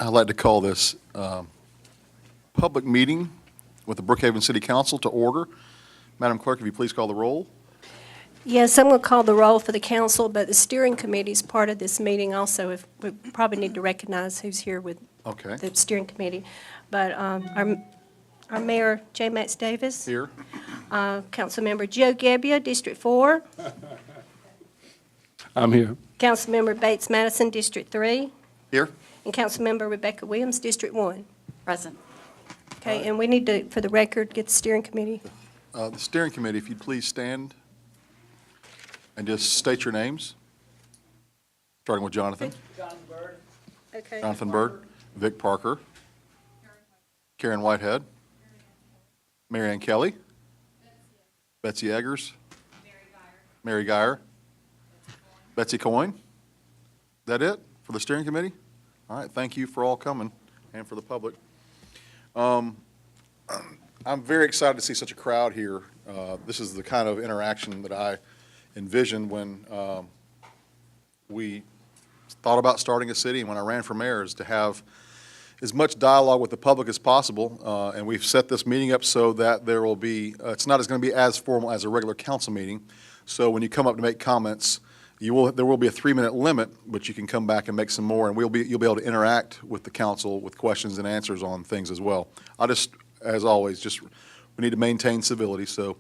I'd like to call this public meeting with the Brookhaven City Council to order. Madam Clerk, if you please call the roll. Yes, I'm going to call the roll for the council, but the steering committee is part of this meeting also. If we probably need to recognize who's here with Okay. the steering committee. But our mayor, J. Max Davis. Here. Councilmember Joe Gebbia, District 4. I'm here. Councilmember Bates Madison, District 3. Here. And Councilmember Rebecca Williams, District 1. Present. Okay, and we need to, for the record, get the steering committee. The steering committee, if you'd please stand and just state your names, starting with Jonathan. Okay. Jonathan Byrd, Vic Parker, Karen Whitehead, Mary Ann Kelly, Betsy Eggers, Mary Geyer, Betsy Coyne. Is that it for the steering committee? All right, thank you for all coming and for the public. I'm very excited to see such a crowd here. This is the kind of interaction that I envisioned when we thought about starting a city and when I ran for mayor, is to have as much dialogue with the public as possible. And we've set this meeting up so that there will be, it's not going to be as formal as a regular council meeting. So when you come up to make comments, there will be a 3-minute limit, but you can come back and make some more, and you'll be able to interact with the council with questions and answers on things as well. As always, we need to maintain civility. So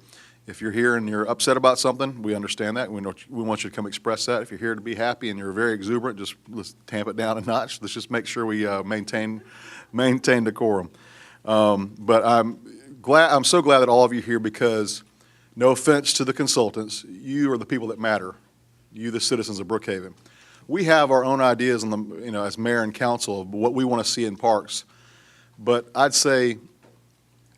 if you're here and you're upset about something, we understand that. We want you to come express that. If you're here to be happy and you're very exuberant, let's tamp it down a notch. Let's just make sure we maintain decorum. But I'm so glad that all of you are here, because no offense to the consultants, you are the people that matter. You, the citizens of Brookhaven. We have our own ideas as mayor and council of what we want to see in parks, but I'd say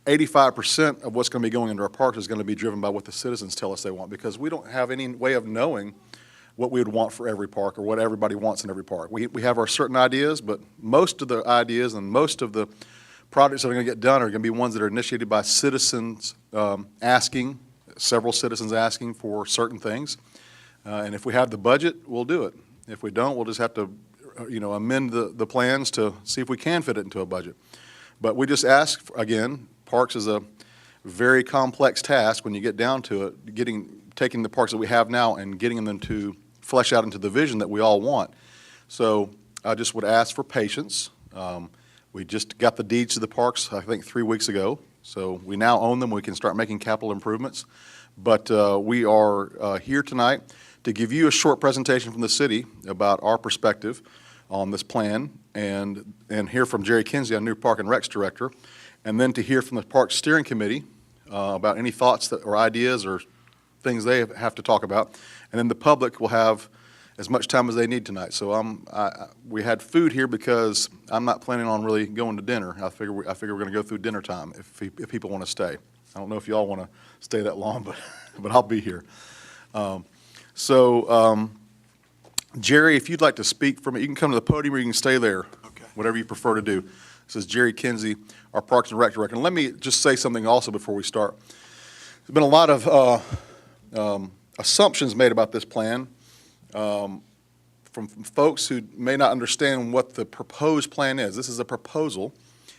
85% of what's going to be going into our parks is going to be driven by what the citizens tell us they want, because we don't have any way of knowing what we would want for every park or what everybody wants in every park. We have our certain ideas, but most of the ideas and most of the projects that are going to get done are going to be ones that are initiated by citizens several citizens asking for certain things. And if we have the budget, we'll do it. If we don't, we'll just have to, amend the plans to see if we can fit it into a budget. But we just ask, again, parks is a very complex task when you get down to it, taking the parks that we have now and getting them to flesh out into the vision that we all want. So I just would ask for patience. We just got the deeds to the parks, I think, 3 weeks ago. So we now own them. We can start making capital improvements. But we are here tonight to give you a short presentation from the city about our perspective on this plan, and hear from Jerry Kinsey, our new Park and Recs Director, and then to hear from the Park Steering Committee about any thoughts or ideas or things they have to talk about. And then the public will have as much time as they need tonight. So we had food here because I'm not planning on really going to dinner. I figure we're going to go through dinner time if people want to stay. I don't know if you all want to stay that long, but I'll be here. Jerry, if you'd like to speak from it, you can come to the podium or you can stay there. Okay. Whatever you prefer to do. This is Jerry Kinsey, our Parks and Rec Director. And let me just say something also before we start. There's been a lot of assumptions made about this plan from folks who may not understand what the proposed plan is. This is a proposal.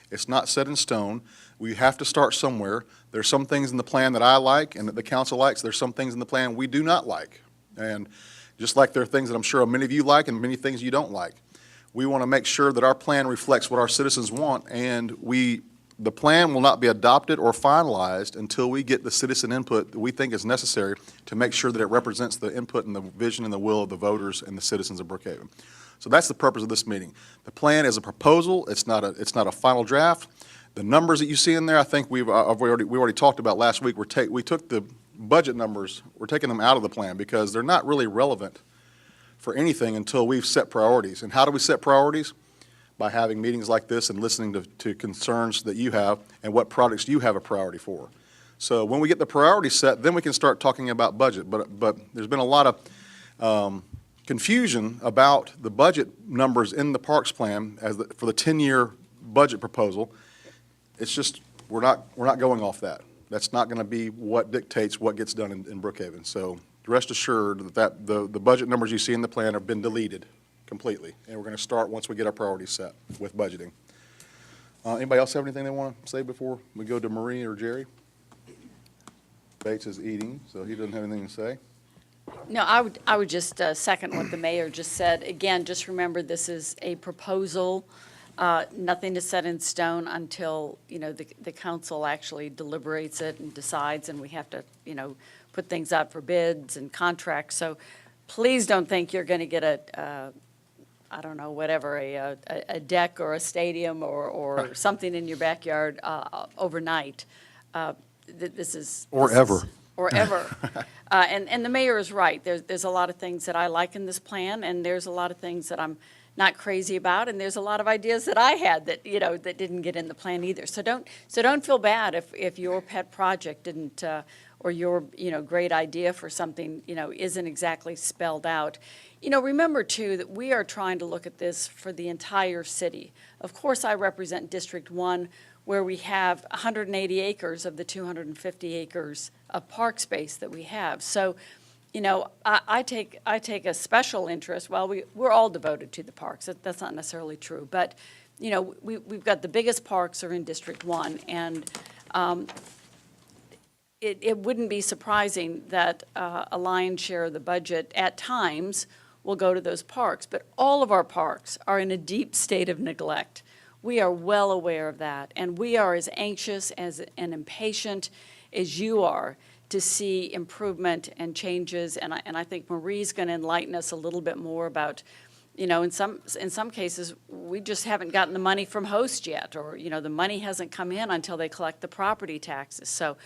It's not set in stone. We have to start somewhere. There's some things in the plan that I like and that the council likes. There's some things in the plan we do not like. And just like there are things that I'm sure many of you like and many things you don't like, we want to make sure that our plan reflects what our citizens want, and the plan will not be adopted or finalized until we get the citizen input that we think is necessary to make sure that it represents the input and the vision and the will of the voters and the citizens of Brookhaven. So that's the purpose of this meeting. The plan is a proposal. It's not a final draft. The numbers that you see in there, I think we already talked about last week. We took the budget numbers, we're taking them out of the plan because they're not really relevant for anything until we've set priorities. And how do we set priorities? By having meetings like this and listening to concerns that you have and what projects you have a priority for. So when we get the priorities set, then we can start talking about budget. But there's been a lot of confusion about the budget numbers in the parks plan for the 10-year budget proposal. It's just we're not going off that. That's not going to be what dictates what gets done in Brookhaven. So rest assured that the budget numbers you see in the plan have been deleted. completely. And we're going to start once we get our priorities set with budgeting. Anybody else have anything they want to say before we go to Marie or Jerry? Bates is eating, so he doesn't have anything to say. No, I would just second what the mayor just said. Again, just remember, this is a proposal, nothing is set in stone until, the council actually deliberates it and decides, and we have to, put things out for bids and contracts. So please don't think you're going to get I don't know, whatever, a deck or a stadium or something in your backyard overnight. This is. Or ever. Or ever. And the mayor is right. There's a lot of things that I like in this plan, and there's a lot of things that I'm not crazy about, and there's a lot of ideas that I had that, that didn't get in the plan either. So don't feel bad if your pet project didn't, or your, great idea for something, isn't exactly spelled out. Remember, too, that we are trying to look at this for the entire city. Of course, I represent District 1, where we have 180 acres of the 250 acres of park space that we have. So, I take a special interest. Well, we're all devoted to the parks. That's not necessarily true. But, we've got the biggest parks are in District 1, and it wouldn't be surprising that a lion's share of the budget at times will go to those parks. But all of our parks are in a deep state of neglect. We are well aware of that, and we are as anxious and impatient as you are to see improvement and changes. And I think Marie's going to enlighten us a little bit more about, in some cases, we just haven't gotten the money from host yet, or, the money hasn't come in until they collect the property taxes. So,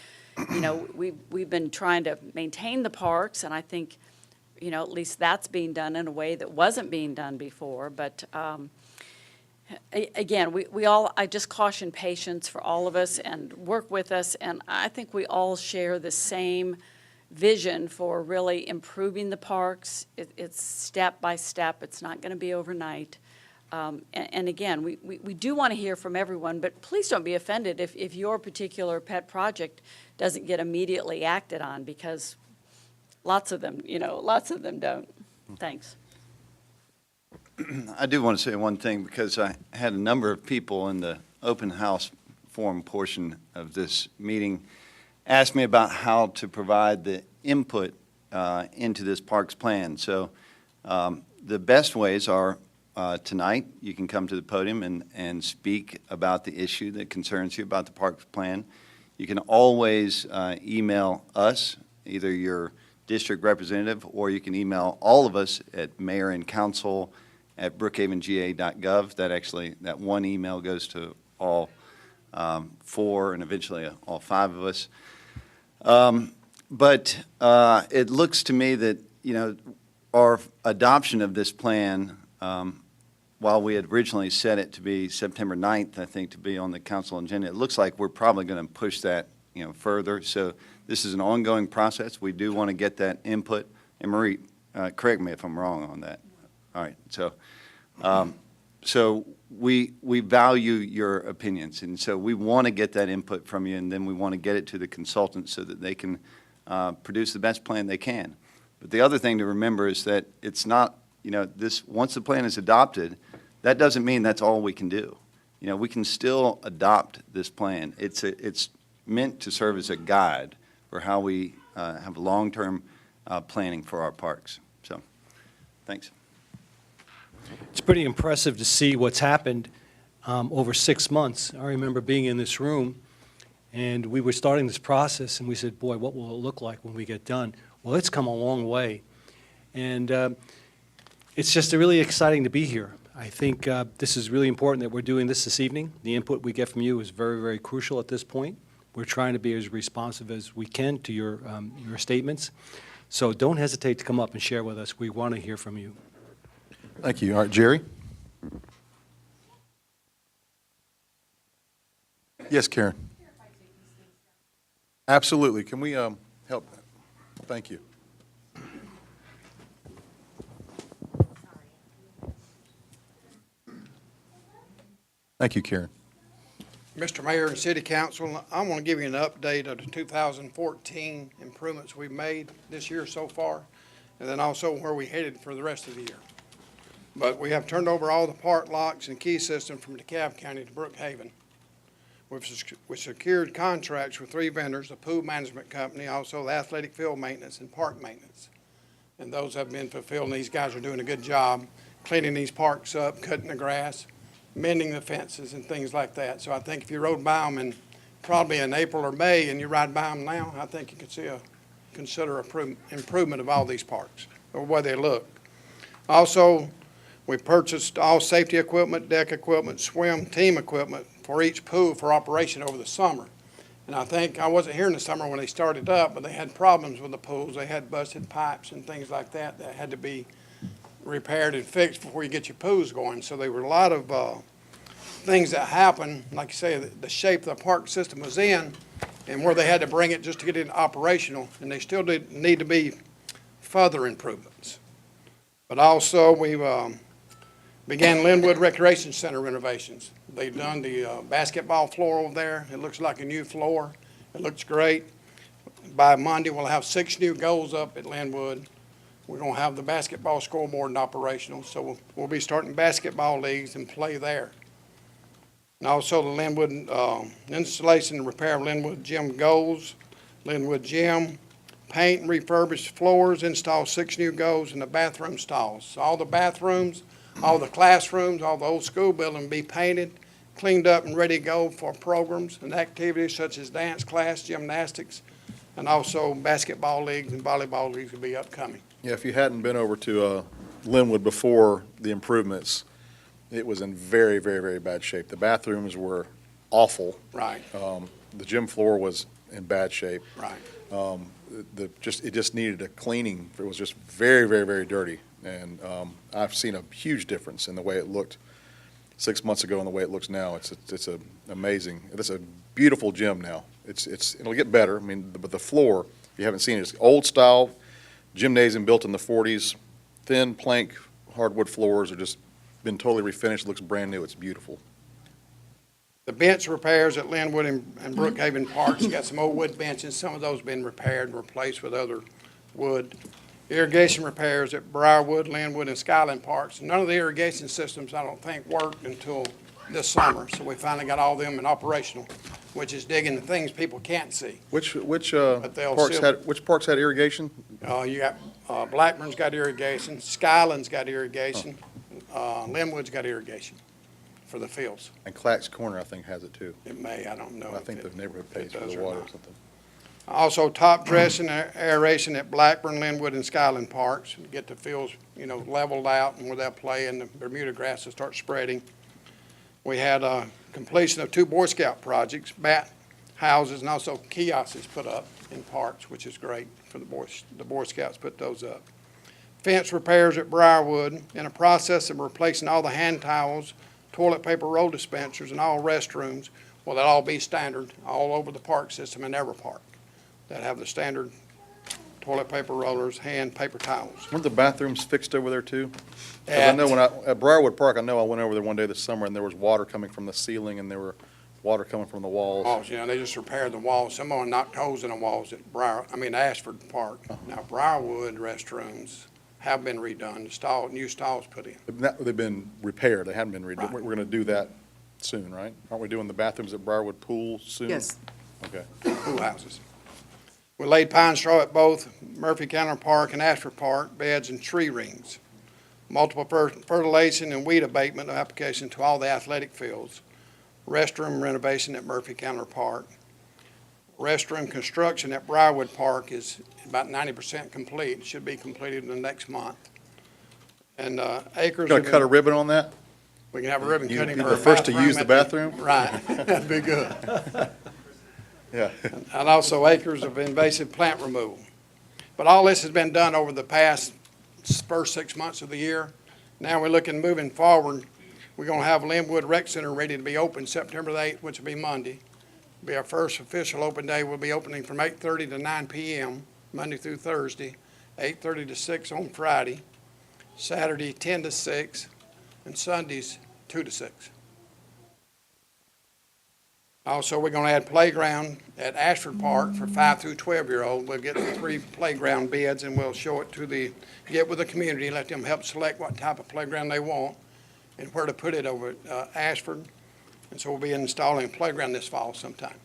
we've been trying to maintain the parks, and I think, at least that's being done in a way that wasn't being done before. But again, I just caution patience for all of us and work with us, and I think we all share the same vision for really improving the parks. It's step by step. It's not going to be overnight. And again, we do want to hear from everyone, but please don't be offended if your particular pet project doesn't get immediately acted on, because lots of them don't. Thanks. I do want to say one thing, because I had a number of people in the open house forum portion of this meeting ask me about how to provide the input into this parks plan. So the best ways are tonight, you can come to the podium and speak about the issue that concerns you about the parks plan. You can always email us, either your district representative, or you can email all of us at mayorandcouncil@brookhavenga.gov. That one email goes to all four and eventually all five of us. But it looks to me that, our adoption of this plan, while we had originally set it to be September 9th, I think, to be on the council agenda, it looks like we're probably going to push that, further. So this is an ongoing process. We do want to get that input. And Marie, correct me if I'm wrong on that. All right. So we value your opinions, and so we want to get that input from you, and then we want to get it to the consultants so that they can produce the best plan they can. But the other thing to remember is that it's not, once the plan is adopted, that doesn't mean that's all we can do. We can still adopt this plan. It's meant to serve as a guide for how we have long-term planning for our parks. So, thanks. It's pretty impressive to see what's happened over 6 months. I remember being in this room, and we were starting this process, and we said, boy, what will it look like when we get done? Well, it's come a long way. And it's just really exciting to be here. I think this is really important that we're doing this evening. The input we get from you is very, very crucial at this point. We're trying to be as responsive as we can to your statements. So don't hesitate to come up and share with us. We want to hear from you. Thank you. All right, Jerry? Yes, Karen? Absolutely. Can we help? Thank you. Thank you, Karen. Mr. Mayor and City Council, I want to give you an update of the 2014 improvements we've made this year so far, and then also where we headed for the rest of the year. But we have turned over all the park locks and key system from DeKalb County to Brookhaven. We secured contracts with 3 vendors, the pool management company, also the athletic field maintenance and park maintenance. And those have been fulfilled, and these guys are doing a good job cleaning these parks up, cutting the grass, mending the fences and things like that. So I think if you rode by them in probably in April or May and you ride by them now, I think you could see consider improvement of all these parks, or the way they look. Also, we purchased all safety equipment, deck equipment, swim team equipment for each pool for operation over the summer. And I think, I wasn't here in the summer when they started up, but they had problems with the pools. They had busted pipes and things like that that had to be repaired and fixed before you get your pools going. So there were a lot of things that happened, like you say, the shape the park system was in and where they had to bring it just to get it operational, and they still need to be further improvements. But also, we began Linwood Recreation Center renovations. They've done the basketball floor over there. It looks like a new floor. It looks great. By Monday, we'll have 6 new goals up at Linwood. We're going to have the basketball scoreboard and operational, so we'll be starting basketball leagues and play there. And also the Linwood installation and repair of Linwood Gym goals, Linwood Gym, paint and refurbish floors, install 6 new goals in the bathroom stalls. So all the bathrooms, all the classrooms, all the old school building will be painted, cleaned up and ready to go for programs and activities such as dance class, gymnastics, and also basketball leagues and volleyball leagues will be upcoming. Yeah, if you hadn't been over to Linwood before the improvements, it was in very, very, very bad shape. The bathrooms were awful. Right, The gym floor was in bad shape. right. It just needed a cleaning. It was just very, very, very dirty. And I've seen a huge difference in the way it looked 6 months ago and the way it looks now. It's amazing. It's a beautiful gym now. It'll get better. I mean, but the floor, if you haven't seen it, it's old style gymnasium built in the 40s. Thin plank hardwood floors are just been totally refinished. Looks brand new. It's beautiful. The bench repairs at Linwood and Brookhaven Parks, you got some old wood benches, some of those been repaired and replaced with other wood. Irrigation repairs at Briarwood, Linwood, and Skyland Parks. None of the irrigation systems, I don't think, worked until this summer, so we finally got all of them in operational, which is digging the things people can't see. Which they'll parks still- which parks had irrigation? You got, Blackburn's got irrigation, Skyland's got irrigation, Linwood's got irrigation for the fields. And Clack's Corner, I think, has it too. It may, I don't know. I think the neighborhood pays for does the or water or not. something. Also, top dressing and aeration at Blackburn, Linwood, and Skyland Parks, to get the fields, leveled out and where they'll play and the Bermuda grass will start spreading. We had completion of 2 Boy Scout projects, bat houses, and also kiosks put up in parks, which is great for the Boy Scouts put those up. Fence repairs at Briarwood, in a process of replacing all the hand towels, toilet paper roll dispensers, and all restrooms. Well, that'll all be standard all over the park system in every park that have the standard toilet paper rollers, hand paper towels. Weren't the bathrooms fixed over there too? 'Cause I know at Briarwood Park, I know I went over there one day this summer and there was water coming from the ceiling and there were water coming from the walls. Walls, they just repaired the walls. Some of them knocked holes in the walls at Ashford Park. Now, Briarwood restrooms have been redone, new stalls put in. They've been repaired, they hadn't been redone. Right. We're gonna do that soon, right? Aren't we doing the bathrooms at Briarwood Pool soon? Yes. Okay. Pool houses. We laid pine straw at both Murphy County Park and Ashford Park, beds and tree rings. Multiple fertilization and weed abatement application to all the athletic fields. Restroom renovation at Murphy County Park. Restroom construction at Briarwood Park is about 90% complete, should be completed in the next month. And acres. Gonna cut a ribbon on that? We can have a ribbon cutting You'd for be a the first to use the bathroom. bathroom? Right, that'd be good. Yeah. And also acres of invasive plant removal. But all this has been done over the first 6 months of the year. Now we're looking, moving forward, we're gonna have Linwood Rec Center ready to be open September the 8th, which will be Monday. Be our first official open day. We'll be opening from 8:30 to 9 p.m., Monday through Thursday, 8:30 to 6 on Friday, Saturday 10 to 6, and Sundays 2 to 6. Also, we're gonna add playground at Ashford Park for 5 through 12-year-old. We'll get the 3 playground bids, and we'll show it get with the community, let them help select what type of playground they want and where to put it over at Ashford. And so we'll be installing a playground this fall sometime.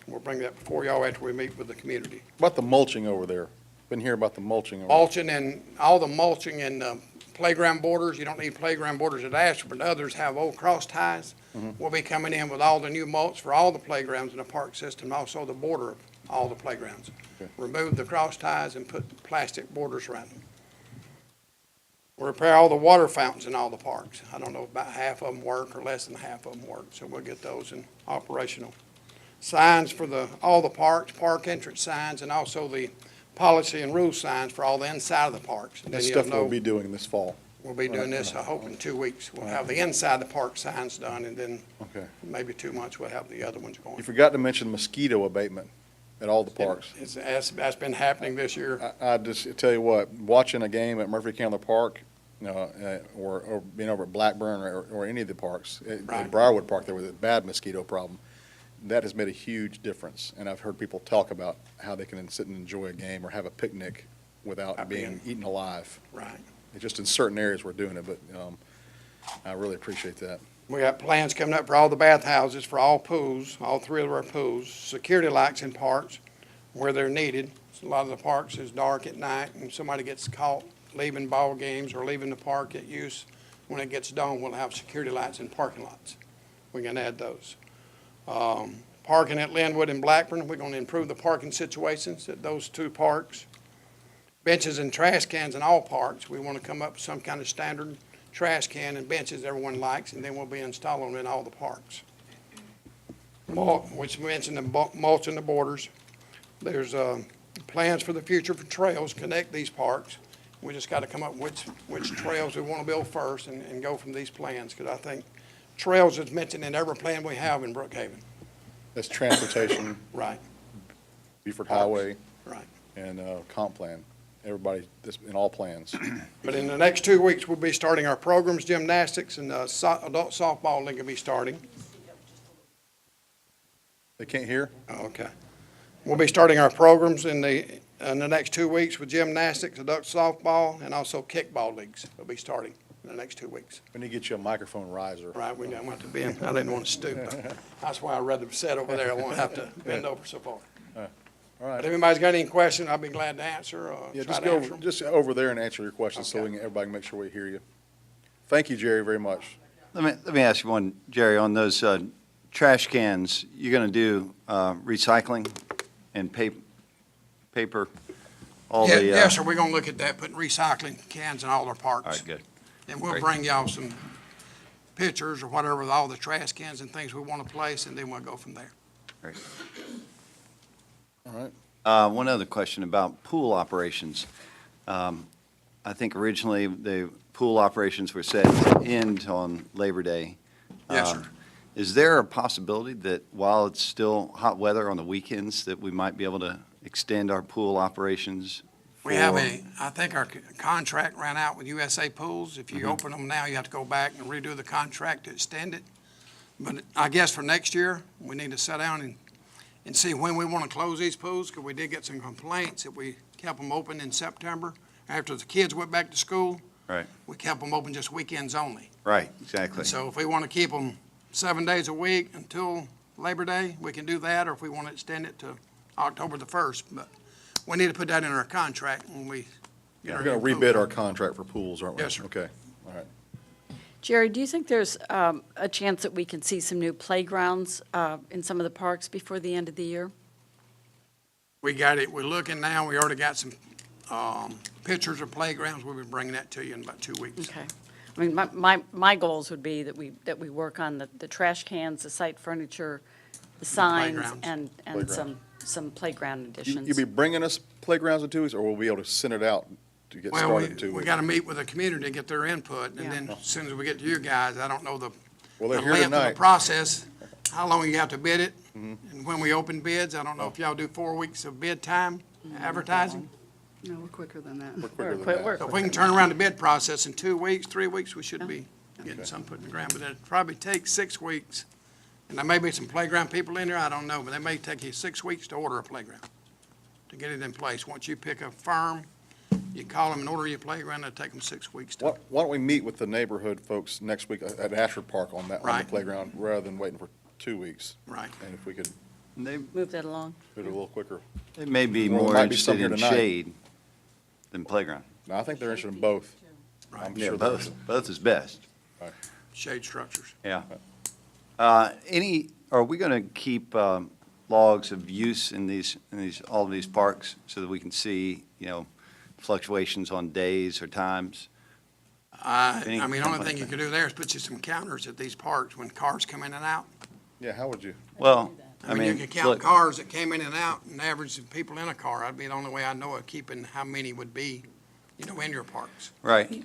We'll bring that before y'all after we meet with the community. About the mulching over there. Been hearing about the mulching over there. Mulching and all the mulching and playground borders, you don't need playground borders at Ashford, but others have old cross ties. We'll be coming in with all the new mulch for all the playgrounds in the park system, also the border of all the playgrounds. Okay. Remove the cross ties and put plastic borders around them. We'll repair all the water fountains in all the parks. I don't know, about half of them work or less than half of them work, so we'll get those in operational. Signs for all the parks, park entrance signs, and also the policy and rule signs for all the inside of the parks. And That's then you'll stuff we'll know be doing this fall. we'll be doing this, I hope, in 2 weeks. We'll have the inside the park signs done, and then Okay. maybe 2 months, we'll have the other ones You going. forgot to mention mosquito abatement at all the parks. That's been happening this year. I just tell you what, watching a game at Murphy Candler Park, or being over at Blackburn or any of the parks, Right. at Briarwood Park, there was a bad mosquito problem. That has made a huge difference, and I've heard people talk about how they can sit and enjoy a game or have a picnic without being eaten alive. Right. It's just in certain areas we're doing it, but I really appreciate that. We got plans coming up for all the bathhouses, for all pools, all 3 of our pools, security lights in parks where they're needed. A lot of the parks is dark at night, and somebody gets caught leaving ball games or leaving the park at use. When it gets dawn, we'll have security lights in parking lots. We can add those. Parking at Linwood and Blackburn, we're going to improve the parking situations at those 2 parks. Benches and trash cans in all parks. We want to come up with some kind of standard trash can and benches everyone likes, and then we'll be installing them in all the parks. Which mentioned the mulch in the borders. There's plans for the future for trails, connect these parks. We just got to come up with which trails we want to build first and go from these plans, because I think trails is mentioned in every plan we have in Brookhaven. That's transportation, Right, Beaufort Highway, right. and comp plan. Everybody, this, in all plans. But in the next 2 weeks, we'll be starting our programs, gymnastics, and adult softball league will be starting. They can't hear? Oh, okay. We'll be starting our programs in the next 2 weeks with gymnastics, adult softball, and also kickball leagues will be starting in the next 2 weeks. We need to get you a microphone riser. Right, we don't want to bend. I didn't want to stoop. That's why I'd rather sit over there. I won't have to bend over so far. All But right. if anybody's got any questions, I'll be glad to answer, or Yeah, try just to go, answer them. just over there and answer your questions so Okay. everybody can make sure we hear you. Thank you, Jerry, very much. Let me ask you one, Jerry, on those trash cans, you're going to do recycling and paper, all the... Yes, sir, we're gonna look at that, putting recycling cans in all our parks. All right, good. And we'll Great. bring y'all some pictures or whatever with all the trash cans and things we want to place, and then we'll go from there. Great. All right. One other question about pool operations. I think originally the pool operations were set to end on Labor Day. Yes, sir. Is there a possibility that while it's still hot weather on the weekends, that we might be able to extend our pool operations? We have for- I think our contract ran out with USA Pools. If you open them now, you have to go back and redo the contract to extend it. But I guess for next year, we need to sit down and see when we want to close these pools, because we did get some complaints that we kept them open in September. After the kids went back to school, Right, we kept them open just weekends only. right, exactly. So if we want to keep them 7 days a week until Labor Day, we can do that, or if we want to extend it to October the 1st. But we need to put that in our contract when we get our We're going new to pool. rebid our contract for pools, aren't we? Yes, sir. Okay, all right. Jerry, do you think there's a chance that we can see some new playgrounds in some of the parks before the end of the year? We got it, we're looking now, we already got some pictures of playgrounds, we'll be bringing that to you in about 2 weeks. Okay. I mean, my goals would be that we work on the trash cans, the site furniture, the signs, playgrounds. and Playground. some playground additions. You'll be bringing us playgrounds in 2 weeks, or we'll be able to send it out to get Well, started in 2 we weeks? got to meet with the community and get their input, and Yeah. then as soon as we get to you guys, I don't know the Well, they're the here length of the tonight. process, how long you have to bid it, Mm-hmm. and when we open bids, I don't know if y'all do 4 weeks of bid time, advertising. No, we're quicker than that. We're quicker than We're- that. we're- So if we can turn around the bid process in 2 weeks, 3 weeks, we should be getting some put in the ground, but it'd probably take 6 weeks And there may be some playground people in there, I don't know, but they may take you 6 weeks to order a playground, to get it in place. Once you pick a firm, you call them and order your playground, it'll take them 6 weeks to. Why don't we meet with the neighborhood folks next week at Ashford Park on that, on the Right. playground, rather than waiting for 2 weeks? Right. And if we could They, Move that along. do it a little quicker. they may be Well, there more might be some interested here in tonight. shade than playground. No, I think they're interested in both. Right. I'm Yeah, sure they're both is best. Shade structures. Yeah. Are we going to keep logs of use in all of these parks so that we can see, fluctuations on days or times? Any I mean, the only complaint thing you there? could do there is put you some counters at these parks when cars come in and out. Yeah, how would you? Well, I mean, you could count look, cars that came in and out and average the people in a car. That'd be the only way I know of keeping how many would be, in your parks. right.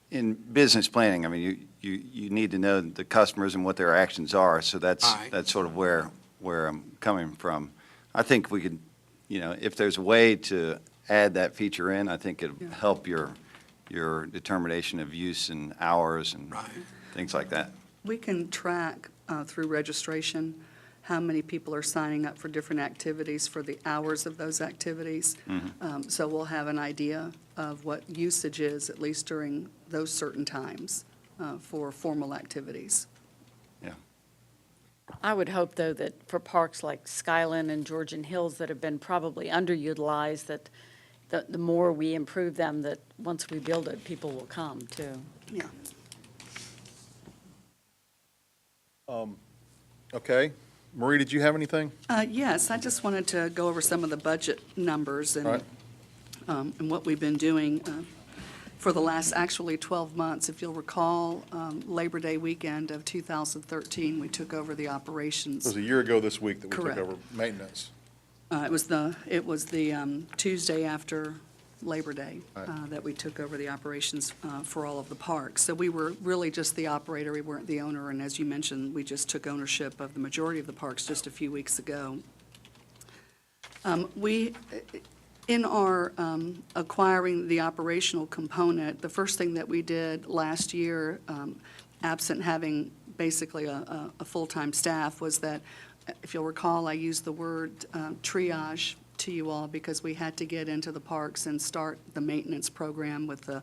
In business planning, I mean, you need to know the customers and what their actions are, so that's Right. sort of where I'm coming from. I think we could, if there's a way to add that feature in, I think it'll help your determination of use and hours and Right. things like that. We can track through registration how many people are signing up for different activities for the hours of those activities. So we'll have an idea of what usage is, at least during those certain times, for formal activities. I would hope, though, that for parks like Skyland and Georgian Hills that have been probably underutilized, that the more we improve them, that once we build it, people will come, too. Yeah. Okay. Marie, did you have anything? Yes, I just wanted to go over some of the budget numbers Right. And what we've been doing for the last actually 12 months. If you'll recall, Labor Day weekend of 2013, we took over the It operations. was a year ago this week that we took Correct. over maintenance. It was the Tuesday after Labor Day Right. that we took over the operations for all of the parks. So we were really just the operator, we weren't the owner, and as you mentioned, we just took ownership of the majority of the parks just a few weeks ago. In our acquiring the operational component, the first thing that we did last year, absent having basically a full-time staff, was that, if you'll recall, I used the word triage to you all because we had to get into the parks and start the maintenance program with the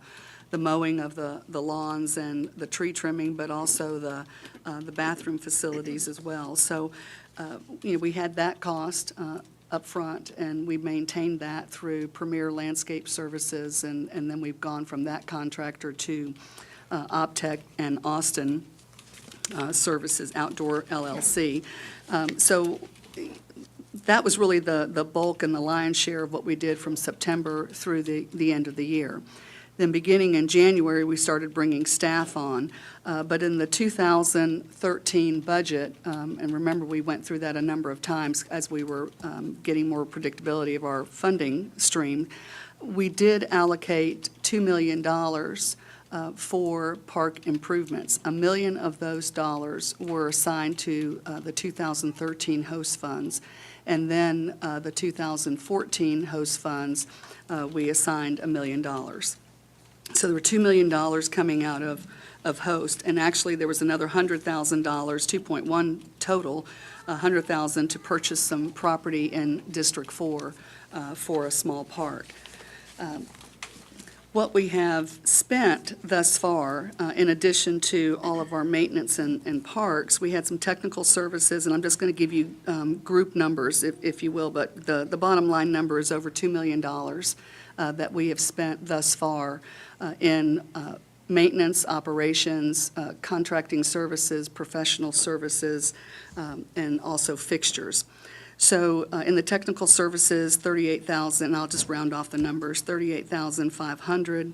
mowing of the lawns and the tree trimming, but also the bathroom facilities as well. So, we had that cost up front, and we maintained that through Premier Landscape Services, and then we've gone from that contractor to Optech and Austin Services Outdoor LLC. So that was really the bulk and the lion's share of what we did from September through the end of the year. Then beginning in January, we started bringing staff on. But in the 2013 budget, and remember, we went through that a number of times as we were getting more predictability of our funding stream, we did allocate $2 million for park improvements. $1 million of those dollars were assigned to the 2013 host funds. And then the 2014 host funds, we assigned $1 million. So there were $2 million coming out of host, and actually there was another $100,000, 2.1 total, $100,000 to purchase some property in District 4 for a small park. What we have spent thus far, in addition to all of our maintenance and parks, we had some technical services, and I'm just going to give you group numbers, if you will, but the bottom line number is over $2 million that we have spent thus far in maintenance, operations, contracting services, professional services, and also fixtures. So in the technical services, $38,000, I'll just round off the numbers, $38,500.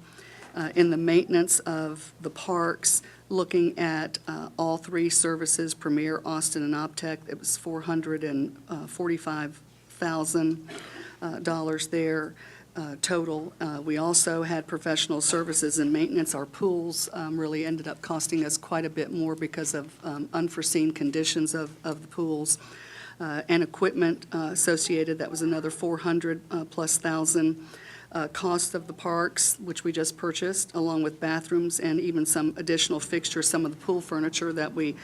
In the maintenance of the parks, looking at all three services, Premier, Austin, and Optech, it was $445,000 there. Total. We also had professional services and maintenance. Our pools really ended up costing us quite a bit more because of unforeseen conditions of the pools. And equipment associated, that was another 400 plus thousand. cost of the parks, which we just purchased, along with bathrooms and even some additional fixtures. Some of the pool furniture that we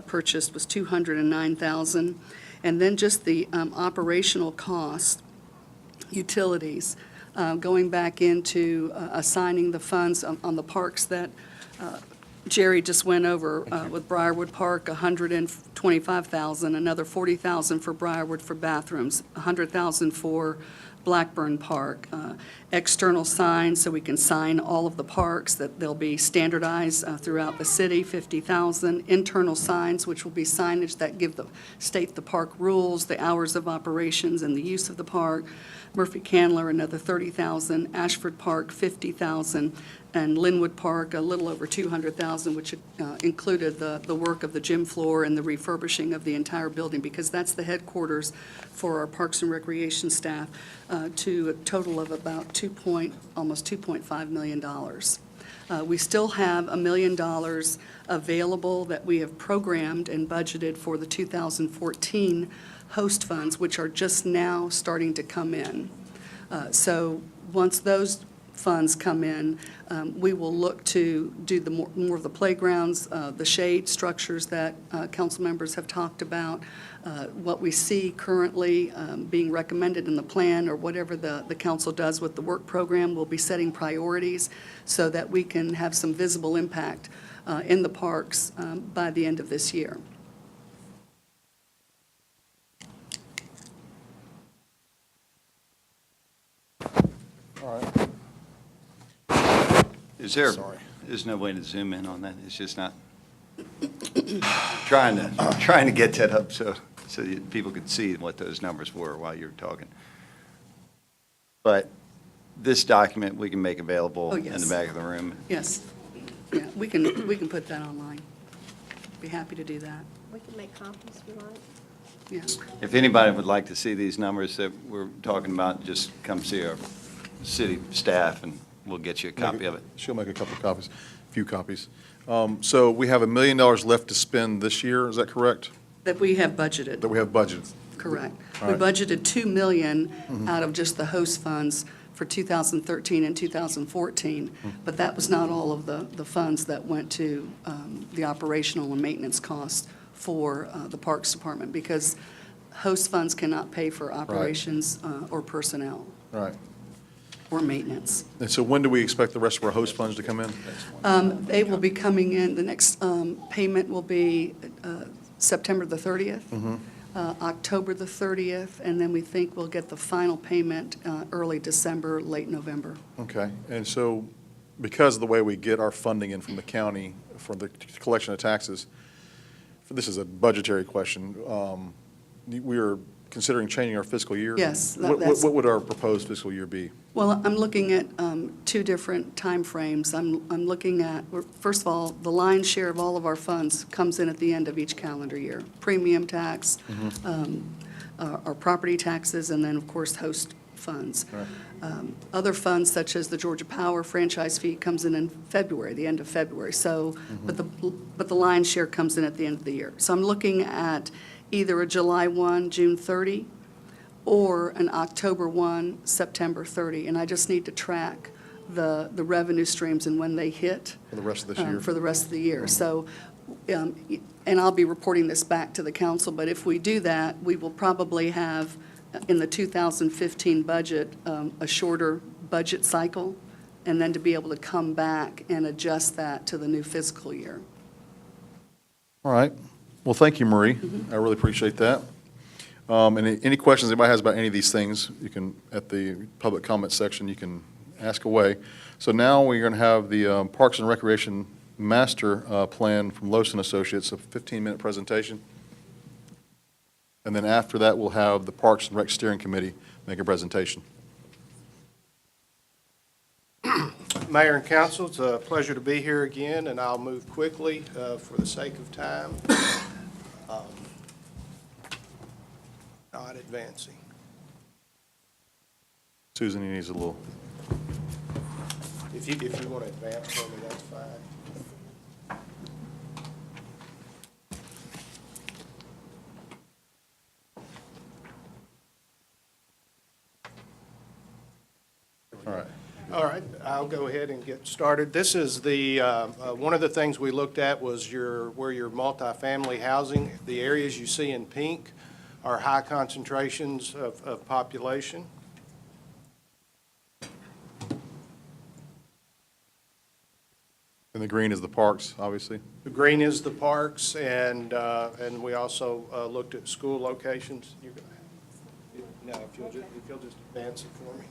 purchased was $209,000. And then just the operational cost, utilities, going back into assigning the funds on the parks that Jerry just went over with Briarwood Park, $125,000, another $40,000 for Briarwood for bathrooms, $100,000 for Blackburn Park. External signs, so we can sign all of the parks, that they'll be standardized throughout the city, $50,000. Internal signs, which will be signage that state the park rules, the hours of operations, and the use of the park. Murphy Candler, another $30,000. Ashford Park, $50,000. And Linwood Park, a little over $200,000, which included the work of the gym floor and the refurbishing of the entire building, because that's the headquarters for our Parks and Recreation staff, to a total of about almost $2.5 million. We still have $1 million available that we have programmed and budgeted for the 2014 host funds, which are just now starting to come in. So once those funds come in, we will look to do more of the playgrounds, the shade structures that council members have talked about, what we see currently being recommended in the plan, or whatever the council does with the work program. We'll be setting priorities so that we can have some visible impact in the parks by the end of this year. All right. There's no way to zoom in on that. It's just not trying to get that up so that people could see what those numbers were while you were talking. But this document we can make available in the back of the room. Yes. Yeah, we can put that online. Be happy to do that. We can make copies if you like. Yeah. If anybody would like to see these numbers that we're talking about, just come see our city staff and we'll get you a copy of it. She'll make a couple of copies, a few copies. So we have $1 million left to spend this year, is that correct? That we have budgeted. That we have budgeted? Correct. All We right. budgeted $2 million out of just the host funds for 2013 and 2014, but that was not all of the funds that went to the operational and maintenance costs for the Parks Department, because host funds cannot pay for operations or personnel Right. or maintenance. And so when do we expect the rest of our host funds to come in? They will be coming in, the next payment will be September the 30th, October the 30th, and then we think we'll get the final payment early December, late November. Okay, and so because of the way we get our funding in from the county for the collection of taxes, this is a budgetary question, we are considering changing our fiscal year? Yes, What would our proposed fiscal year be? Well, I'm looking at two different timeframes. I'm looking at, first of all, the lion's share of all of our funds comes in at the end of each calendar year. Premium tax, our property taxes, and then, of course, host funds. Right. Other funds, such as the Georgia Power franchise fee, comes in February, the end of February. So, but the lion's share comes in at the end of the year. So I'm looking at either a July 1, June 30, or an October 1, September 30. And I just need to track the revenue streams and when they hit. For the rest of this year? For the rest of the year. So, and I'll be reporting this back to the council, but if we do that, we will probably have, in the 2015 budget, a shorter budget cycle, and then to be able to come back and adjust that to the new fiscal year. All right. Well, thank you, Marie. I really appreciate that. And any questions anybody has about any of these things, you can, at the public comment section, you can ask away. So now we're going to have the Parks and Recreation Master Plan from Lowson Associates, a 15-minute presentation. And then after that, we'll have the Parks and Rec Steering Committee make a presentation. Mayor and council, it's a pleasure to be here again, and I'll move quickly for the sake of time. Not advancing. Susan, he needs a little. If you want to advance for me, that's fine. All I'll go ahead and get started. This is the, one of the things we looked at was where your multifamily housing, the areas you see in pink are high concentrations of population. And the green is the parks, obviously. The green is the parks, and we also looked at school locations. You're gonna have, no, if you'll just advance it for me.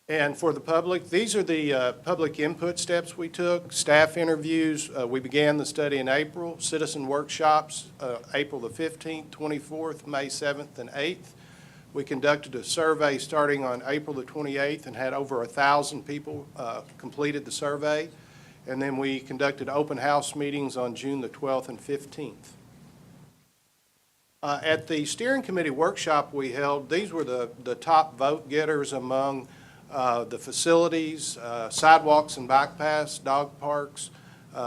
And for the public, these are the public input steps we took. Staff interviews, we began the study in April. Citizen workshops, April the 15th, 24th, May 7th, and 8th. We conducted a survey starting on April the 28th and had over 1,000 people completed the survey. And then we conducted open house meetings on June the 12th and 15th. At the steering committee workshop we held, these were the top vote getters among the facilities, sidewalks and bike paths, dog parks,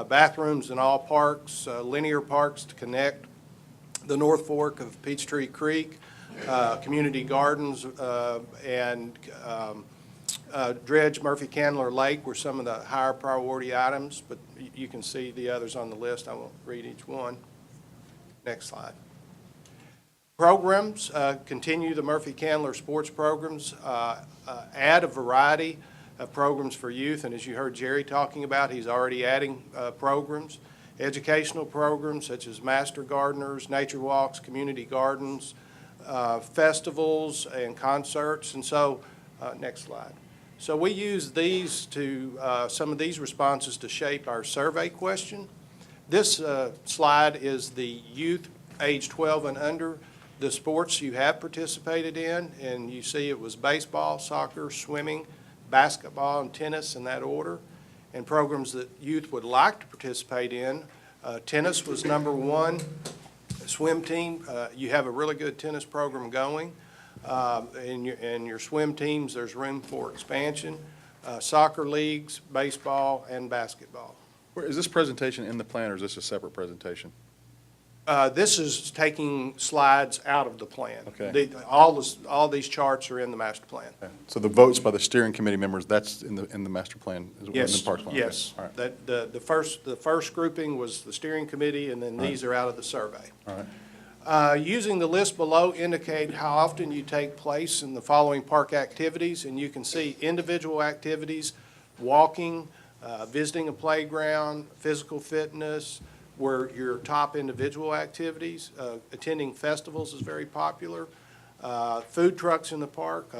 bathrooms in all parks, linear parks to connect the North Fork of Peachtree Creek, community gardens, and dredge Murphy Candler Lake were some of the higher priority items, but you can see the others on the list. I won't read each one. Next slide. Programs, continue the Murphy Candler sports programs, add a variety of programs for youth, and as you heard Jerry talking about, he's already adding programs, educational programs such as master gardeners, nature walks, community gardens, festivals and concerts, and so, next slide. So we use these to, some of these responses to shape our survey question. This slide is the youth age 12 and under, the sports you have participated in, and you see it was baseball, soccer, swimming, basketball, and tennis in that order, and programs that youth would like to participate in. Tennis was number one. Swim team, you have a really good tennis program going. In your swim teams, there's room for expansion. Soccer leagues, baseball, and basketball. Is this presentation in the plan, or is this a separate presentation? This is taking slides out of the plan. Okay. All these charts are in the master plan. Okay. So the votes by the steering committee members, that's in the master plan, as well, in Yes, the parks plan? yes. Okay. All right. That, the first grouping was the steering committee, and then these are out of the survey. All right. Using the list below indicate how often you take place in the following park activities, and you can see individual activities, walking, visiting a playground, physical fitness, were your top individual activities. Attending festivals is very popular. Food trucks in the park,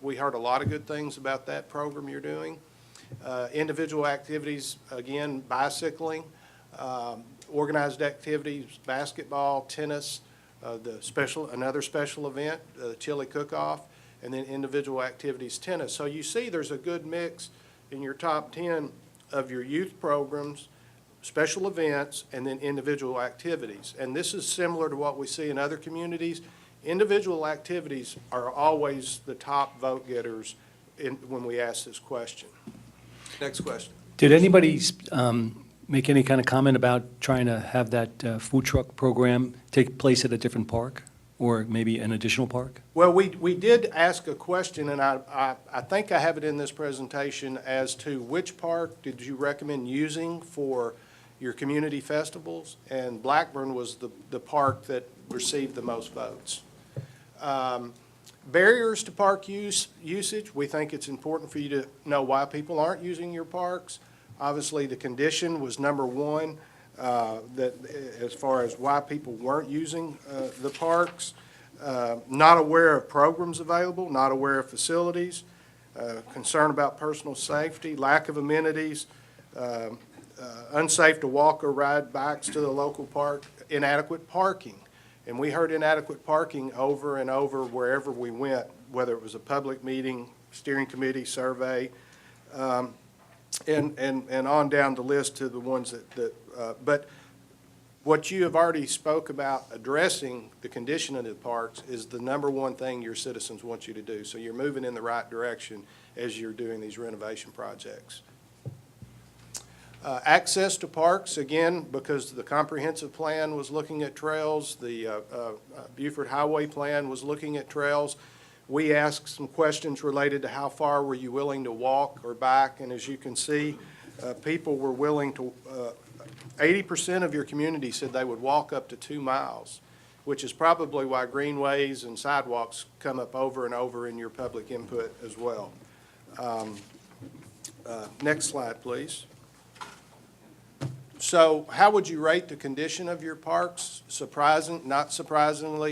we heard a lot of good things about that program you're doing. Individual activities, again, bicycling, organized activities, basketball, tennis, another special event, the chili cook-off, and then individual activities, tennis. So you see there's a good mix in your top 10 of your youth programs, special events, and then individual activities. And this is similar to what we see in other communities. Individual activities are always the top vote getters when we ask this question. Next question. Did anybody make any kind of comment about trying to have that food truck program take place at a different park, or maybe an additional park? Well, we did ask a question, and I think I have it in this presentation as to which park did you recommend using for your community festivals, and Blackburn was the park that received the most votes. Barriers to park usage, we think it's important for you to know why people aren't using your parks. Obviously, the condition was number one, that as far as why people weren't using the parks. Not aware of programs available, not aware of facilities, concern about personal safety, lack of amenities, unsafe to walk or ride bikes to the local park, inadequate parking. And we heard inadequate parking over and over wherever we went, whether it was a public meeting, steering committee, survey, and on down the list to the ones but what you have already spoke about addressing the condition of the parks is the number one thing your citizens want you to do. So you're moving in the right direction as you're doing these renovation projects. Access to parks, again, because the comprehensive plan was looking at trails, the Beaufort Highway plan was looking at trails. We asked some questions related to how far were you willing to walk or bike, and as you can see, people were willing to, 80% of your community said they would walk up to 2 miles, which is probably why greenways and sidewalks come up over and over in your public input as well. Next slide, please. So how would you rate the condition of your parks? Not surprisingly,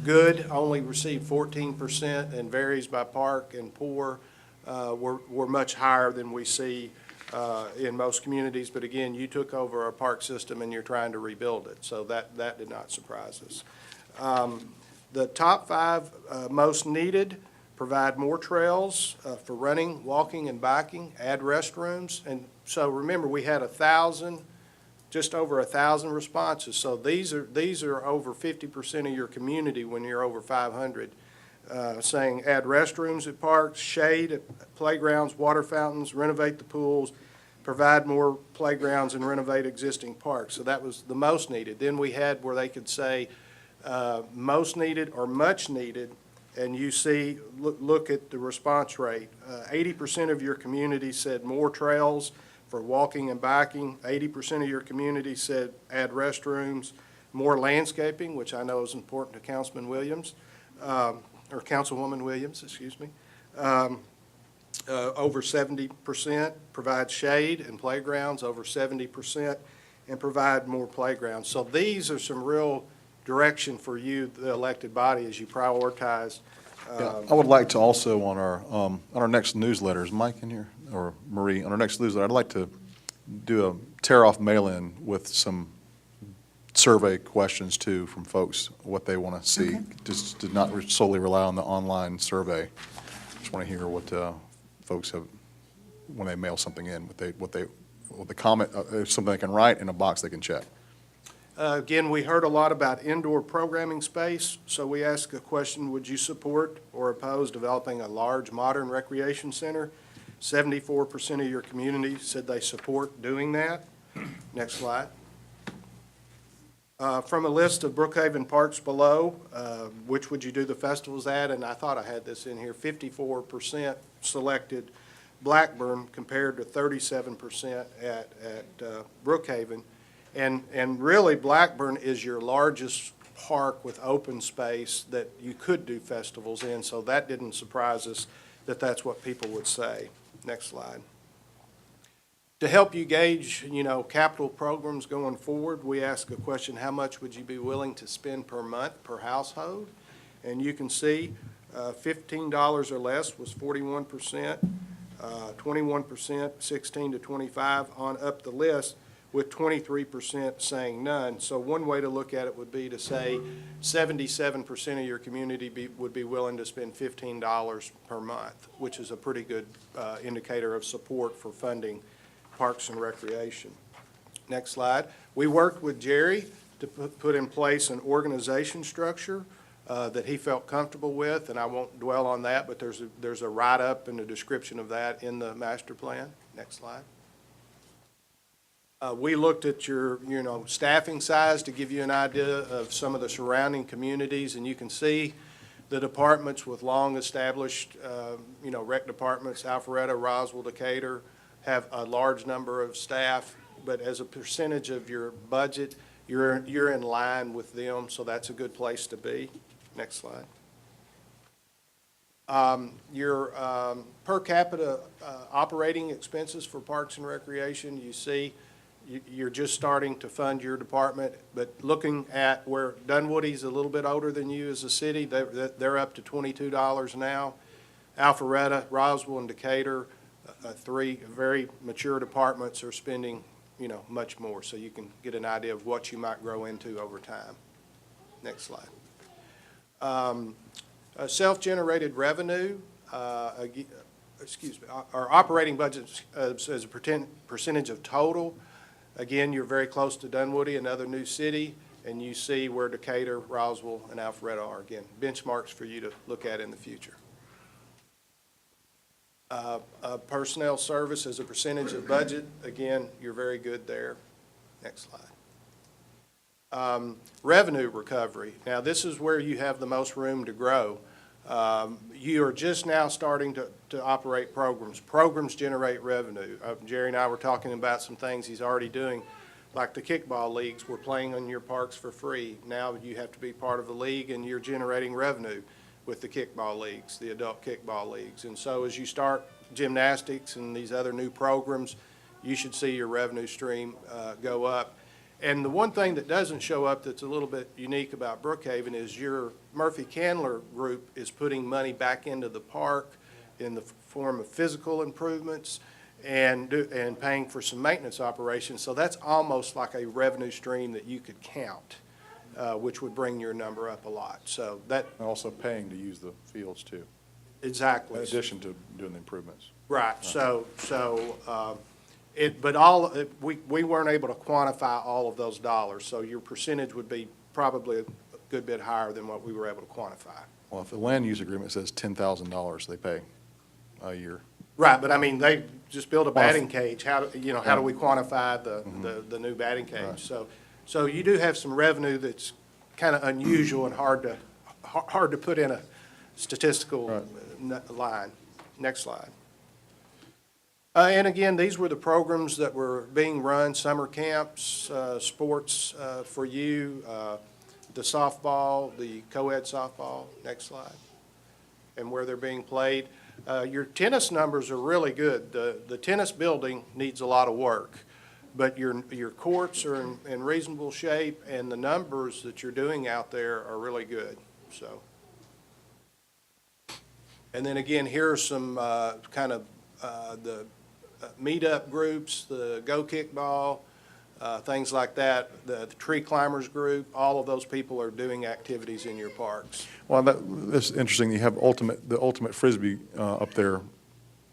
good, only received 14%, and varies by park, and poor were much higher than we see in most communities. But again, you took over a park system and you're trying to rebuild it, so that did not surprise us. The top 5 most needed: provide more trails for running, walking, and biking, add restrooms. And so remember, we had just over 1,000 responses. So these are over 50% of your community when you're over 500, saying add restrooms at parks, shade at playgrounds, water fountains, renovate the pools, provide more playgrounds, and renovate existing parks. So that was the most needed. Then we had where they could say most needed or much needed. And you see, look at the response rate. 80% of your community said more trails for walking and biking. 80% of your community said add restrooms, more landscaping, which I know is important to Councilman Williams, or Councilwoman Williams, excuse me. Over 70%, provide shade and playgrounds, over 70%, and provide more playgrounds. So these are some real direction for you, the elected body, as you prioritize. Yeah, I would like to also on our next newsletter, is Mike in here, or Marie, on our next newsletter, I'd like to do a tear-off mail-in with some survey questions too from folks, what they want to see. Just to not solely rely on the online survey. Just want to hear what folks have, when they mail something in, what the comment, something they can write in a box they can check. Again, we heard a lot about indoor programming space, so we asked a question: would you support or oppose developing a large modern recreation center? 74% of your community said they support doing that. Next slide. From a list of Brookhaven parks below, which would you do the festivals at? And I thought I had this in here. 54% selected Blackburn compared to 37% at Brookhaven. And really, Blackburn is your largest park with open space that you could do festivals in, so that didn't surprise us that that's what people would say. Next slide. To help you gauge, capital programs going forward, we ask a question: how much would you be willing to spend per month per household? And you can see $15 or less was 41%, 21%, 16 to 25 on up the list, with 23% saying none. So one way to look at it would be to say 77% of your community would be willing to spend $15 per month, which is a pretty good indicator of support for funding parks and recreation. Next slide. We worked with Jerry to put in place an organization structure that he felt comfortable with, and I won't dwell on that, but there's a write-up and a description of that in the master plan. Next slide. We looked at your, staffing size to give you an idea of some of the surrounding communities, and you can see the departments with long-established, rec departments, Alpharetta, Roswell, Decatur, have a large number of staff, but as a percentage of your budget, you're in line with them, so that's a good place to be. Next slide. Your per capita operating expenses for parks and recreation, you see you're just starting to fund your department, but looking at where Dunwoody's a little bit older than you as a city, they're up to $22 now. Alpharetta, Roswell, and Decatur, 3 very mature departments, are spending, much more, so you can get an idea of what you might grow into over time. Next slide. Self-generated revenue, our operating budgets as a percentage of total. Again, you're very close to Dunwoody, another new city, and you see where Decatur, Roswell, and Alpharetta are. Again, benchmarks for you to look at in the future. Personnel service as a percentage of budget, again, you're very good there. Next slide. Revenue recovery. Now, this is where you have the most room to grow. You are just now starting to operate programs. Programs generate revenue. Jerry and I were talking about some things he's already doing, like the kickball leagues. We're playing in your parks for free. Now you have to be part of the league, and you're generating revenue with the kickball leagues, the adult kickball leagues. And so as you start gymnastics and these other new programs, you should see your revenue stream go up. And the one thing that doesn't show up that's a little bit unique about Brookhaven is your Murphy Candler group is putting money back into the park in the form of physical improvements and paying for some maintenance operations. So that's almost like a revenue stream that you could count, which would bring your number up a lot. So that, And also paying to use the fields too, exactly. in addition to doing the improvements. Right, we weren't able to quantify all of those dollars, so your percentage would be probably a good bit higher than what we were able to quantify. Well, if the land use agreement says $10,000 they pay a year. Right, but I mean, they just built a batting cage, how do we quantify the new batting cage? Right. So you do have some revenue that's kind of unusual and hard to put in a statistical line. Next slide. And again, these were the programs that were being run, summer camps, sports for you, the softball, the co-ed softball. Next slide. And where they're being played. Your tennis numbers are really good. The tennis building needs a lot of work, but your courts are in reasonable shape, and the numbers that you're doing out there are really good. So, and then again, here are some kind of the meetup groups, the Go Kickball, things like that, the Tree Climbers group, all of those people are doing activities in your parks. Well, that's interesting. You have the ultimate Frisbee up there.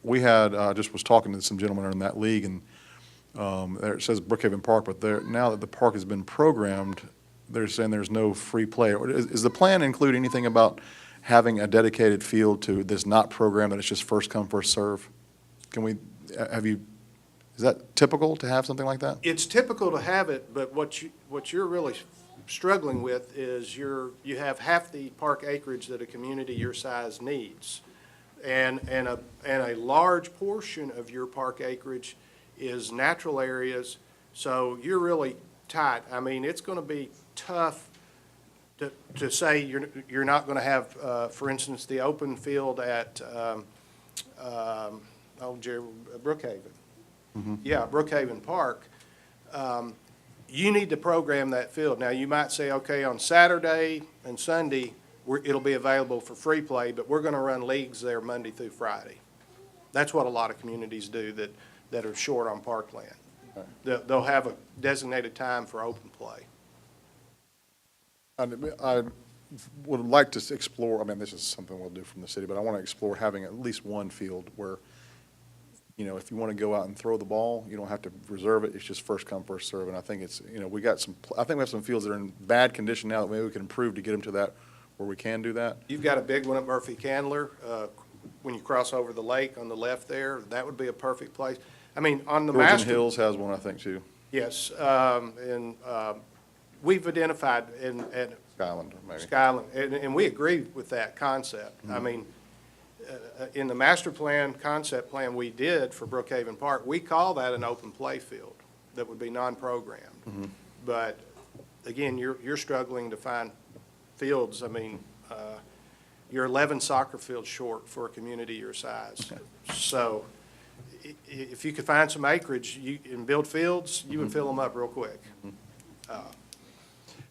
We had, just was talking to some gentlemen in that league, and there it says Brookhaven Park, but now that the park has been programmed, they're saying there's no free play. Is the plan include anything about having a dedicated field to this not program, that it's just first come, first serve? Is that typical to have something like that? It's typical to have it, but what you're really struggling with is you have half the park acreage that a community your size needs. And a large portion of your park acreage is natural areas, so you're really tight. I mean, it's going to be tough to say you're not going to have, for instance, the open field at Brookhaven. Mm-hmm. Yeah, Brookhaven Park. You need to program that field. Now, you might say, okay, on Saturday and Sunday, it'll be available for free play, but we're going to run leagues there Monday through Friday. That's what a lot of communities do that are short on parkland. They'll have a designated time for open play. I would like to explore, I mean, this is something we'll do from the city, but I want to explore having at least one field where, if you want to go out and throw the ball, you don't have to reserve it. It's just first come, first serve. And I think I think we have some fields that are in bad condition now that maybe we can improve to get them to that where we can do that. You've got a big one at Murphy Candler. When you cross over the lake on the left there, that would be a perfect place. I mean, on the Virgin master. Hills has one, I think, too. Yes, and we've identified at Skyland, maybe. Skyland, and we agree with that concept. I mean, in the master plan, concept plan we did for Brookhaven Park, we call that an open play field that would be non-programmed. But again, you're struggling to find fields. I mean, you're 11 soccer fields short for a community your size. So if you could find some acreage and build fields, you would fill them up real quick.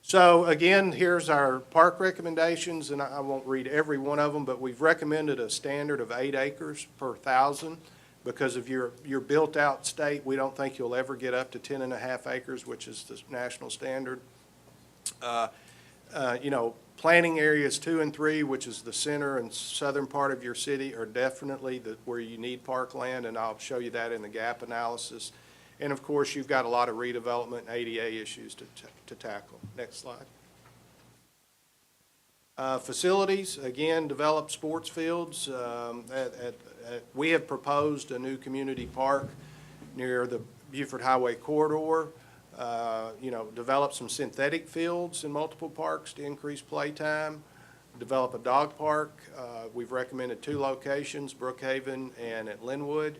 So again, here's our park recommendations, and I won't read every one of them, but we've recommended a standard of 8 acres per 1,000. Because of your built-out state, we don't think you'll ever get up to 10.5 acres, which is the national standard. Planting areas 2 and 3, which is the center and southern part of your city, are definitely where you need parkland, and I'll show you that in the gap analysis. And of course, you've got a lot of redevelopment and ADA issues to tackle. Next slide. Facilities, again, develop sports fields. We have proposed a new community park near the Buford Highway corridor. Develop some synthetic fields in multiple parks to increase playtime. develop a dog park. We've recommended 2 locations, Brookhaven and at Linwood.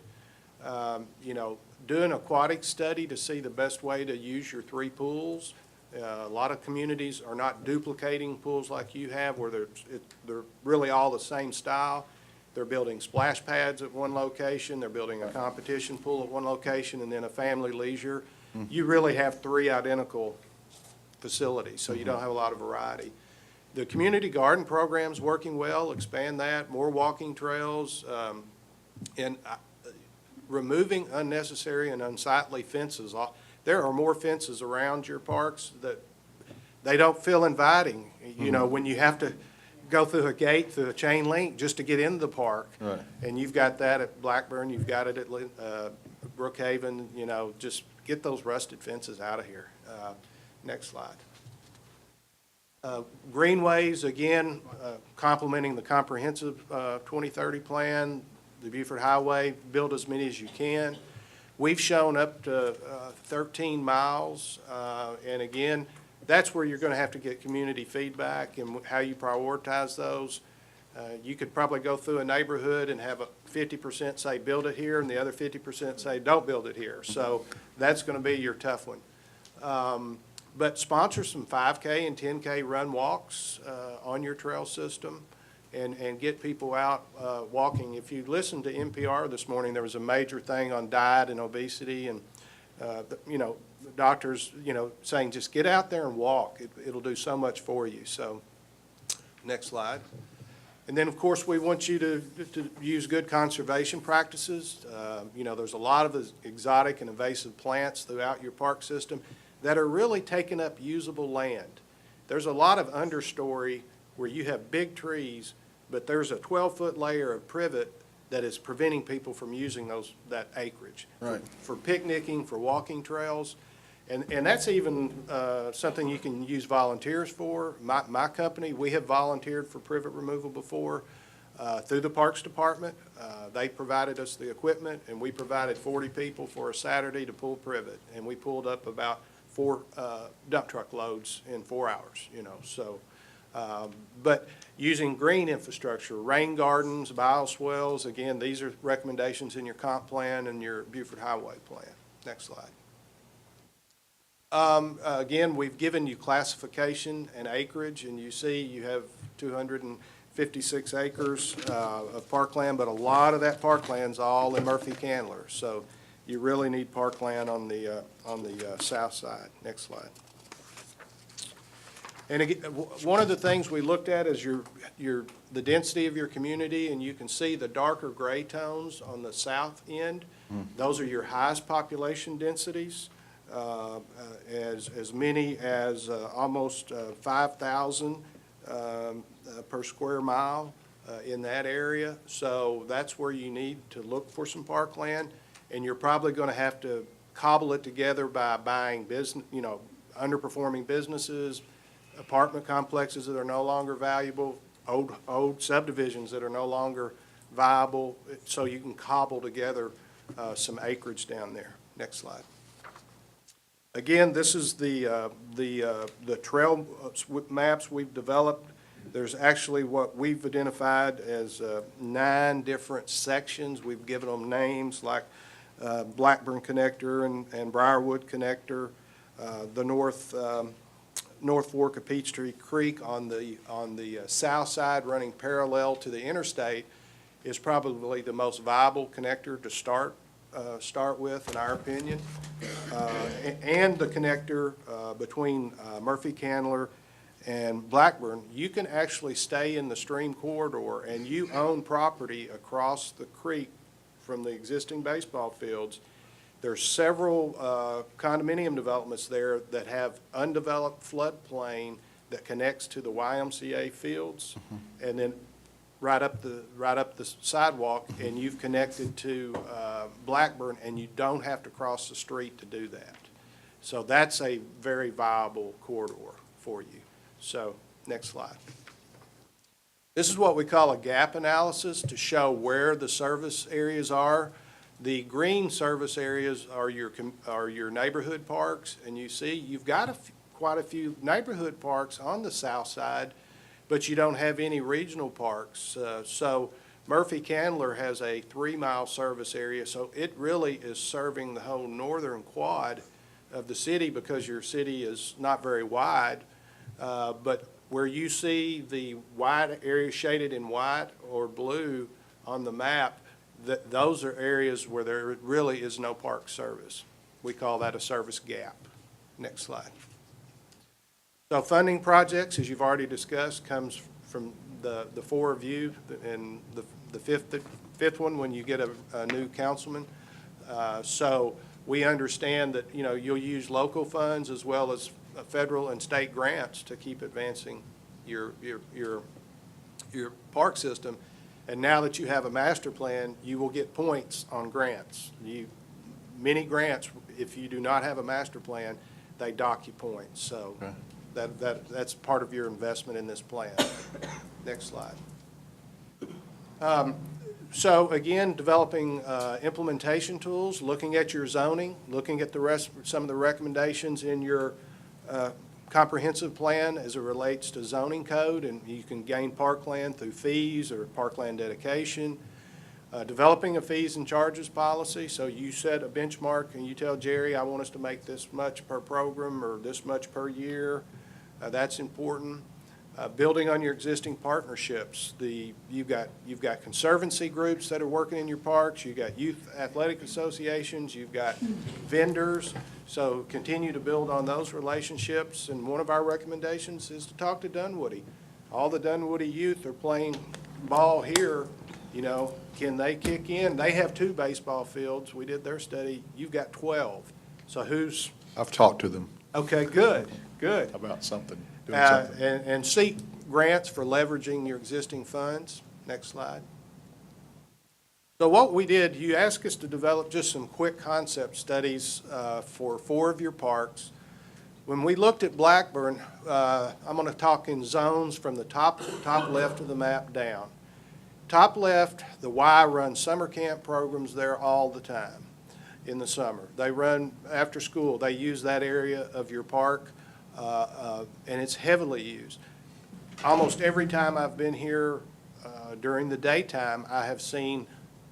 You know, do an aquatic study to see the best way to use your 3 pools. A lot of communities are not duplicating pools like you have, where they're really all the same style. They're building splash pads at one location, they're building a competition pool at one location, and then a family leisure. You really have 3 identical facilities, so you don't have a lot of variety. The community garden program's working well, expand that, more walking trails, and removing unnecessary and unsightly fences. There are more fences around your parks that they don't feel inviting. You know, when you have to go through a gate, through a chain link just to get into the park. Right. And you've got that at Blackburn, you've got it at Brookhaven, you know, just get those rusted fences out of here. Next slide. Greenways, again, complementing the comprehensive 2030 plan, the Beaufort Highway, build as many as you can. We've shown up to 13 miles, and again, that's where you're going to have to get community feedback and how you prioritize those. You could probably go through a neighborhood and have a 50% say build it here and the other 50% say don't build it here. So that's going to be your tough one. But sponsor some 5K and 10K run walks on your trail system and get people out walking. If you listened to NPR this morning, there was a major thing on diet and obesity, and you know, doctors, you know, saying just get out there and walk. It'll do so much for you. So next slide. And then, of course, we want you to use good conservation practices. You know, there's a lot of exotic and invasive plants throughout your park system that are really taking up usable land. There's a lot of understory where you have big trees, but there's a 12-foot layer of privet that is preventing people from using that acreage. Right. For picnicking, for walking trails. And that's even something you can use volunteers for. My company, we have volunteered for privet removal before through the Parks Department. They provided us the equipment, and we provided 40 people for a Saturday to pull privet. And we pulled up about 4 dump truck loads in 4 hours, you know. So, but using green infrastructure, rain gardens, bioswales, again, these are recommendations in your comp plan and your Beaufort Highway plan. Next slide. Again, we've given you classification and acreage, and you see you have 256 acres of parkland, but a lot of that parkland's all in Murphy-Candler. So you really need parkland on the south side. Next slide. And again, one of the things we looked at is the density of your community, and you can see the darker gray tones on the south end. Those are your highest population densities. As many as almost 5,000 per square mile in that area. So that's where you need to look for some parkland, and you're probably going to have to cobble it together by buying underperforming businesses, apartment complexes that are no longer valuable, old subdivisions that are no longer viable, so you can cobble together some acreage down there. Next slide. Again, this is the trail maps we've developed. There's actually what we've identified as 9 different sections. We've given them names like Blackburn Connector and Briarwood Connector, the North Fork of Peachtree Creek on the south side, running parallel to the interstate, is probably the most viable connector to start with, in our opinion. And the connector between Murphy-Candler and Blackburn, you can actually stay in the stream corridor, and you own property across the creek from the existing baseball fields. There's several condominium developments there that have undeveloped floodplain that connects to the YMCA fields, and then right up the sidewalk, and you've connected to Blackburn, and you don't have to cross the street to do that. So that's a very viable corridor for you. So next slide. This is what we call a gap analysis to show where the service areas are. The green service areas are your neighborhood parks, and you see you've got quite a few neighborhood parks on the south side, but you don't have any regional parks. So Murphy Candler has a 3-mile service area, so it really is serving the whole northern quad of the city because your city is not very wide. But where you see the wide area shaded in white or blue on the map, those are areas where there really is no park service. We call that a service gap. Next slide. So funding projects, as you've already discussed, comes from the 4 of you, and the fifth one when you get a new councilman. So we understand that, you know, you'll use local funds as well as federal and state grants to keep advancing your park system. And now that you have a master plan, you will get points on grants. Many grants, if you do not have a master plan, they dock you points. So that's part of your investment in this plan. Next slide. So again, developing implementation tools, looking at your zoning, looking at some of the recommendations in your comprehensive plan as it relates to zoning code, and you can gain parkland through fees or parkland dedication. Developing a fees and charges policy, so you set a benchmark and you tell Jerry, I want us to make this much per program or this much per year. That's important. Building on your existing partnerships. You've got conservancy groups that are working in your parks. You've got youth athletic associations. You've got vendors. So continue to build on those relationships. And one of our recommendations is to talk to Dunwoody. All the Dunwoody youth are playing ball here. You know, can they kick in? They have 2 baseball fields. We did their study. You've got 12. So who's? I've talked to them Okay, good. about something, doing something. And seek grants for leveraging your existing funds. Next slide. So what we did, you asked us to develop just some quick concept studies for 4 of your parks. When we looked at Blackburn, I'm going to talk in zones from the top left of the map down. Top left, the Y runs summer camp programs there all the time in the summer. They run after school. They use that area of your park, and it's heavily used. Almost every time I've been here during the daytime, I have seen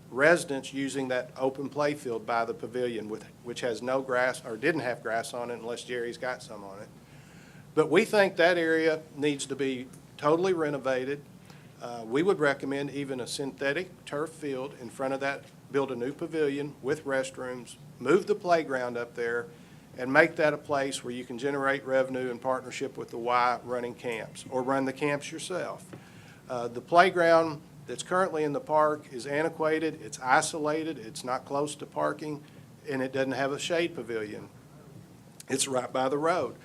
residents using that open play field by the pavilion, which has no grass, or didn't have grass on it unless Jerry's got some on it. But we think that area needs to be totally renovated. We would recommend even a synthetic turf field in front of that, build a new pavilion with restrooms, move the playground up there, and make that a place where you can generate revenue in partnership with the Y running camps, or run the camps yourself. The playground that's currently in the park is antiquated, it's isolated, it's not close to parking, and it doesn't have a shade pavilion. It's right by the road.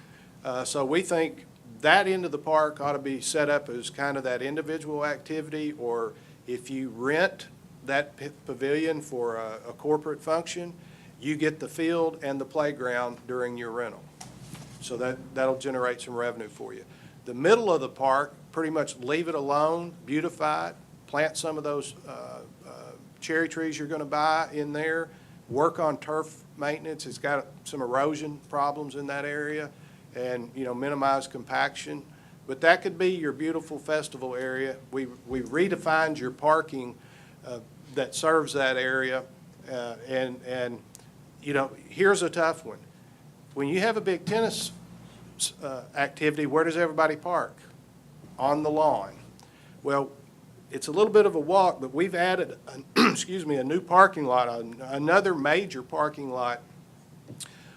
So we think that end of the park ought to be set up as kind of that individual activity, or if you rent that pavilion for a corporate function, you get the field and the playground during your rental. So that'll generate some revenue for you. The middle of the park, pretty much leave it alone, beautify it, plant some of those cherry trees you're going to buy in there, work on turf maintenance. It's got some erosion problems in that area, and, you know, minimize compaction. But that could be your beautiful festival area. We redefined your parking that serves that area, and you know, here's a tough one. When you have a big tennis activity, where does everybody park? On the lawn. Well, it's a little bit of a walk, but we've added, a new parking lot, another major parking lot,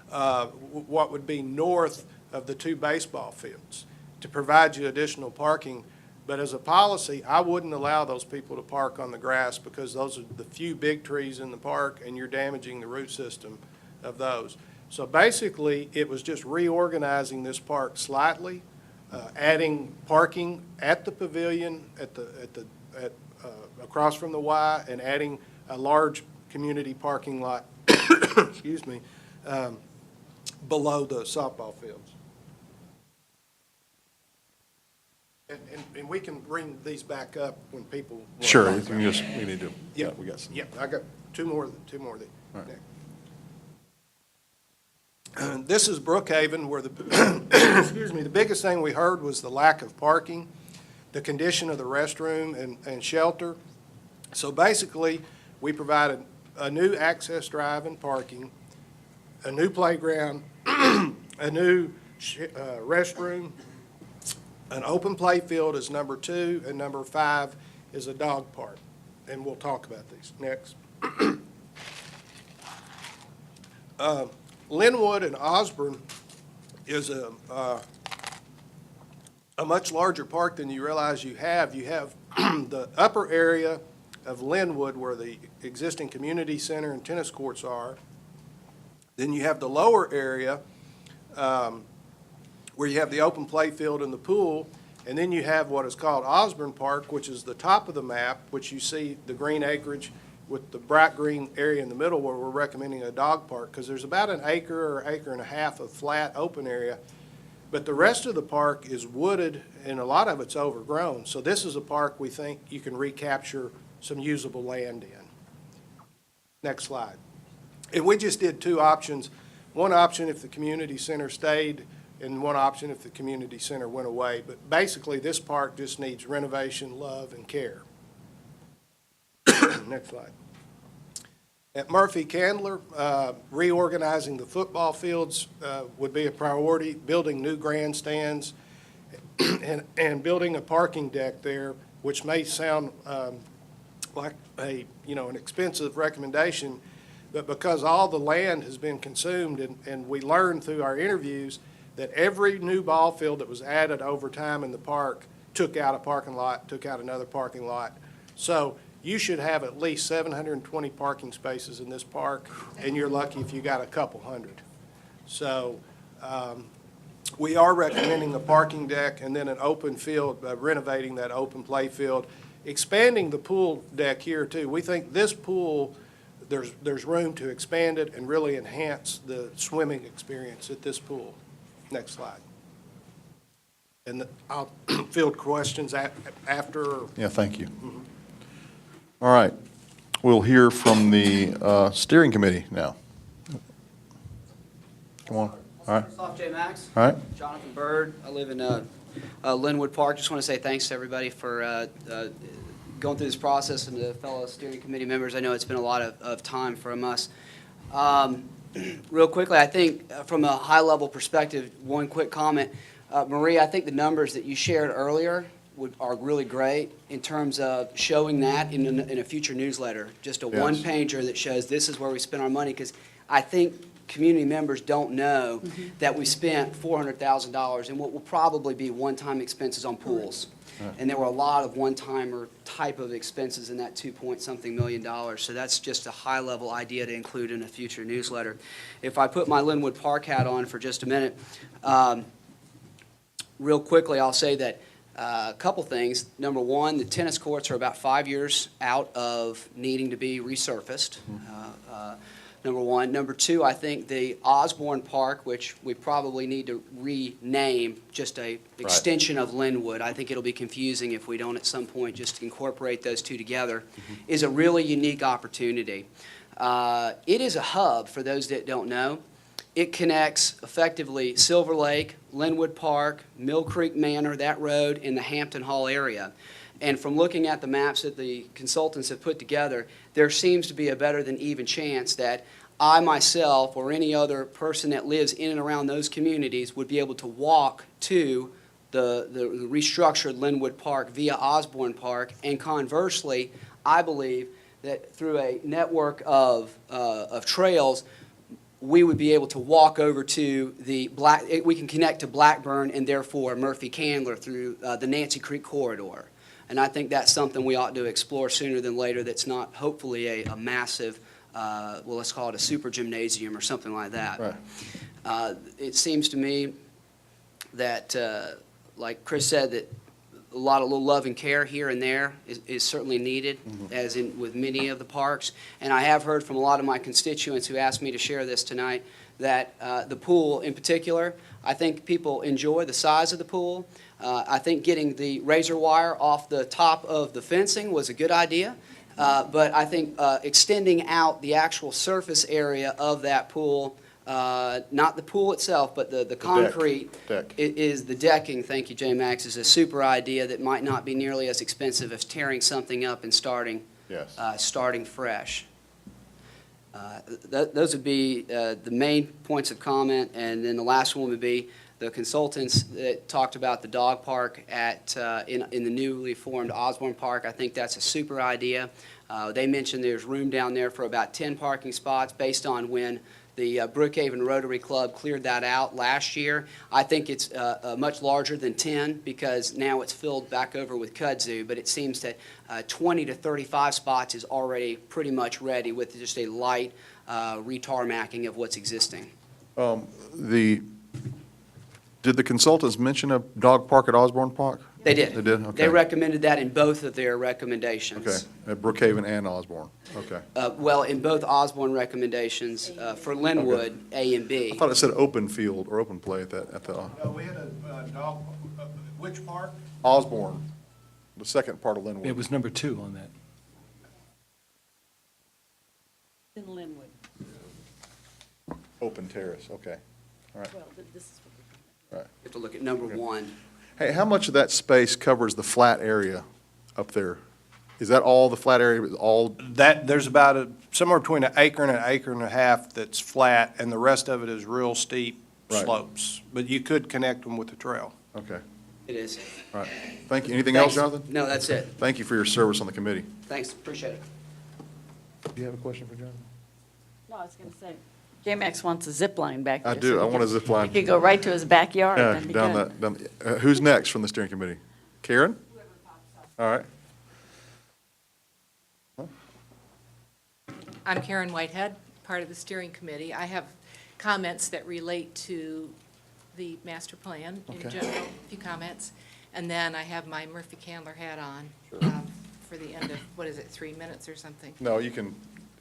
what would be north of the 2 baseball fields, to provide you additional parking. But as a policy, I wouldn't allow those people to park on the grass, because those are the few big trees in the park, and you're damaging the root system of those. So basically, it was just reorganizing this park slightly, adding parking at the pavilion, across from the Y, and adding a large community parking lot, below the softball fields. And we can bring these back up when people want to Sure, talk we about it. need to, Yeah, we got some. Yeah, I got two more of these. All right. This is Brookhaven, where the, the biggest thing we heard was the lack of parking. the condition of the restroom and shelter. So basically, we provided a new access drive and parking, a new playground, a new restroom, an open play field is number 2, and number 5 is a dog park. And we'll talk about these. Next. Linwood and Osborne is a much larger park than you realize you have. You have the upper area of Linwood where the existing community center and tennis courts are. Then you have the lower area where you have the open play field and the pool. And then you have what is called Osborne Park, which is the top of the map, which you see the green acreage with the bright green area in the middle where we're recommending a dog park, because there's about an acre or acre and a half of flat open area. But the rest of the park is wooded, and a lot of it's overgrown. So this is a park we think you can recapture some usable land in. Next slide. And we just did 2 options. One option if the community center stayed, and one option if the community center went away. But basically, this park just needs renovation, love, and care. Next slide. At Murphy Candler, reorganizing the football fields would be a priority, building new grandstands, and building a parking deck there, which may sound like an expensive recommendation, but because all the land has been consumed, and we learned through our interviews that every new ball field that was added over time in the park took out a parking lot, took out another parking lot. So you should have at least 720 parking spaces in this park, and you're lucky if you got a couple hundred. So we are recommending a parking deck and then an open field, renovating that open play field, expanding the pool deck here too. We think this pool, there's room to expand it and really enhance the swimming experience at this pool. Next slide. And I'll field questions after. Yeah, thank you. All right. We'll hear from the steering committee now. Come on. All right. First off, J. Max. All right. Jonathan Bird. I live in Linwood Park. Just want to say thanks to everybody for going through this process, and the fellow steering committee members. I know it's been a lot of time from us. Real quickly, I think from a high-level perspective, one quick comment. Marie, I think the numbers that you shared earlier are really great in terms of showing that in a future newsletter, just a Yes. one-pager that shows this is where we spent our money, because I think community members don't know that we spent $400,000 in what will probably be one-time expenses on pools. And there were a lot of one-timer type of expenses in that $2-point-something million. So that's just a high-level idea to include in a future newsletter. If I put my Linwood Park hat on for just a minute, real quickly, I'll say that a couple things. Number one, the tennis courts are about 5 years out of needing to be resurfaced. Number one. Number two, I think the Osborne Park, which we probably need to rename, just a extension of Linwood. I think it'll be confusing if we don't at some point just incorporate those two together, is a really unique opportunity. It is a hub, for those that don't know. It connects effectively Silver Lake, Linwood Park, Mill Creek Manor, that road, in the Hampton Hall area. And from looking at the maps that the consultants have put together, there seems to be a better than even chance that I myself or any other person that lives in and around those communities would be able to walk to the restructured Linwood Park via Osborne Park. And conversely, I believe that through a network of trails, we would be able to walk over to we can connect to Blackburn and therefore Murphy Candler through the Nancy Creek corridor. And I think that's something we ought to explore sooner than later. That's not hopefully a massive, well, let's call it a super gymnasium or something like that. Right. It seems to me that, like Chris said, that a lot of little love and care here and there is certainly needed, as in with many of the parks. And I have heard from a lot of my constituents who asked me to share this tonight that the pool in particular, I think people enjoy the size of the pool. I think getting the razor wire off the top of the fencing was a good idea. But I think extending out the actual surface area of that pool Not the pool itself, but the concrete. Deck. Is the decking, thank you, J-Max, is a super idea that might not be nearly as expensive as tearing something up and starting fresh. Those would be the main points of comment, and then the last one would be the consultants that talked about the dog park in the newly formed Osborne Park. I think that's a super idea. They mentioned there's room down there for about 10 parking spots based on when the Brookhaven Rotary Club cleared that out last year. I think it's much larger than 10 because now it's filled back over with kudzu, but it seems that 20 to 35 spots is already pretty much ready with just a light retarmacking of what's existing. Did the consultants mention a dog park at Osborne Park? They did. They did? Okay. They recommended that in both of their recommendations. Okay, at Brookhaven and Osborne, okay. Well, in both Osborne recommendations, for Linwood, A and B. I thought it said open field or open play at the No, we had a dog, which park? Osborne, the second part of Linwood. It was number 2 on that. In Linwood. Open terrace, okay, all right, Well, this is all right. You have to look at number 1. Hey, how much of that space covers the flat area up there? Is that all the flat area, all, There's about somewhere between an acre and a half that's flat, and the rest of it is real steep Right. slopes. But you could connect them with the trail. okay, It is. all right. Thank you. Anything else, Thanks. Jonathan? No, that's it. Thank you for your service on the committee. Thanks, appreciate it. Do you have a question for Jonathan? No, I was going to say, J-Max wants a zip line back there. I do. so I he want a could- zip line. He could go right to his backyard. Yeah, That'd be down good. that, who's next from the steering committee? Karen? All right. I'm Karen Whitehead, part of the steering committee. I have comments that relate to the master plan in Okay. general, a few comments. And then I have my Murphy Candler hat on for the end of, 3 minutes or something? No, you can,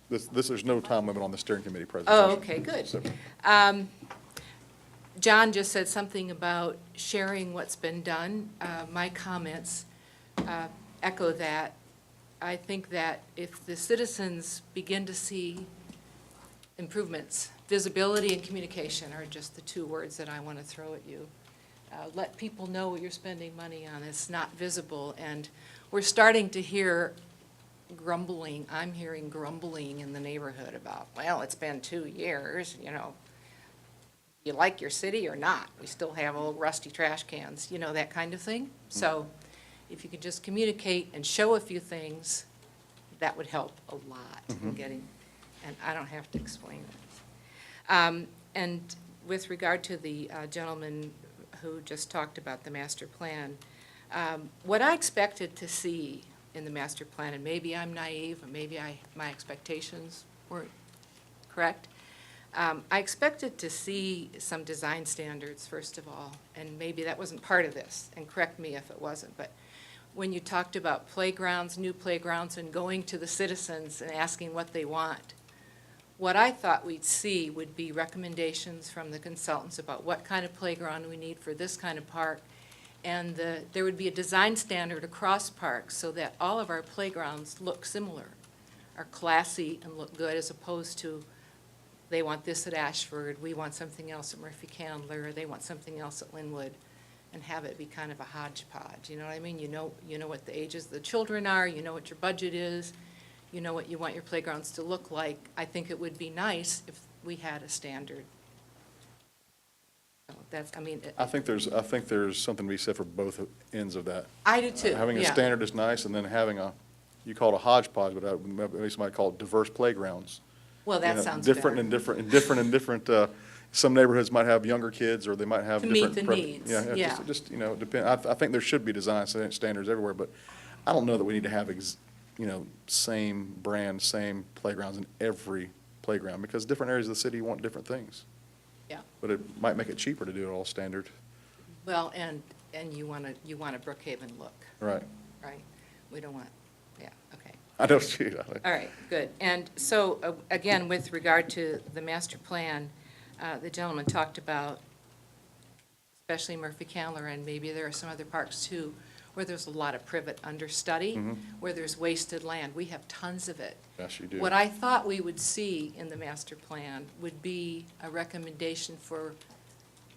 there's no time limit on the steering committee presentation. Oh, okay, good. So- John just said something about sharing what's been done. My comments echo that. I think that if the citizens begin to see improvements, visibility and communication are just the 2 words that I want to throw at you. Let people know what you're spending money on. It's not visible, and we're starting to hear grumbling. I'm hearing grumbling in the neighborhood about, well, it's been 2 years, you like your city or not? We still have old rusty trash cans, that kind of thing. So if you could just communicate and show a few things, that would help a lot in getting, and I don't have to explain it. And with regard to the gentleman who just talked about the master plan, what I expected to see in the master plan, and maybe I'm naive, or maybe my expectations weren't correct, I expected to see some design standards, first of all, and maybe that wasn't part of this, and correct me if it wasn't, but when you talked about playgrounds, new playgrounds, and going to the citizens and asking what they want, what I thought we'd see would be recommendations from the consultants about what kind of playground we need for this kind of park, and there would be a design standard across parks so that all of our playgrounds look similar, are classy and look good, as opposed to they want this at Ashford, we want something else at Murphy Candler, or they want something else at Linwood, and have it be kind of a hodgepodge, you know what I mean? You know what the ages of the children are, you know what your budget is, you know what you want your playgrounds to look like. I think it would be nice if we had a standard. So that's, I think there's something to be said for both ends of that. I do too, Having a yeah. standard is nice, and then having you call it a hodgepodge, but maybe somebody call it diverse playgrounds. Well, that You know, sounds different better. and different, some neighborhoods might have younger kids, or they might have To different. meet the needs, yeah. Just, depend, I think there should be design standards everywhere, but I don't know that we need to have, same brand, same playgrounds in every playground, because different areas of the city want different things. Yeah. But it might make it cheaper to do it all standard. Well, and you want a Brookhaven look, Right. right? We don't want, yeah, okay. I know, shoot. All right, good. And so, again, with regard to the master plan, the gentleman talked about, especially Murphy Candler, and maybe there are some other parks too, where there's a lot of privet understudy, where there's wasted land. We have tons of it. Yes, you do. What I thought we would see in the master plan would be a recommendation for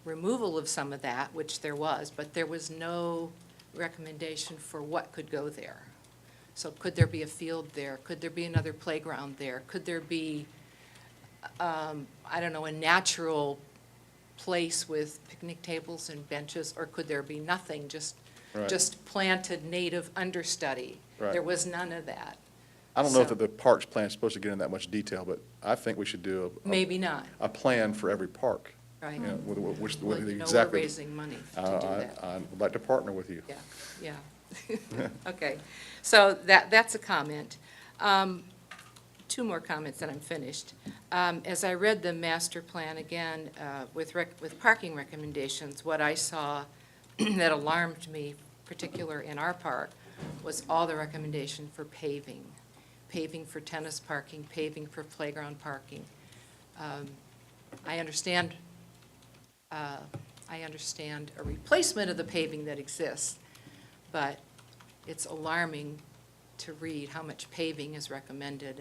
removal of some of that, which there was, but there was no recommendation for what could go there. So could there be a field there? Could there be another playground there? Could there be, I don't know, a natural place with picnic tables and benches? Or could there be nothing, just planted native understudy? Right. There was none of that. I don't know if So- the parks plan is supposed to get in that much detail, but I think we should do Maybe not, a plan for every park. right? You know, with Well, the you know, we're exactly. raising money to do that. I would like to partner with you. Yeah, yeah. Okay, so that's a comment. Two more comments and I'm finished. As I read the master plan again, with parking recommendations, what I saw that alarmed me, particular in our park, was all the recommendation for paving. Paving for tennis parking, paving for playground parking. I understand a replacement of the paving that exists, but it's alarming to read how much paving is recommended,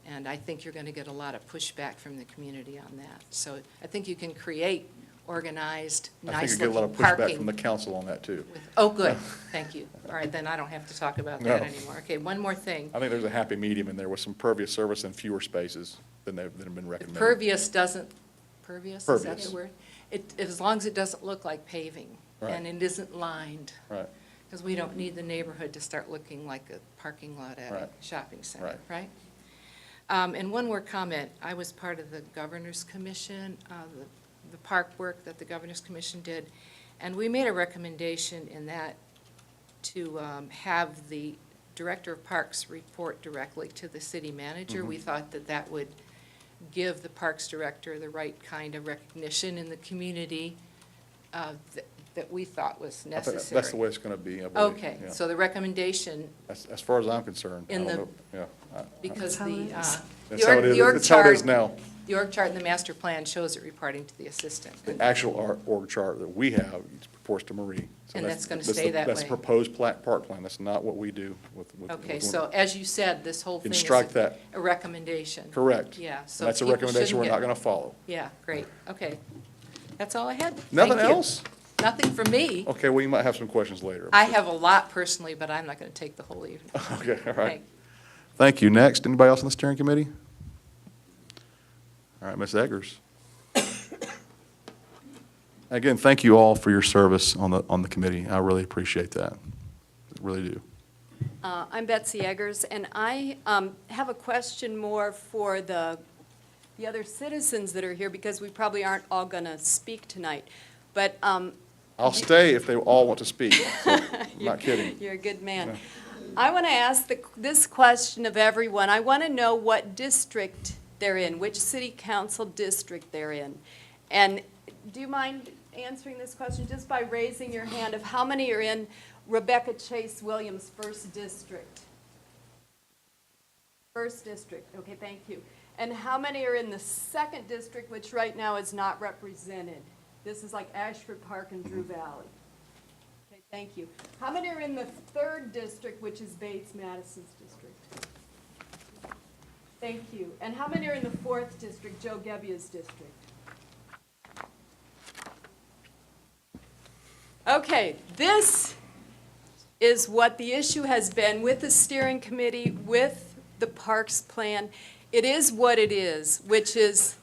and I think you're going to get a lot of pushback from the community on that. So I think you can create organized, I think you nice-looking get a lot of pushback parking. from the council on that, too. Oh, good, thank you. All right, then I don't have to talk about that No. anymore. Okay, one more thing. I think there's a happy medium in there with some pervious surface and fewer spaces than have been recommended. Pervious, is that Pervious. the word? As long as it doesn't look like paving, Right. and it isn't lined. Right. Because we don't need the neighborhood to start looking like a parking lot at a Right. shopping center, Right. right? And one more comment. I was part of the Governor's Commission, the park work that the Governor's Commission did, and we made a recommendation in that to have the Director of Parks report directly to the city manager. We thought that that would give the Parks Director the right kind of recognition in the community that we thought was I think necessary. that's the way it's going to be, I believe. Okay, Yeah. so the recommendation, As far as I'm concerned, I In don't the- know, yeah. That's because how it is. That's how it is, the org that's how it is chart, now. the org chart in the master plan shows it reporting to the assistant. The actual org chart that we have reports to Marie. So And that's gonna the- stay that That's way. the proposed park plan. That's not what we do with. Okay, so as you said, this whole You thing can is strike that. a recommendation. Correct. Yeah, so And that's a people recommendation we're shouldn't not get- going to follow. Yeah, great, okay. That's all I had. Thank Nothing you. else? Nothing from me. Okay, well, you might have some questions later. I have a lot personally, but I'm not going to take the whole evening. Okay, all right. Okay. Thank you. Next, anybody else on the steering committee? All right, Ms. Eggers. Again, thank you all for your service on the committee. I really appreciate that. I really do. I'm Betsy Eggers, and I have a question more for the other citizens that are here, because we probably aren't all going to speak tonight. But I'll stay if they all want to speak. So, I'm not kidding. you're a good man. I want to ask this question of everyone. I want to know what district they're in, which city council district they're in. And do you mind answering this question just by raising your hand of how many are in Rebecca Chase Williams' first district? First district, okay, thank you. And how many are in the second district, which right now is not represented? This is like Ashford Park and Drew Valley. Okay, thank you. How many are in the third district, which is Bates Madison's district? Thank you. And how many are in the fourth district, Joe Gebbia's district? Okay, this is what the issue has been with the steering committee, with the parks plan. It is what it is, which is,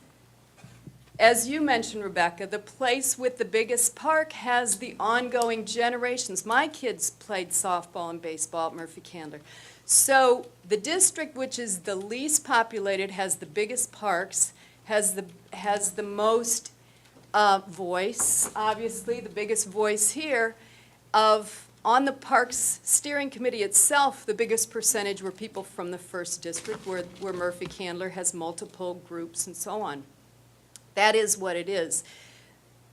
as you mentioned, Rebecca, the place with the biggest park has the ongoing generations. My kids played softball and baseball at Murphy Candler. So the district, which is the least populated, has the biggest parks, has the most voice, obviously, the biggest voice here on the Parks Steering Committee itself, the biggest percentage were people from the first district, where Murphy Candler has multiple groups and so on. That is what it is.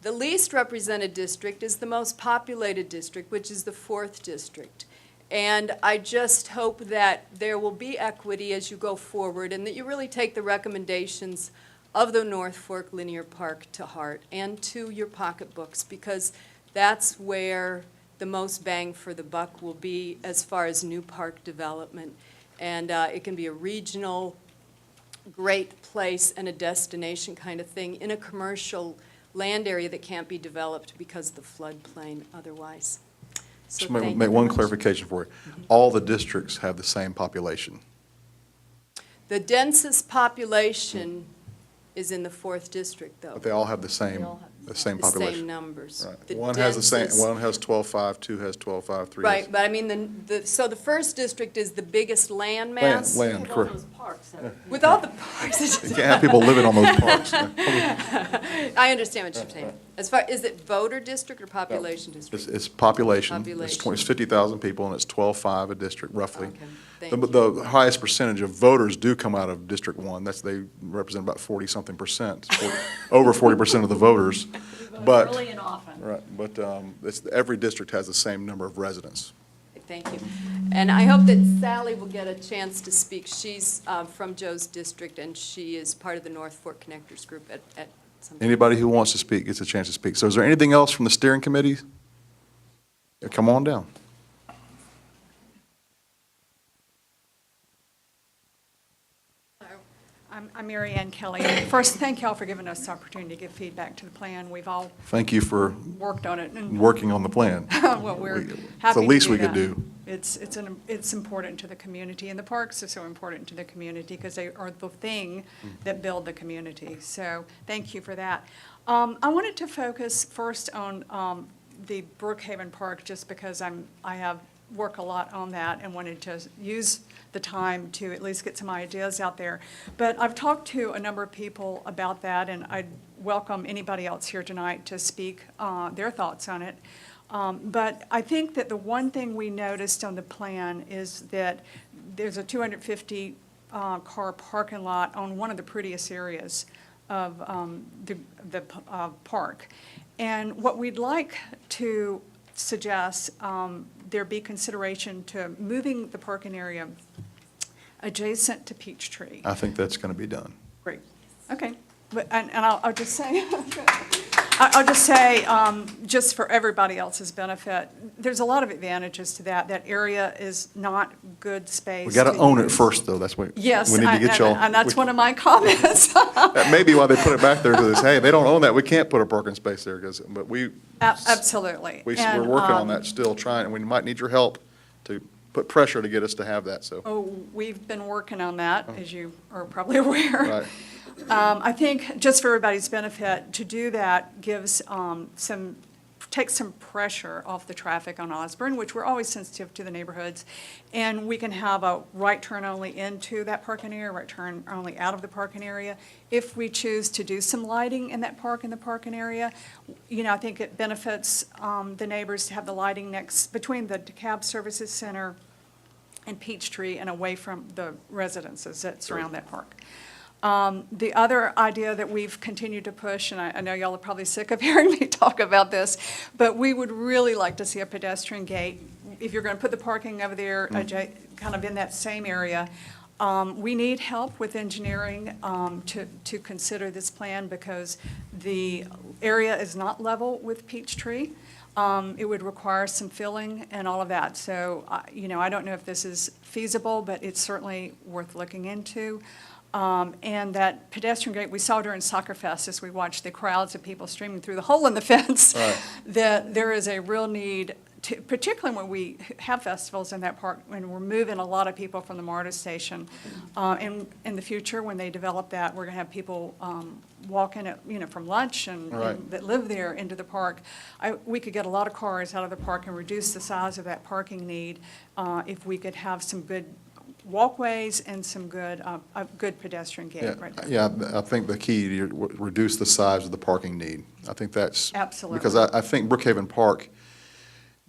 The least represented district is the most populated district, which is the fourth district. And I just hope that there will be equity as you go forward, and that you really take the recommendations of the North Fork Linear Park to heart and to your pocketbooks, because that's where the most bang for the buck will be as far as new park development. And it can be a regional, great place and a destination kind of thing in a commercial land area that can't be developed because of the floodplain otherwise. So Just thank you make very one much. clarification for you. All the districts have the same population. The densest population is in the 4th district, though. But they all have the same The population. same numbers. Right. The One has the same, densest- one has 12.5, two has 12.5, three has. Right, but I mean, so the 1st district is the biggest land mass. Land, correct. With all the parks. You can't have people living on those parks. I understand what you're saying. As far, is it voter district or population district? It's population. It's Population. It's 50,000 people, and it's 12.5 a district, roughly. Okay, thank you. The highest percentage of voters do come out of District 1. They represent about 40-something percent, over 40% of the voters. But, Early and often. right, but every district has the same number of residents. Thank you. And I hope that Sally will get a chance to speak. She's from Joe's district, and she is part of the North Fork Connectors Group at some. Anybody who wants to speak gets a chance to speak. So is there anything else from the steering committee? Yeah, come on down. I'm Mary Ann Kelly. First, thank y'all for giving us the opportunity to give feedback to the plan. We've all Thank you for worked on it, and working on the plan. well, we're It's happy the to least do we could that. do. It's important to the community, and the parks are so important to the community because they are the thing that build the community. So, thank you for that. I wanted to focus first on the Brookhaven Park, just because I have work a lot on that and wanted to use the time to at least get some ideas out there. But I've talked to a number of people about that, and I'd welcome anybody else here tonight to speak their thoughts on it. But I think that the one thing we noticed on the plan is that there's a 250 car parking lot on one of the prettiest areas of the park. And what we'd like to suggest there be consideration to moving the parking area adjacent to Peachtree. I think that's going to be done. Great, okay. But, and I'll just say, I'll just say, just for everybody else's benefit, there's a lot of advantages to that. That area is not good space. We got to own it use. first, though. That's what. Yes, We need to get y'all. and that's one of my comments. That may be why they put it back there, because, hey, they don't own that. We can't put a parking space there, but Absolutely. we're And, working on that still, trying, and we might need your help to put pressure to get us to have that, so. Oh, we've been working on that, as you are probably aware. Right. I think, just for everybody's benefit, to do that gives takes some pressure off the traffic on Osborne, which we're always sensitive to the neighborhoods. And we can have a right turn only into that parking area, right turn only out of the parking area. If we choose to do some lighting in that park, in the parking area, you know, I think it benefits the neighbors to have the lighting between the DeKalb Services Center and Peachtree and away from the residences that surround that park. The other idea that we've continued to push, and I know y'all are probably sick of hearing me talk about this, but we would really like to see a pedestrian gate. If you're going to put the parking over there, kind of in that same area, we need help with engineering to consider this plan because the area is not level with Peachtree. It would require some filling and all of that. So, you know, I don't know if this is feasible, but it's certainly worth looking into. And that pedestrian gate we saw during Soccer Fest as we watched the crowds of people streaming through the hole in the fence, that there is a real need to, particularly when we have festivals in that park, when we're moving a lot of people from the MARTA station. And in the future, when they develop that, we're going to have people walking, you know, from lunch and that live there into the park. We could get a lot of cars out of the park and reduce the size of that parking need if we could have some good walkways and some good, a good pedestrian gate right there. Yeah, I think the key, reduce the size of the parking need. I think that's. Absolutely. Because I think Brookhaven Park,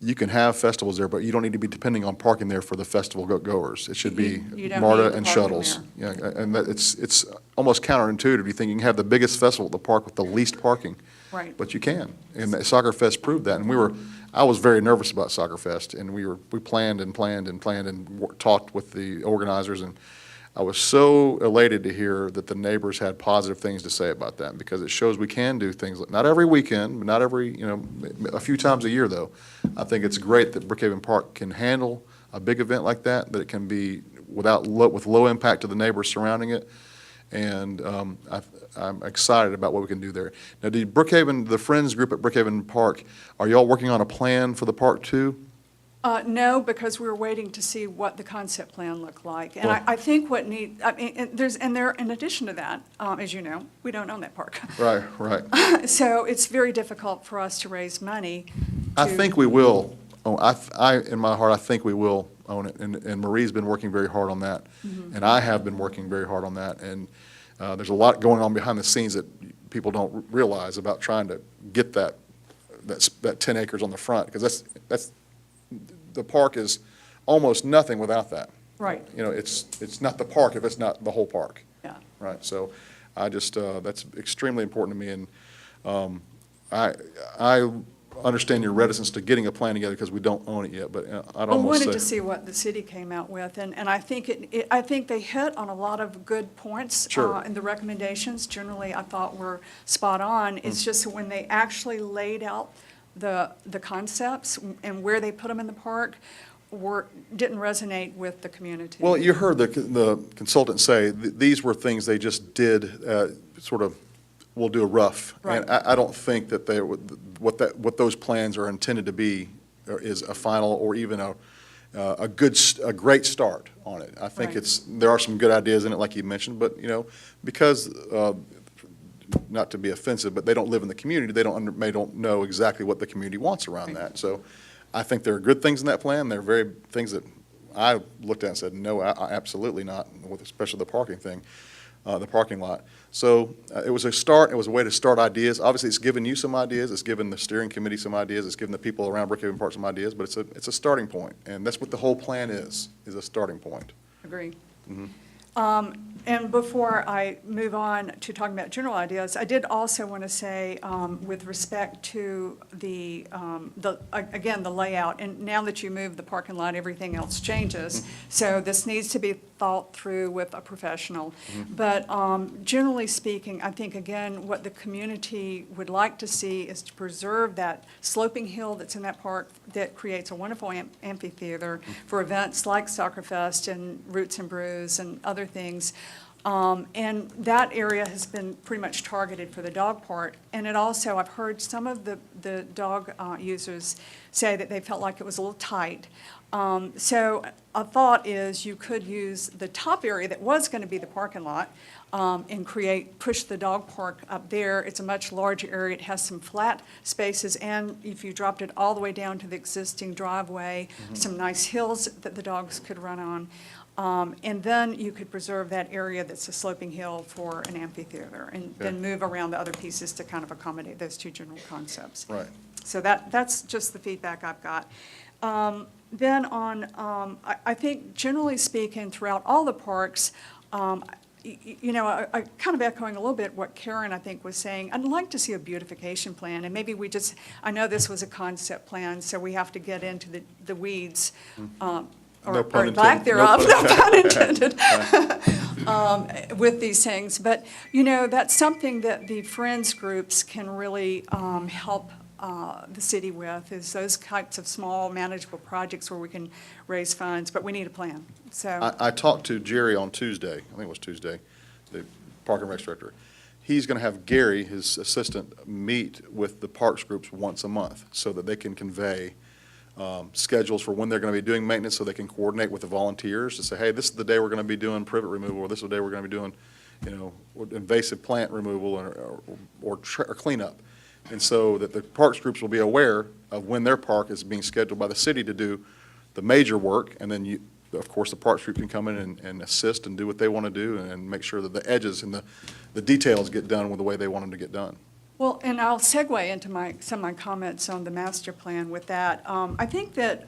you can have festivals there, but you don't need to be depending on parking there for the festival goers. It should be You don't need MARTA the and parking shuttles. Yeah, and it's almost counterintuitive. You think you can have the biggest festival at the park with the least parking. Right. But you can. And the Soccer Fest proved that. And I was very nervous about Soccer Fest, and we planned and planned and planned and talked with the organizers, and I was so elated to hear that the neighbors had positive things to say about that, because it shows we can do things, not every weekend, but not every, a few times a year, though. I think it's great that Brookhaven Park can handle a big event like that it can be with low impact to the neighbors surrounding it. And I'm excited about what we can do there. Now, the Friends group at Brookhaven Park, are y'all working on a plan for the park too? No, because we're waiting to see what the concept plan looked like. And Well- I think what I mean, in addition to that, as you know, we don't own that park. Right, right. So it's very difficult for us to raise money. I to- think we will. In my heart, I think we will own it. And Marie's been working very hard on that. And I have been working very hard on that. And there's a lot going on behind the scenes that people don't realize about trying to get that 10 acres on the front, because the park is almost nothing without that. Right, It's not the park if it's not the whole park. yeah. Right, so I just, that's extremely important to me, and I understand your reticence to getting a plan together because we don't own it yet, but I'd I almost say. wanted to see what the city came out with, and I think I think they hit on a lot of good points. Sure. And the recommendations generally I thought were spot on. It's just when they actually laid out the concepts and where they put them in the park didn't resonate with the community. Well, you heard the consultant say, these were things they just did, sort of, we'll do a rough. Right. And I don't think that what those plans are intended to be is a final or even a great start on it. I think Right. there are some good ideas in it, like you mentioned, but, because, not to be offensive, but they don't live in the community, they don't know exactly what the community wants around Right. that. So I think there are good things in that plan. There are very things that I looked at and said, no, absolutely not, especially the parking thing, the parking lot. So it was a start. It was a way to start ideas. Obviously, it's given you some ideas. It's given the steering committee some ideas. It's given the people around Brookhaven Park some ideas, but it's a starting point. And that's what the whole plan is a starting point. Agree. Mhm. And before I move on to talking about general ideas, I did also want to say, with respect to again, the layout, and now that you move the parking lot, everything else changes. So this needs to be thought through with a professional. But generally speaking, I think, again, what the community would like to see is to preserve that sloping hill that's in that park that creates a wonderful amphitheater for events like Soccer Fest and Roots and Brews and other things. And that area has been pretty much targeted for the dog park. And it also, I've heard some of the dog users say that they felt like it was a little tight. So a thought is you could use the top area that was going to be the parking lot and push the dog park up there. It's a much larger area. It has some flat spaces, and if you dropped it all the way down to the existing driveway, some nice hills that the dogs could run on. And then you could preserve that area that's a sloping hill for an amphitheater, and then move around the other pieces to kind of accommodate those two general concepts. Right. So that's just the feedback I've got. Then I think generally speaking, throughout all the parks, I kind of echoing a little bit what Karen, I think, was saying, I'd like to see a beautification plan, and maybe I know this was a concept plan, so we have to get into the weeds, No or pun lack intended. thereof, No no pun intended, with these things. But, that's something that the Friends groups can really help the city with, is those types of small manageable projects where we can raise funds, but we need a plan, so. I talked to Jerry on Tuesday, I think it was Tuesday, the Park and Rec Director. He's going to have Gary, his assistant, meet with the parks groups once a month so that they can convey schedules for when they're going to be doing maintenance, so they can coordinate with the volunteers to say, hey, this is the day we're going to be doing privet removal, or this is the day we're going to be doing, invasive plant removal or cleanup. And so that the parks groups will be aware of when their park is being scheduled by the city to do the major work, and then of course, the parks group can come in and assist and do what they want to do and make sure that the edges and the details get done with the way they want them to get done. Well, and I'll segue into some of my comments on the master plan with that. I think that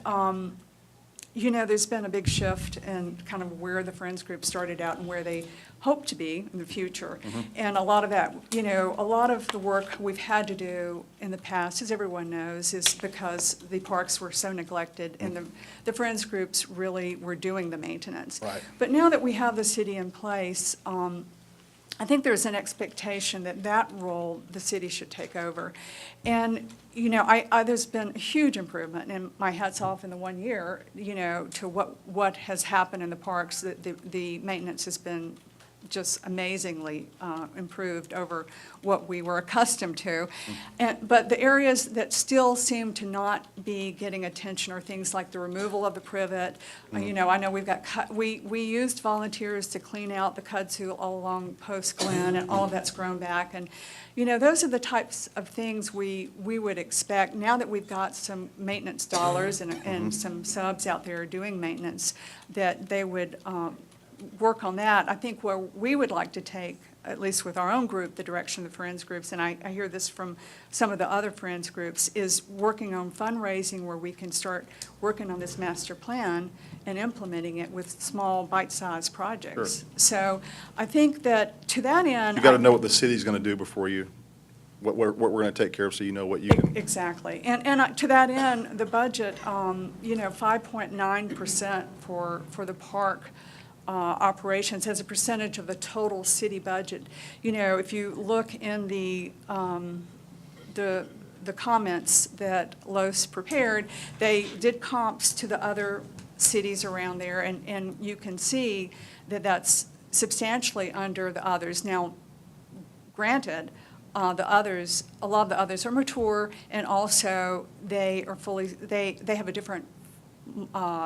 you know, there's been a big shift in kind of where the Friends Group started out and where they hope to be in the future. And a lot of that, you know, a lot of the work we've had to do in the past, as everyone knows, is because the parks were so neglected and the Friends Groups really were doing the maintenance. Right. But now that we have the city in place, I think there's an expectation that that role the city should take over. And, you know, there's been a huge improvement, and my hat's off in the 1 year, you know, to what has happened in the parks. The maintenance has been just amazingly improved over what we were accustomed to. But the areas that still seem to not be getting attention are things like the removal of the privet. You know, I know we've got, we used volunteers to clean out the kudzu all along Post Glen, and all of that's grown back. And, you know, those are the types of things we would expect. Now that we've got some maintenance dollars and some subs out there doing maintenance, that they would work on that. I think where we would like to take, at least with our own group, the direction of the Friends Groups, and I hear this from some of the other Friends Groups, is working on fundraising where we can start working on this master plan and implementing it with small bite-sized projects. Sure. So I think that to that end. You got to know what the city's going to do before you, what we're going to take care of, so you know what you can. Exactly. And to that end, the budget, you know, 5.9% for the park operations as a percentage of the total city budget. You know, if you look in the comments that Los prepared, they did comps to the other cities around there, and you can see that that's substantially under the others. Now, granted, the others, a lot of the others are mature, and also they are fully, they have a different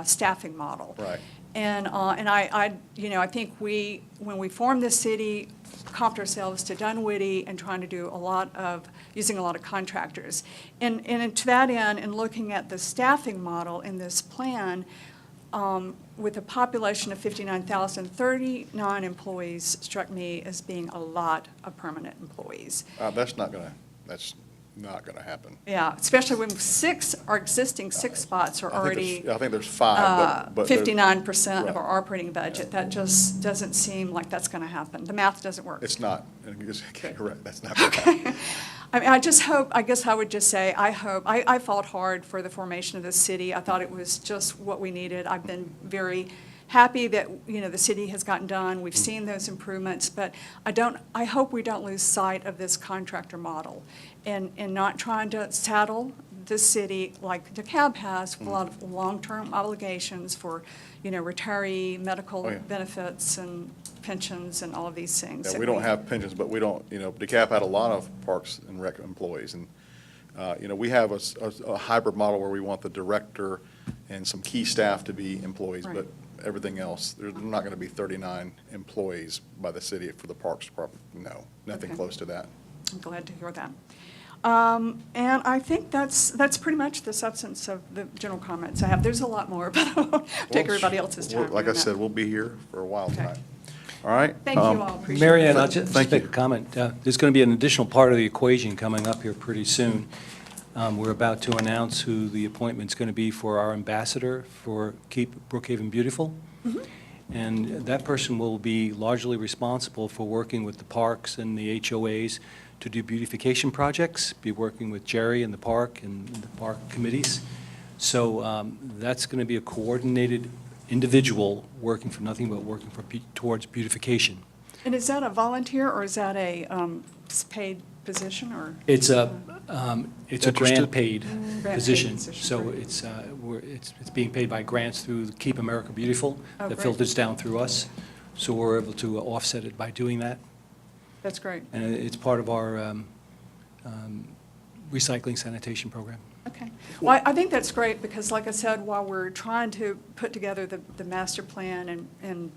staffing model. Right. And I, you know, I think when we formed this city, comped ourselves to Dunwoody and trying to do using a lot of contractors. And to that end, in looking at the staffing model in this plan, with a population of 59,000, 39 employees struck me as being a lot of permanent employees. That's not going to happen. Yeah, especially when our existing six spots are already I think there's 5, but 59% of right. our operating budget. That just doesn't seem like that's going to happen. The math doesn't work. It's not. Correct. That's not going to happen. I mean, I just hope, I guess I would just say, I fought hard for the formation of this city. I thought it was just what we needed. I've been very happy that, you know, the city has gotten done. We've seen those improvements, but I hope we don't lose sight of this contractor model and not trying to saddle the city like DeKalb has with a lot of long-term obligations for, you know, retiree medical benefits and pensions and all of these things. Yeah, we don't have pensions, but we don't, you know, DeKalb had a lot of Parks and Rec employees. And, you know, we have a hybrid model where we want the director and some key staff to be employees, Right. but everything else, there's not going to be 39 employees by the city for the Parks Department. No, nothing Okay. close to that. I'm glad to hear that. And I think that's pretty much the substance of the general comments I have. There's a lot more, but I won't take everybody else's time. Like I doing that. said, we'll be here for a while Okay. tonight. All right? Thank you all, appreciate it. Mary Ann, I'll just Thank make you. a comment. There's going to be an additional part of the equation coming up here pretty soon. We're about to announce who the appointment's going to be for our ambassador for Keep Brookhaven Beautiful. And that person will be largely responsible for working with the parks and the HOAs to do beautification projects, be working with Jerry and the park and the park committees. So that's going to be a coordinated individual working for nothing but working for towards beautification. And is that a volunteer or is that a paid position or? It's a Interested? grant-paid Grant-paid position. position, So great. it's being paid by grants through the Keep America Beautiful. Oh, That great. filters down through us. So we're able to offset it by doing that. That's great. And it's part of our recycling sanitation program. Okay. Well, I think that's great because like I said, while we're trying to put together the master plan and,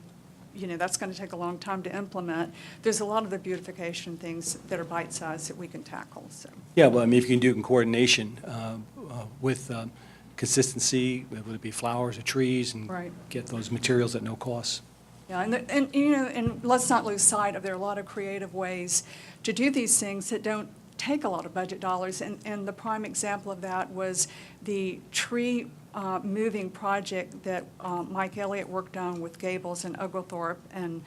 you know, that's going to take a long time to implement, there's a lot of the beautification things that are bite-sized that we can tackle, so. Yeah, well, I mean, if you can do it in coordination with consistency, whether it be flowers or trees, and Right. get those materials at no cost. Yeah, and you know, and let's not lose sight of there are a lot of creative ways to do these things that don't take a lot of budget dollars, and the prime example of that was the tree moving project that Mike Elliott worked on with Gables and Oglethorpe, and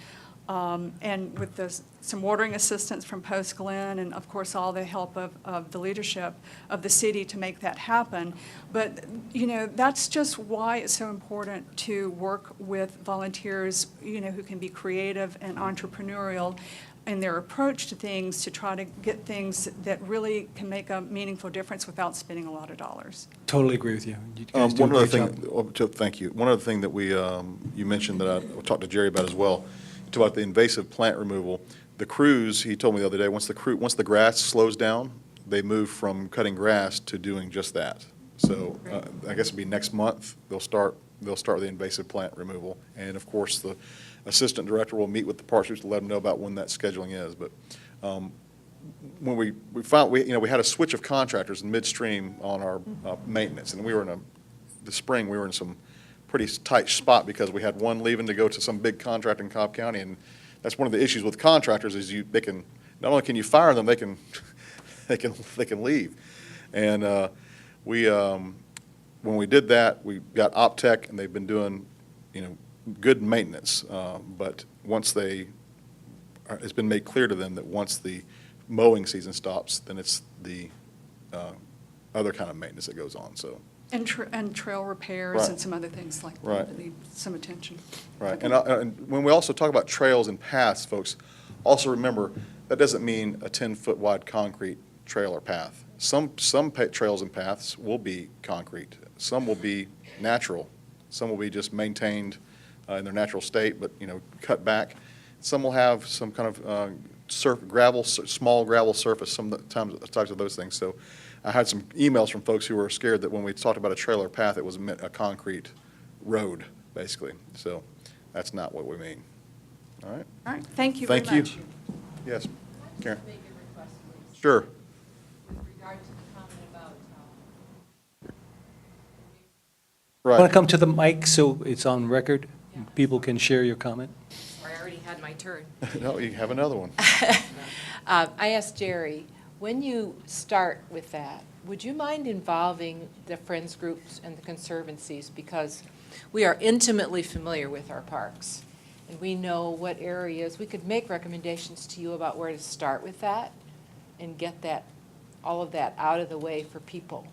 with some watering assistance from Post Glen, and of course, all the help of the leadership of the city to make that happen. But, you know, that's just why it's so important to work with volunteers, you know, who can be creative and entrepreneurial in their approach to things, to try to get things that really can make a meaningful difference without spending a lot of dollars. Totally agree with you. You guys do a One other great thing, job. thank you. One other thing that you mentioned that I talked to Jerry about as well, you talked about the invasive plant removal. The crews, he told me the other day, once the grass slows down, they move from cutting grass to doing just that. So I guess it'll be next month, they'll start the invasive plant removal. And of course, the assistant director will meet with the parks groups to let them know about when that scheduling is. But when we found, we had a switch of contractors in midstream on our maintenance, and we were the spring, we were in some pretty tight spot because we had one leaving to go to some big contract in Cobb County, and that's one of the issues with contractors is they can, not only can you fire them, they can leave. And when we did that, we got Optech, and they've been doing, good maintenance. But once it's been made clear to them that once the mowing season stops, then it's the other kind of maintenance that goes on, so. And trail repairs Right. and some other things like that Right. that need some attention. Right, and when we also talk about trails and paths, folks, also remember, that doesn't mean a 10-foot wide concrete trail or path. Some trails and paths will be concrete, some will be natural, some will be just maintained in their natural state, but, cut back. Some will have some kind of small gravel surface, types of those things. So I had some emails from folks who were scared that when we talked about a trail or path, it was meant a concrete road, basically. So that's not what we mean. All right? All right, thank you very Thank you. much. Yes, Karen? Make a request, please. Sure. With regard to the comment about, Want to Right. come to the mic so it's on record? People can share your comment. sorry, I already had my turn. No, you have another one. I asked Jerry, when you start with that, would you mind involving the Friends groups and the conservancies? Because we are intimately familiar with our parks, and we know what areas, we could make recommendations to you about where to start with that and get all of that out of the way for people.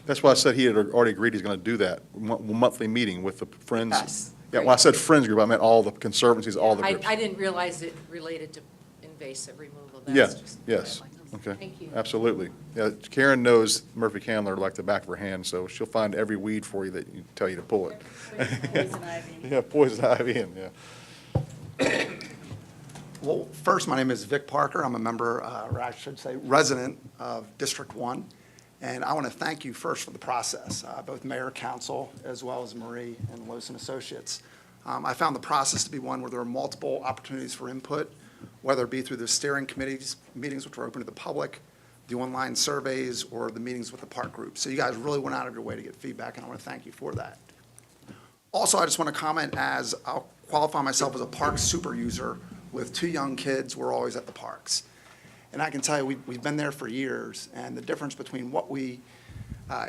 That's why I said he had already agreed he's going to do that, monthly meeting with the Friends. Yes. Yeah, when I said Friends group, I meant all the conservancies, all the groups. I didn't realize it related to invasive removal. Yeah, That's just. yes, okay. Thank you. Absolutely. Yeah, Karen knows Murphy Candler like the back of her hand, so she'll find every weed for you that you tell you to pull it. Poison ivy. Yeah, poison ivy and, yeah. Well, first, my name is Vic Parker. I'm a member, or I should say, resident of District 1. And I want to thank you first for the process, both mayor, council, as well as Marie and Lewis Associates. I found the process to be one where there are multiple opportunities for input, whether it be through the steering committees, meetings which were open to the public, the online surveys, or the meetings with the park group. So you guys really went out of your way to get feedback, and I want to thank you for that. Also, I just want to comment, as I'll qualify myself as a park super user with 2 young kids. We're always at the parks. And I can tell you, we've been there for years, and the difference between what we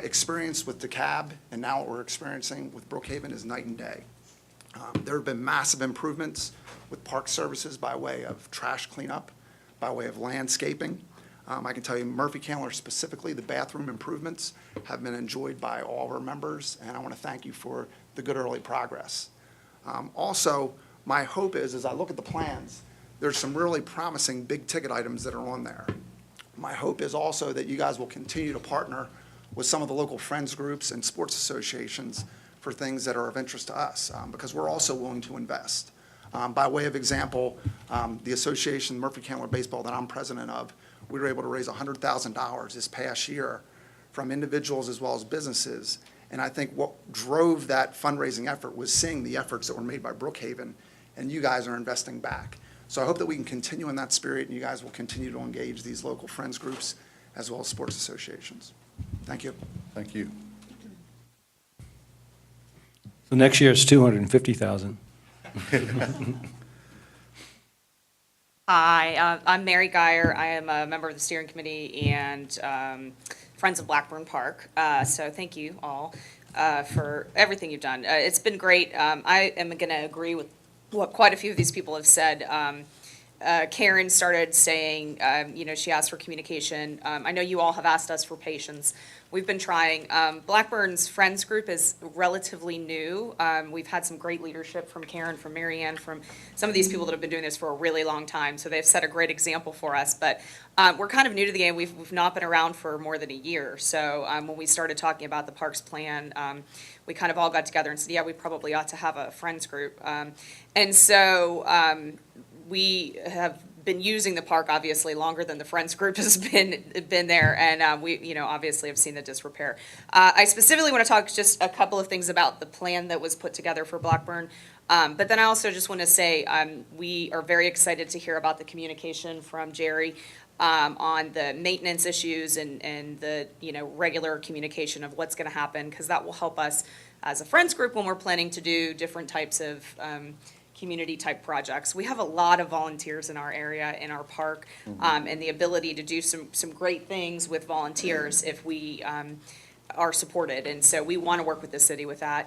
experienced with DeKalb and now what we're experiencing with Brookhaven is night and day. There have been massive improvements with park services by way of trash cleanup, by way of landscaping. I can tell you, Murphy Candler specifically, the bathroom improvements have been enjoyed by all of our members, and I want to thank you for the good early progress. Also, my hope is, as I look at the plans, there's some really promising big-ticket items that are on there. My hope is also that you guys will continue to partner with some of the local friends groups and sports associations for things that are of interest to us, because we're also willing to invest. By way of example, the association, Murphy Candler Baseball, that I'm president of, we were able to raise $100,000 this past year from individuals as well as businesses. And I think what drove that fundraising effort was seeing the efforts that were made by Brookhaven, and you guys are investing back. So I hope that we can continue in that spirit, and you guys will continue to engage these local friends groups as well as sports associations. Thank you. Thank you. So next year it's 250,000. Hi, I'm Mary Geyer. I am a member of the steering committee and Friends of Blackburn Park. So thank you all for everything you've done. It's been great. I am going to agree with what quite a few of these people have said. Karen started saying, she asked for communication. I know you all have asked us for patience. We've been trying. Blackburn's Friends Group is relatively new. We've had some great leadership from Karen, from Marianne, from some of these people that have been doing this for a really long time. So they've set a great example for us. But we're kind of new to the game. We've not been around for more than a year. So when we started talking about the parks plan, we kind of all got together and said, yeah, we probably ought to have a Friends Group. And so we have been using the park obviously longer than the Friends Group has been there, and we obviously have seen the disrepair. I specifically want to talk just a couple of things about the plan that was put together for Blackburn, but then I also just want to say we are very excited to hear about the communication from Jerry on the maintenance issues and the regular communication of what's going to happen, because that will help us as a Friends Group when we're planning to do different types of community type projects. We have a lot of volunteers in our area, in our park, and the ability to do some great things with volunteers if we are supported. And so we want to work with the city with that.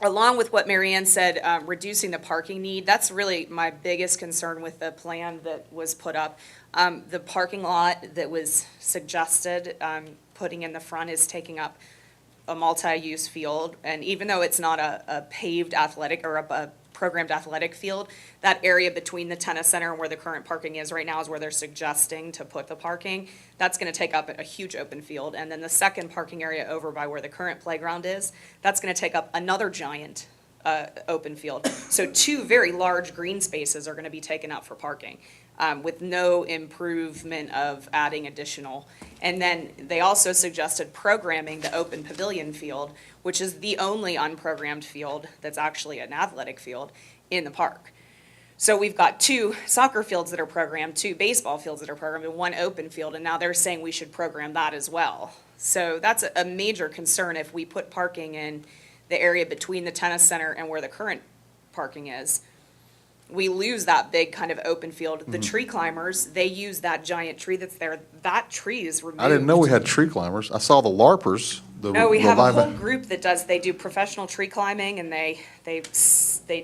Along with what Marianne said, reducing the parking need, that's really my biggest concern with the plan that was put up. The parking lot that was suggested putting in the front is taking up a multi-use field, and even though it's not a paved athletic or a programmed athletic field, that area between the tennis center and where the current parking is right now is where they're suggesting to put the parking. That's going to take up a huge open field, and then the second parking area over by where the current playground is, that's going to take up another giant open field. So two very large green spaces are going to be taken up for parking. With no improvement of adding additional. And then they also suggested programming the open pavilion field, which is the only unprogrammed field that's actually an athletic field in the park. So we've got two soccer fields that are programmed, two baseball fields that are programmed, and one open field, and now they're saying we should program that as well. So that's a major concern if we put parking in the area between the tennis center and where the current parking is. We lose that big kind of open field. The tree climbers, they use that giant tree that's there. That tree is removed. I didn't know we had tree climbers. I saw the LARPers. No, we have a whole group that they do professional tree climbing, and they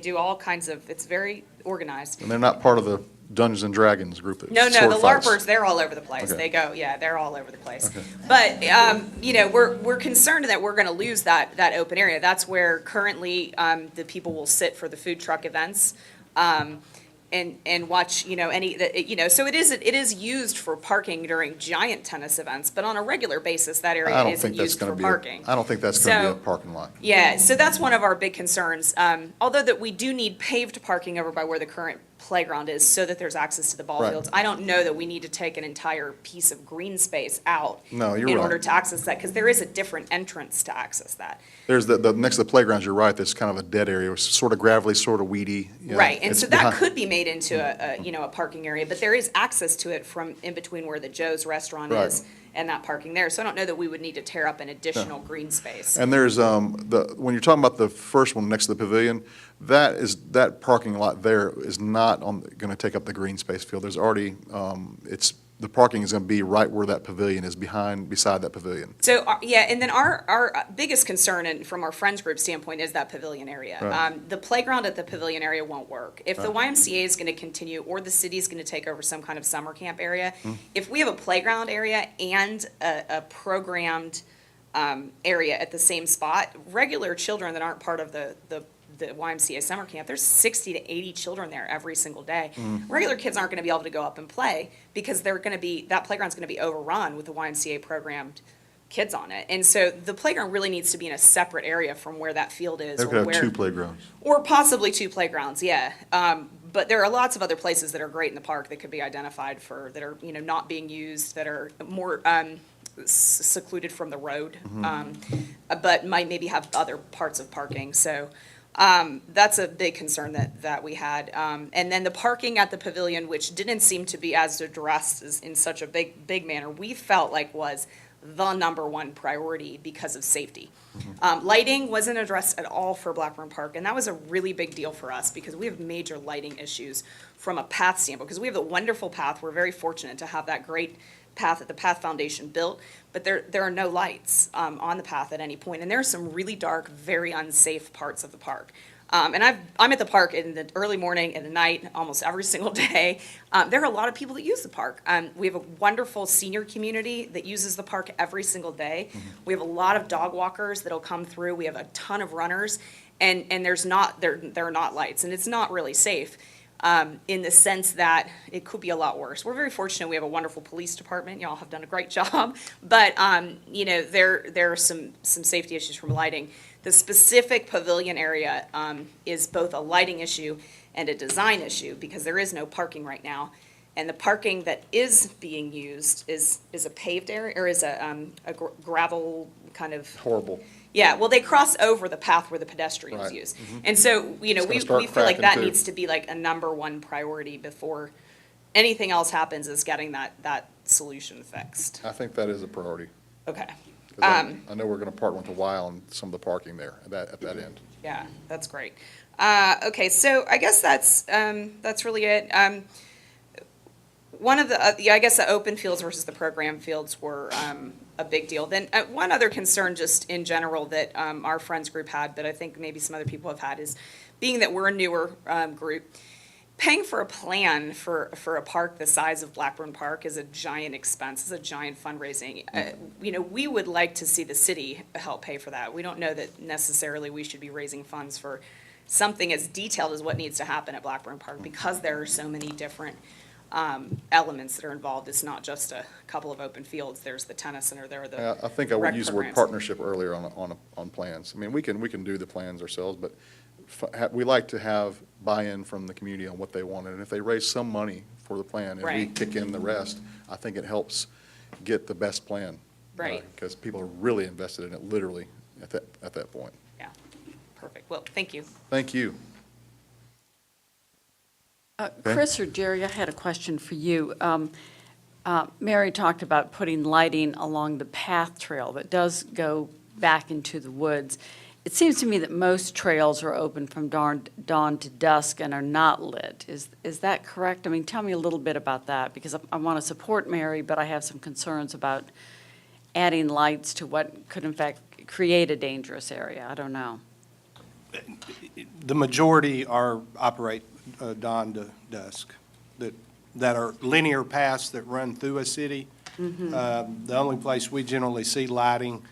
do all kinds of, it's very organized. And they're not part of the Dungeons and Dragons group that No, sword the fights. LARPers, they're all over the place. Okay. They're all over the place. Okay. But, we're concerned that we're going to lose that open area. That's where currently the people will sit for the food truck events. And watch, so it is used for parking during giant tennis events, but on a regular basis, that area isn't used for parking. I don't think that's going to be a So- parking lot. Yeah, so that's one of our big concerns. Although that we do need paved parking over by where the current playground is so that there's access to the ball Right. fields. I don't know that we need to take an entire piece of green space out No, you're in right. order to access that, because there is a different entrance to access that. There's the next to the playgrounds, you're right, that's kind of a dead area, it's sort of gravelly, sort of weedy. you know, Right, and it's so that behind- could be made into a parking area, but there is access to it from in between where the Joe's Restaurant Right. is and that parking there. So I don't know that we would need to tear up an additional green space. And there's, when you're talking about the first one next to the pavilion, that parking lot there is not going to take up the green space field. There's already, the parking is going to be right where that pavilion is, beside that pavilion. So, and then our biggest concern, and from our Friends Group standpoint, is that pavilion area. Right. The playground at the pavilion area won't work. If the YMCA is going to continue, or the city's going to take over some kind of summer camp area, if we have a playground area and a programmed area at the same spot, regular children that aren't part of the YMCA summer camp, there's 60 to 80 children there every single day. Regular kids aren't going to be able to go up and play because that playground's going to be overrun with the YMCA programmed kids on it. And so the playground really needs to be in a separate area from where that field is. They or could have where- two playgrounds. Or possibly two playgrounds, yeah. But there are lots of other places that are great in the park that could be identified that are, not being used, that are more secluded from the road, but might maybe have other parts of parking. So that's a big concern that we had. And then the parking at the pavilion, which didn't seem to be as addressed in such a big manner, we felt like was the number one priority because of safety. Lighting wasn't addressed at all for Blackburn Park, and that was a really big deal for us because we have major lighting issues from a path standpoint, because we have a wonderful path. We're very fortunate to have that great path that the Path Foundation built, but there are no lights on the path at any point, and there are some really dark, very unsafe parts of the park. And I'm at the park in the early morning and the night, almost every single day. There are a lot of people that use the park. We have a wonderful senior community that uses the park every single day. We have a lot of dog walkers that'll come through. We have a ton of runners, and there are not lights, and it's not really safe. In the sense that it could be a lot worse. We're very fortunate. We have a wonderful police department. Y'all have done a great job. But, there are some safety issues from lighting. The specific pavilion area is both a lighting issue and a design issue because there is no parking right now. And the parking that is being used is a paved area, or is a gravel kind of. Horrible. Yeah, well, they cross over the path where the pedestrians Right. use. And so, we gonna start feel like cracking, that too. needs to be like a number one priority before anything else happens, is getting that solution fixed. I think that is a priority. Okay, 'Cause I know we're going to partner with the Y on some of the parking there at that end. yeah, that's great. Okay, so I guess that's really it. One of the, I guess the open fields versus the program fields were a big deal. Then one other concern just in general that our friends group had, that I think maybe some other people have had, is being that we're a newer group, paying for a plan for a park the size of Blackburn Park is a giant expense, is a giant fundraising. We would like to see the city help pay for that. We don't know that necessarily we should be raising funds for something as detailed as what needs to happen at Blackburn Park, because there are so many different elements that are involved. It's not just a couple of open fields. There's the tennis center, there are the I think I would rec use the word programs. partnership earlier on plans. I mean, we can do the plans ourselves, but we like to have buy-in from the community on what they want. And if they raise some money for the plan and we Right. kick in the rest, I think it helps get the best plan. Right. Because people are really invested in it, literally, at that point. Yeah, perfect. Well, thank you. Thank you. Chris or Jerry, I had a question for you. Mary talked about putting lighting along the path trail that does go back into the woods. It seems to me that most trails are open from dawn to dusk and are not lit. Is that correct? I mean, tell me a little bit about that, because I want to support Mary, but I have some concerns about adding lights to what could in fact create a dangerous area. I don't know. The majority operate dawn to dusk, that are linear paths that run through a city. The only place we generally see lighting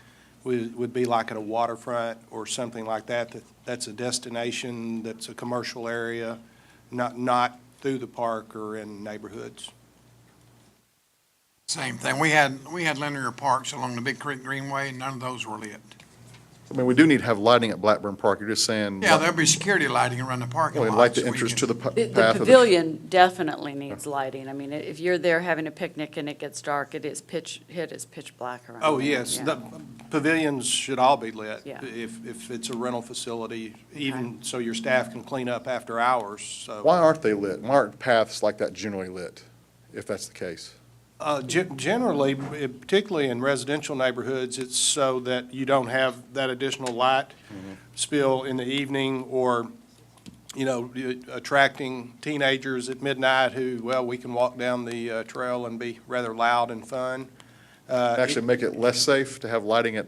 would be like at a waterfront or something like that, that's a destination, that's a commercial area, not through the park or in neighborhoods. Same thing. We had linear parks along the Big Creek Greenway, and none of those were lit. I mean, we do need to have lighting at Blackburn Park. You're just saying. Yeah, there'll be security lighting around the parking Well, lot. and light the so we entrance can- to the path The of the. pavilion definitely needs lighting. I mean, if you're there having a picnic and it gets dark, it is pitch black around Oh, there, yes, yeah. the pavilions should all be lit. Yeah. If it's a rental facility, even so your staff can clean up after hours, so. Why aren't they lit? Why aren't paths like that generally lit, if that's the case? Generally, particularly in residential neighborhoods, it's so that you don't have that additional light spill in the evening, or, attracting teenagers at midnight who, well, we can walk down the trail and be rather loud and fun. Actually make it less safe to have lighting at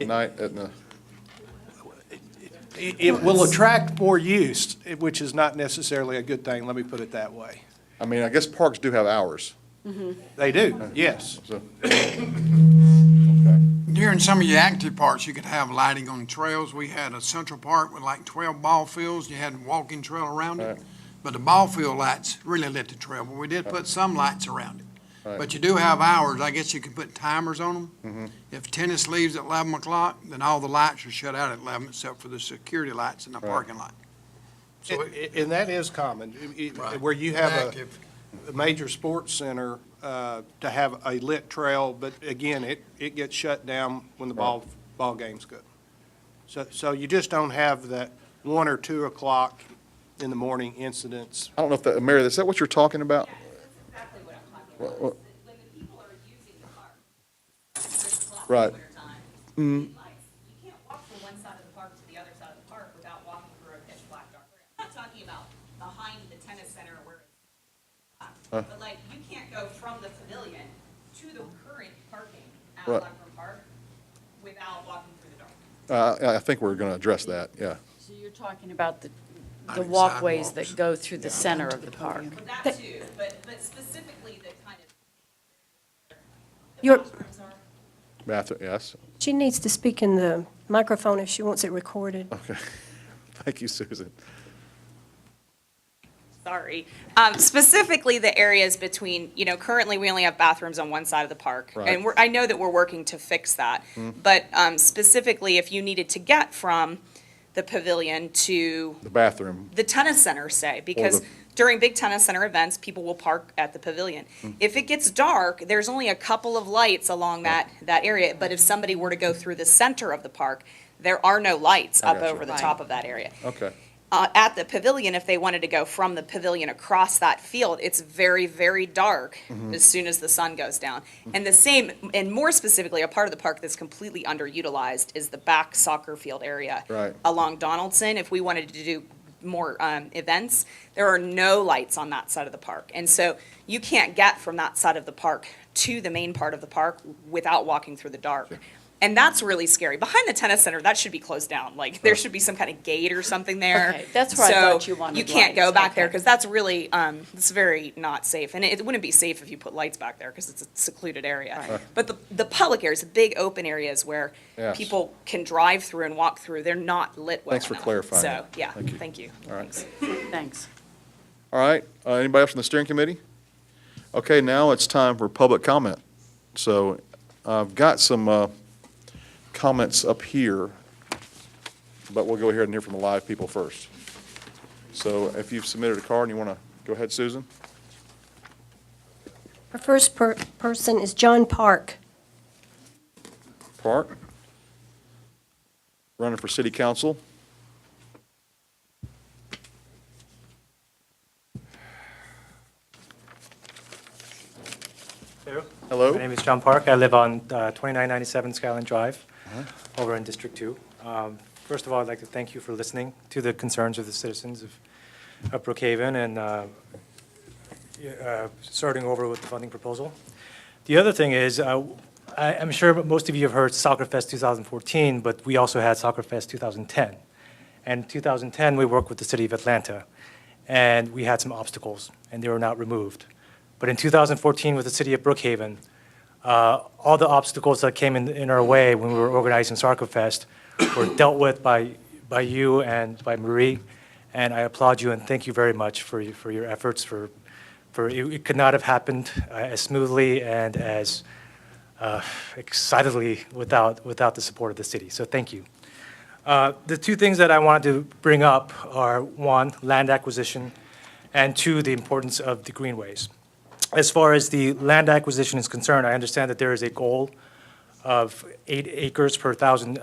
night at the. It will attract more use, which is not necessarily a good thing, let me put it that way. I mean, I guess parks do have hours, They do, yes. so. During some of your active parks, you could have lighting on trails. We had a Central Park with like 12 ball fields. You had a walking trail around it. Right. But the ball field lights really lit the trail, but we did put some lights around it. Right. But you do have hours. I guess you can put timers on them. If tennis leaves at 11 o'clock, then all the lights are shut out at 11 except for the security lights in the parking lot. So And that is common, Right. where you have Active. a major sports center to have a lit trail, but again, it gets shut down when the ball games go. So you just don't have that 1 or 2 o'clock in the morning incidents. I don't know if that, Mary, is that what you're talking about? That's exactly what I'm talking Well, about. well- When the people are using the park, there's Right. in the wintertime. Mm. Lights. You can't walk from one side of the park to the other side of the park without walking through a pitch black dark area. I'm not talking about behind the tennis center where it's but like, you can't go from the pavilion to the current parking at Right. Blackburn Park without walking through the dark. I think we're going to address that, yeah. So you're talking about the walkways that go through the center of the park. But that too, but specifically the kind of. Your- bathrooms are. Bathroom, yes. She needs to speak in the microphone if she wants it recorded. Okay. Thank you, Susan. Sorry. Specifically, the areas between, currently we only have bathrooms on one side of the park. Right. And I know that we're working to fix that. But specifically, if you needed to get from the pavilion to The bathroom, the tennis center, say, because the- during big tennis center events, people will park at the pavilion. If it gets dark, there's only a couple of lights along that area. But if somebody were to go through the center of the park, there are no lights I up got you. over the top of that area. okay. At the pavilion, if they wanted to go from the pavilion across that field, it's very, very dark as soon as the sun goes down. And the same, and more specifically, a part of the park that's completely underutilized is the back soccer field area Right. along Donaldson. If we wanted to do more events, there are no lights on that side of the park. And so you can't get from that side of the park to the main part of the park without walking through the dark. And that's really scary. Behind the tennis center, that should be closed down. Like, there should be some kind of gate or something there. Okay, that's where I thought you wanted So you can't go lights. back there, Okay. because that's really, it's very not safe. And it wouldn't be safe if you put lights back there, because it's a secluded area. Right. But the public areas, the big open areas where Yes. people can drive through and walk through, they're not lit well Thanks for enough. clarifying So, that. yeah, Thank you. thank you. All right. Thanks. Thanks. All right, anybody else from the steering committee? Okay, now it's time for public comment. So I've got some comments up here, but we'll go ahead and hear from the live people first. So if you've submitted a card and you want to go ahead, Susan? Our first person is John Park. Park? Running for city council? Hello. Hello? My name is John Park. I live on 2997 Skyline Drive over in District 2. First of all, I'd like to thank you for listening to the concerns of the citizens of Brookhaven and starting over with the funding proposal. The other thing is, I'm sure most of you have heard Soccer Fest 2014, but we also had Soccer Fest 2010. And in 2010, we worked with the city of Atlanta, and we had some obstacles, and they were not removed. But in 2014, with the city of Brookhaven, all the obstacles that came in our way when we were organizing Soccer Fest were dealt with by you and by Marie, and I applaud you and thank you very much for your efforts. It could not have happened as smoothly and as excitedly without the support of the city. So thank you. The two things that I wanted to bring up are, one, land acquisition, and two, the importance of the greenways. As far as the land acquisition is concerned, I understand that there is a goal of 8 acres per thousand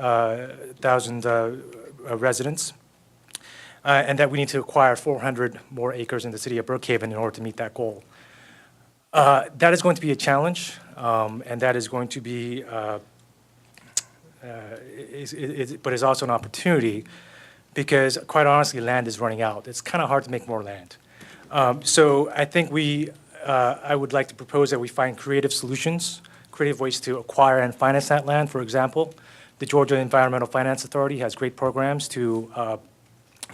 residents, and that we need to acquire 400 more acres in the city of Brookhaven in order to meet that goal. That is going to be a challenge, and that is going to be, but is also an opportunity, because quite honestly, land is running out. It's kind of hard to make more land. So I think I would like to propose that we find creative solutions, creative ways to acquire and finance that land. For example, the Georgia Environmental Finance Authority has great programs to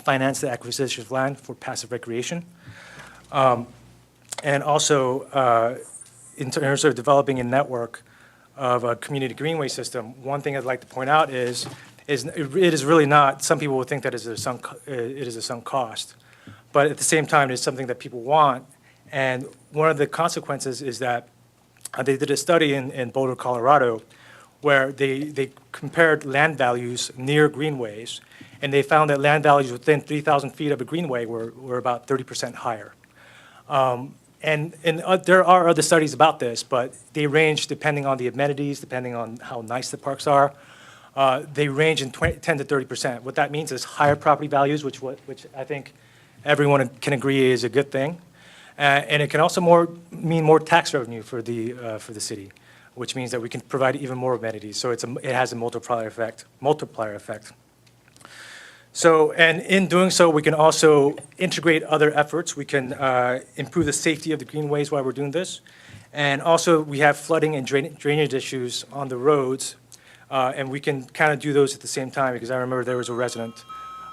finance the acquisition of land for passive recreation. And also, in terms of developing a network of a community greenway system, one thing I'd like to point out is it is really not, some people would think that it is a sunk cost. But at the same time, it's something that people want. And one of the consequences is that they did a study in Boulder, Colorado, where they compared land values near greenways, and they found that land values within 3,000 feet of a greenway were about 30% higher. And there are other studies about this, but they range depending on the amenities, depending on how nice the parks are. They range in 10 to 30%. What that means is higher property values, which I think everyone can agree is a good thing. And it can also mean more tax revenue for the city. which means that we can provide even more amenities. So it has a multiplier effect. So, and in doing so, we can also integrate other efforts. We can improve the safety of the greenways while we're doing this. And also, we have flooding and drainage issues on the roads, and we can kind of do those at the same time, because I remember there was a resident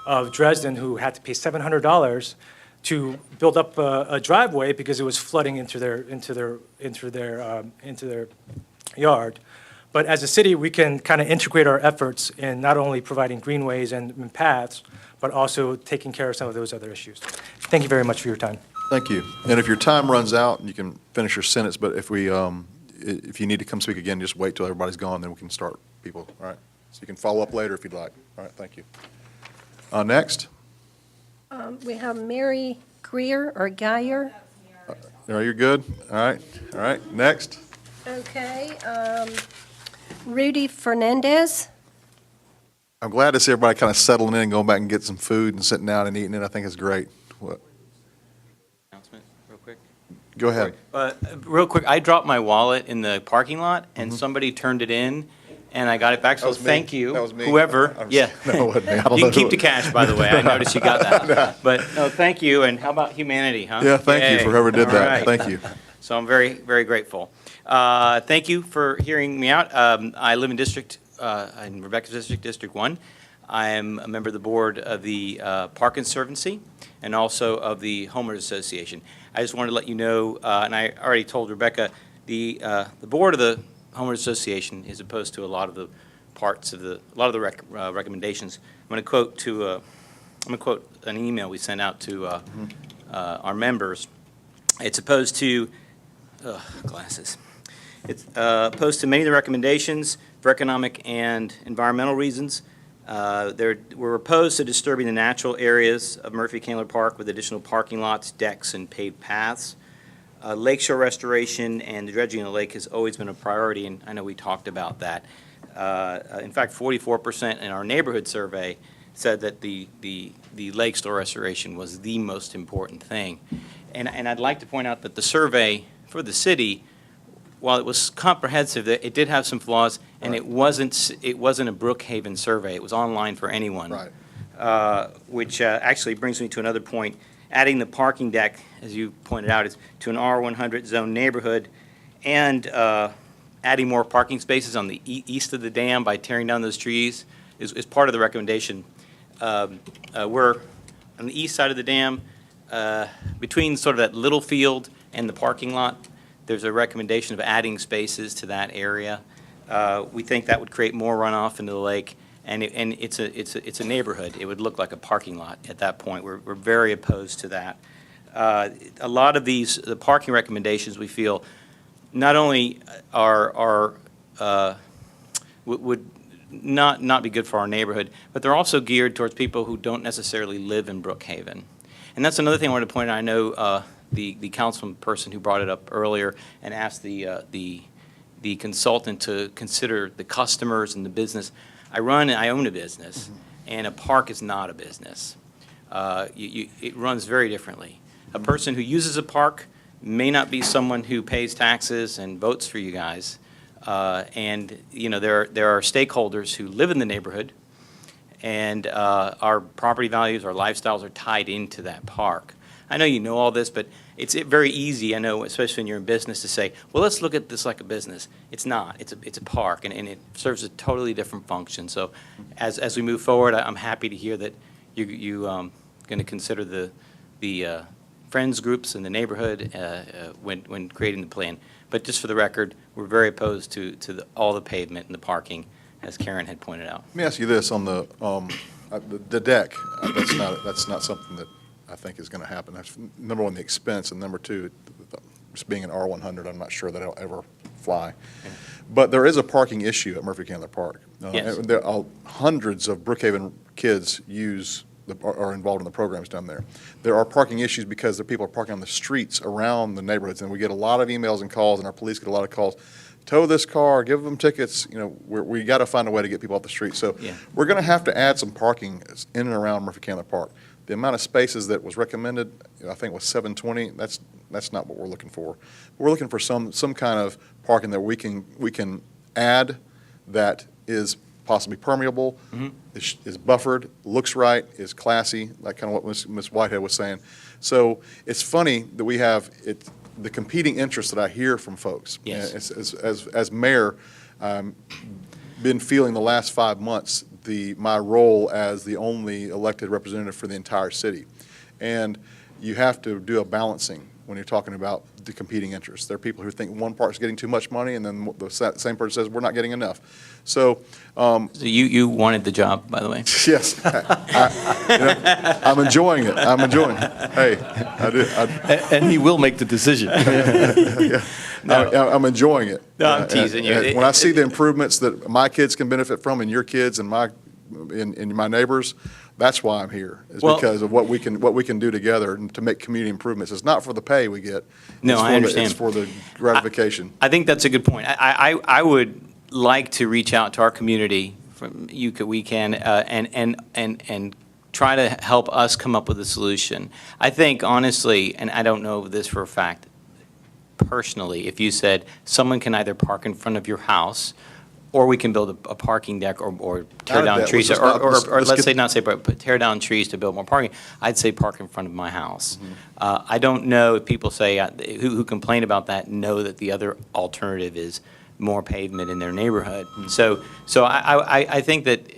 of Dresden who had to pay $700 to build up a driveway because it was flooding into their yard. But as a city, we can kind of integrate our efforts in not only providing greenways and paths, but also taking care of some of those other issues. Thank you very much for your time. Thank you. And if your time runs out, you can finish your sentence, but if you need to come speak again, just wait till everybody's gone, then we can start people, all right? So you can follow up later if you'd like. All right, thank you. Next. We have Mary Greer or Geyer. You're good? All right, next. Okay. Rudy Fernandez. I'm glad to see everybody kind of settling in and going back and get some food and sitting down and eating it. I think it's great. What? Announcement, real quick. Go ahead. Real quick, I dropped my wallet in the parking lot, and somebody turned it in, and I got it back, so thank you. That was me. Whoever, yeah. No, it wasn't me. I don't You know can who keep the cash, by the way, I noticed you got that. But, no, thank you, and how about humanity, huh? Yeah, thank you for Yay. whoever did All that. right. Thank you. So I'm very, very grateful. Thank you for hearing me out. I live in in Rebecca's district, District 1. I am a member of the board of the Park Conservancy and also of the Homeowners Association. I just wanted to let you know, and I already told Rebecca, the board of the Homeowners Association is opposed to a lot of the parts of a lot of the recommendations. I'm going to quote an email we sent out to our members. It's opposed to glasses. It's opposed to many of the recommendations for economic and environmental reasons. We're opposed to disturbing the natural areas of Murphy-Candler Park with additional parking lots, decks, and paved paths. Lakeshore restoration and the dredging of the lake has always been a priority, and I know we talked about that. In fact, 44% in our neighborhood survey said that the lakeshore restoration was the most important thing. And I'd like to point out that the survey for the city, while it was comprehensive, it did have some flaws, and it wasn't a Brookhaven survey. It was online for anyone. Right. Which actually brings me to another point. Adding the parking deck, as you pointed out, is to an R100 zone neighborhood, and adding more parking spaces on the east of the dam by tearing down those trees is part of the recommendation. We're on the east side of the dam, between sort of that little field and the parking lot. There's a recommendation of adding spaces to that area. We think that would create more runoff into the lake, and it's a neighborhood. It would look like a parking lot at that point. We're very opposed to that. A lot of the parking recommendations we feel not only would not be good for our neighborhood, but they're also geared towards people who don't necessarily live in Brookhaven. And that's another thing I wanted to point out. I know the council person who brought it up earlier and asked the consultant to consider the customers and the business. I own a business, and a park is not a business. It runs very differently. A person who uses a park may not be someone who pays taxes and votes for you guys. And there are stakeholders who live in the neighborhood, and our property values, our lifestyles are tied into that park. I know you know all this, but it's very easy, I know, especially when you're in business, to say, well, let's look at this like a business. It's not. It's a park, and it serves a totally different function. So as we move forward, I'm happy to hear that you're going to consider the friends groups in the neighborhood when creating the plan. But just for the record, we're very opposed to all the pavement and the parking, as Karen had pointed out. Let me ask you this on the deck. That's not something that I think is going to happen. That's number one, the expense, and number two, just being an R100, I'm not sure that it'll ever fly. Yeah. But there is a parking issue at Murphy-Candler Park. Yes. There are hundreds of Brookhaven kids are involved in the programs down there. There are parking issues because the people are parking on the streets around the neighborhoods, and we get a lot of emails and calls, and our police get a lot of calls. Tow this car, give them tickets. We got to find a way to get people off the street. So Yeah. we're going to have to add some parking in and around Murphy-Candler Park. The amount of spaces that was recommended, I think, was 720. That's not what we're looking for. We're looking for some kind of parking that we can add that is possibly permeable, is buffered, looks right, is classy, like kind of what Ms. Whitehead was saying. So it's funny that we have the competing interests that I hear from folks. Yes. As mayor, been feeling the last 5 months my role as the only elected representative for the entire city. And you have to do a balancing when you're talking about the competing interests. There are people who think one park's getting too much money, and then the same person says, we're not getting enough. So. So you wanted the job, by the way? Yes. I'm enjoying it. I'm enjoying it. Hey, I do. And he will make the decision. Yeah. No. I'm enjoying it. No, I'm teasing you. When I see the improvements that my kids can benefit from, and your kids, and my neighbors, that's why I'm here. Is Well, because of what we can do together to make community improvements. It's not for the pay we get. No, It's I for understand. It's for the gratification. I think that's a good point. I would like to reach out to our community from we can and try to help us come up with a solution. I think honestly, and I don't know this for a fact, personally, if you said someone can either park in front of your house, or we can build a parking deck or tear down trees, or let's say not say, but tear down trees to build more parking, I'd say park in front of my house. I don't know if people say, who complain about that, know that the other alternative is more pavement in their neighborhood. So I think that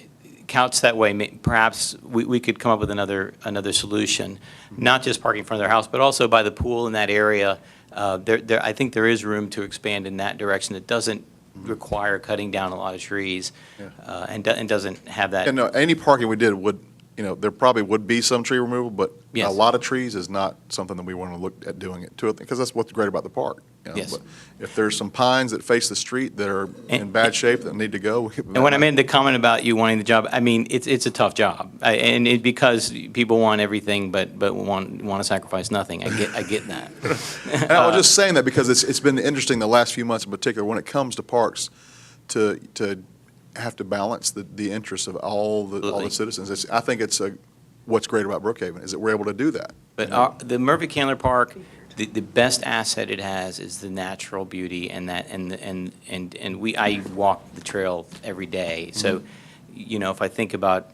couched that way, perhaps we could come up with another solution, not just parking in front of their house, but also by the pool in that area. I think there is room to expand in that direction. It doesn't require cutting down a lot of trees, and doesn't have that. And no, any parking we did would, there probably would be some tree removal, but Yes. a lot of trees is not something that we want to look at doing it to it, because that's what's great about the park. Yes. But if there's some pines that face the street that are in bad shape that need to go. And when I made the comment about you wanting the job, I mean, it's a tough job, because people want everything, but want to sacrifice nothing. I get that. And I was just saying that because it's been interesting the last few months in particular, when it comes to parks, to have to balance the interests of all the citizens. I think it's what's great about Brookhaven is that we're able to do that. But the Murphy Candler Park, the best asset it has is the natural beauty, and I walk the trail every day. So, if I think about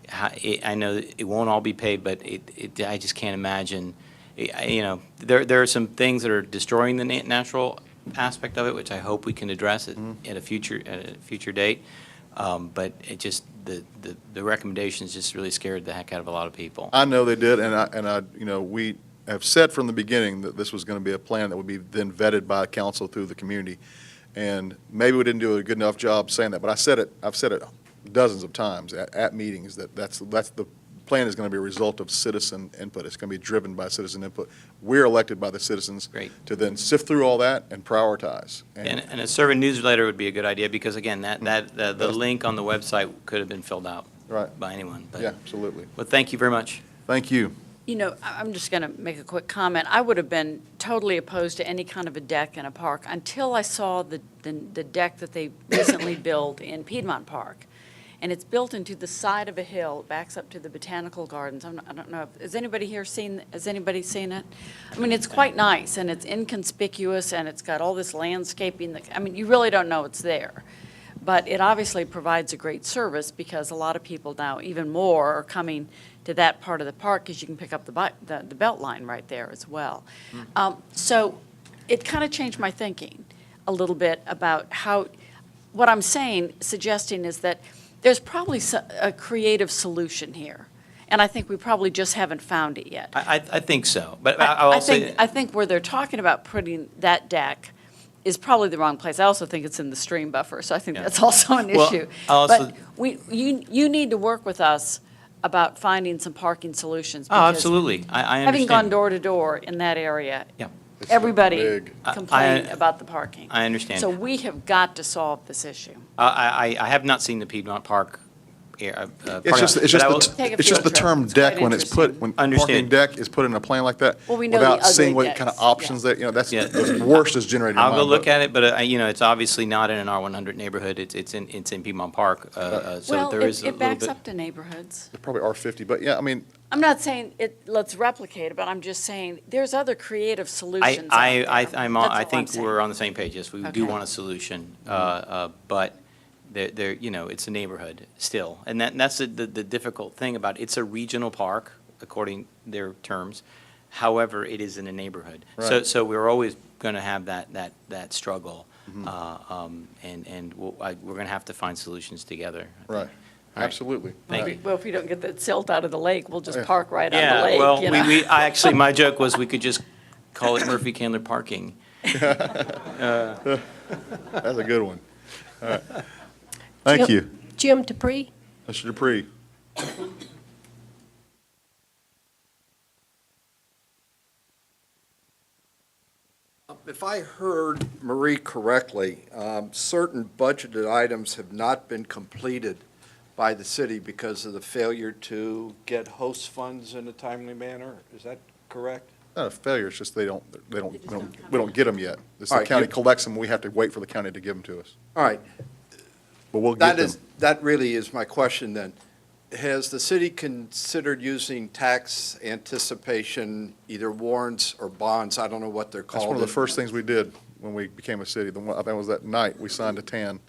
how I know that it won't all be paved, but I just can't imagine. There are some things that are destroying the natural aspect of it, which I hope we can address at a future date. But it just the recommendations just really scared the heck out of a lot of people. I know they did, and we have said from the beginning that this was going to be a plan that would be then vetted by council through the community. And maybe we didn't do a good enough job saying that, but I've said it dozens of times at meetings that's the plan is going to be a result of citizen input. It's going to be driven by citizen input. We're elected by the citizens to then sift through all that and prioritize. And a survey newsletter would be a good idea, because again, the link on the website could have been filled out by anyone. But, yeah, absolutely. Well, thank you very much. Thank you. I'm just going to make a quick comment. I would have been totally opposed to any kind of a deck in a park until I saw the deck that they recently built in Piedmont Park. And it's built into the side of a hill, it backs up to the botanical gardens. I don't know, has anybody seen it? I mean, it's quite nice, and it's inconspicuous, and it's got all this landscaping. You really don't know it's there. But it obviously provides a great service, because a lot of people now, even more, are coming to that part of the park, because you can pick up the belt line right there as well. So it kind of changed my thinking a little bit about what I'm suggesting is that there's probably a creative solution here, and I think we probably just haven't found it yet. I think so, but I'll say. I think where they're talking about putting that deck is probably the wrong place. I also think it's in the stream buffer, so I think that's also an issue. But you need to work with us about finding some parking solutions. Oh, absolutely. I understand. Having gone door to door in that area, everybody complained about the parking. I understand. So we have got to solve this issue. I have not seen the Piedmont Park It's just, Take a it's just field the trip. term It's quite deck when it's put, interesting. when parking Understand. deck is put in a plan like that. Well, we know the Without seeing ugly what kind of decks, options that, that's, Yeah. the worst is generated in my I'll go mind, look but- at it, but, it's obviously not in an R100 neighborhood. It's in Piedmont Park, so Well, there is a it little backs bit. up to neighborhoods. They're probably R50, but yeah, I mean, I'm not saying let's replicate it, but I'm just saying, there's other creative I, solutions I, out I, there. I'm, That's I all think I'm saying. we're on the same page, yes, we do Okay. want a solution, but there, it's a neighborhood still. And that's the difficult thing about, it's a regional park, according their terms. However, it is in a neighborhood. Right. So we're always gonna have that struggle. Mm-hmm. And we're gonna have to find solutions together. I right, think. All right. absolutely. Thank you. Well, if we don't get that silt out of the lake, we'll just Yeah. park right on the Yeah, lake, well, you know? I actually, my joke was we could just call it Murphy Candler parking. That's a good one. All right. Thank you, Jim Dupree? Mr. Dupree. If I heard Marie correctly, certain budgeted items have not been completed by the city because of the failure to get host funds in a timely manner. Is that correct? Not a failure, it's just we don't get them yet. This, All the right, county you- collects them, we have to wait for the county to give them to us. All right, But we'll get them. that really is my question then. Has the city considered using tax anticipation, either warrants or bonds? I don't know what they're called. That's one of the first things we did when we became a city. I think it was that night, we signed a TAN.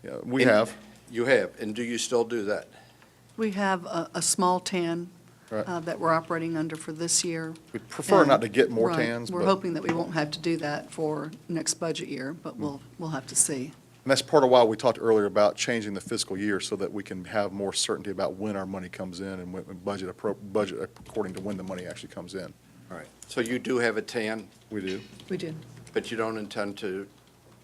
Yeah, we And- have. You have, and do you still do that? We have a small TAN Right. that we're operating under for this year. We prefer not to get more Right. TANs, We're but, hoping that we won't have to do that for next budget year, but we'll have to see. and that's part of why we talked earlier about changing the fiscal year so that we can have more certainty about when our money comes in and when budget according to when the money actually comes in. All right, so you do have a TAN, We do. We do. but you don't intend to,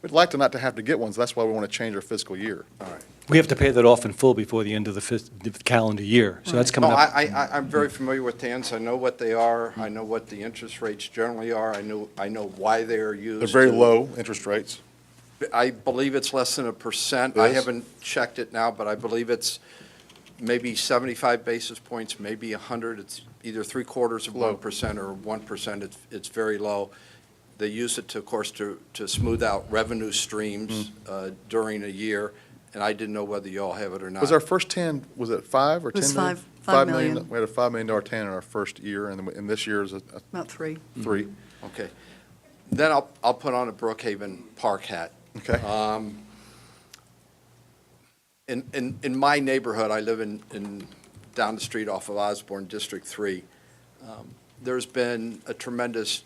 We'd like to not to have to get ones. That's why we want to change our fiscal year. all right. We have to pay that off in full before the end of the calendar year, so that's coming No, up. I'm very familiar with TANs. I know what they are. I know what the interest rates generally are. I know why they are used. They're very to- low interest rates. I believe it's less than 1%. It I is? haven't checked it now, but I believe it's maybe 75 basis points, maybe 100. It's either 3/4 of Low. 1% or 1%. It's very low. They use it to, of course, to smooth out revenue streams during a year, and I didn't know whether you all have it or not. Was our first TAN, was it 5 or 10 It was million? 5 million. We had a $5 million TAN in our first year, and this year is a About 3. 3. Okay. Then I'll put on a Brookhaven Park hat. Okay? In my neighborhood, I live down the street off of Osborne, District 3. There's been a tremendous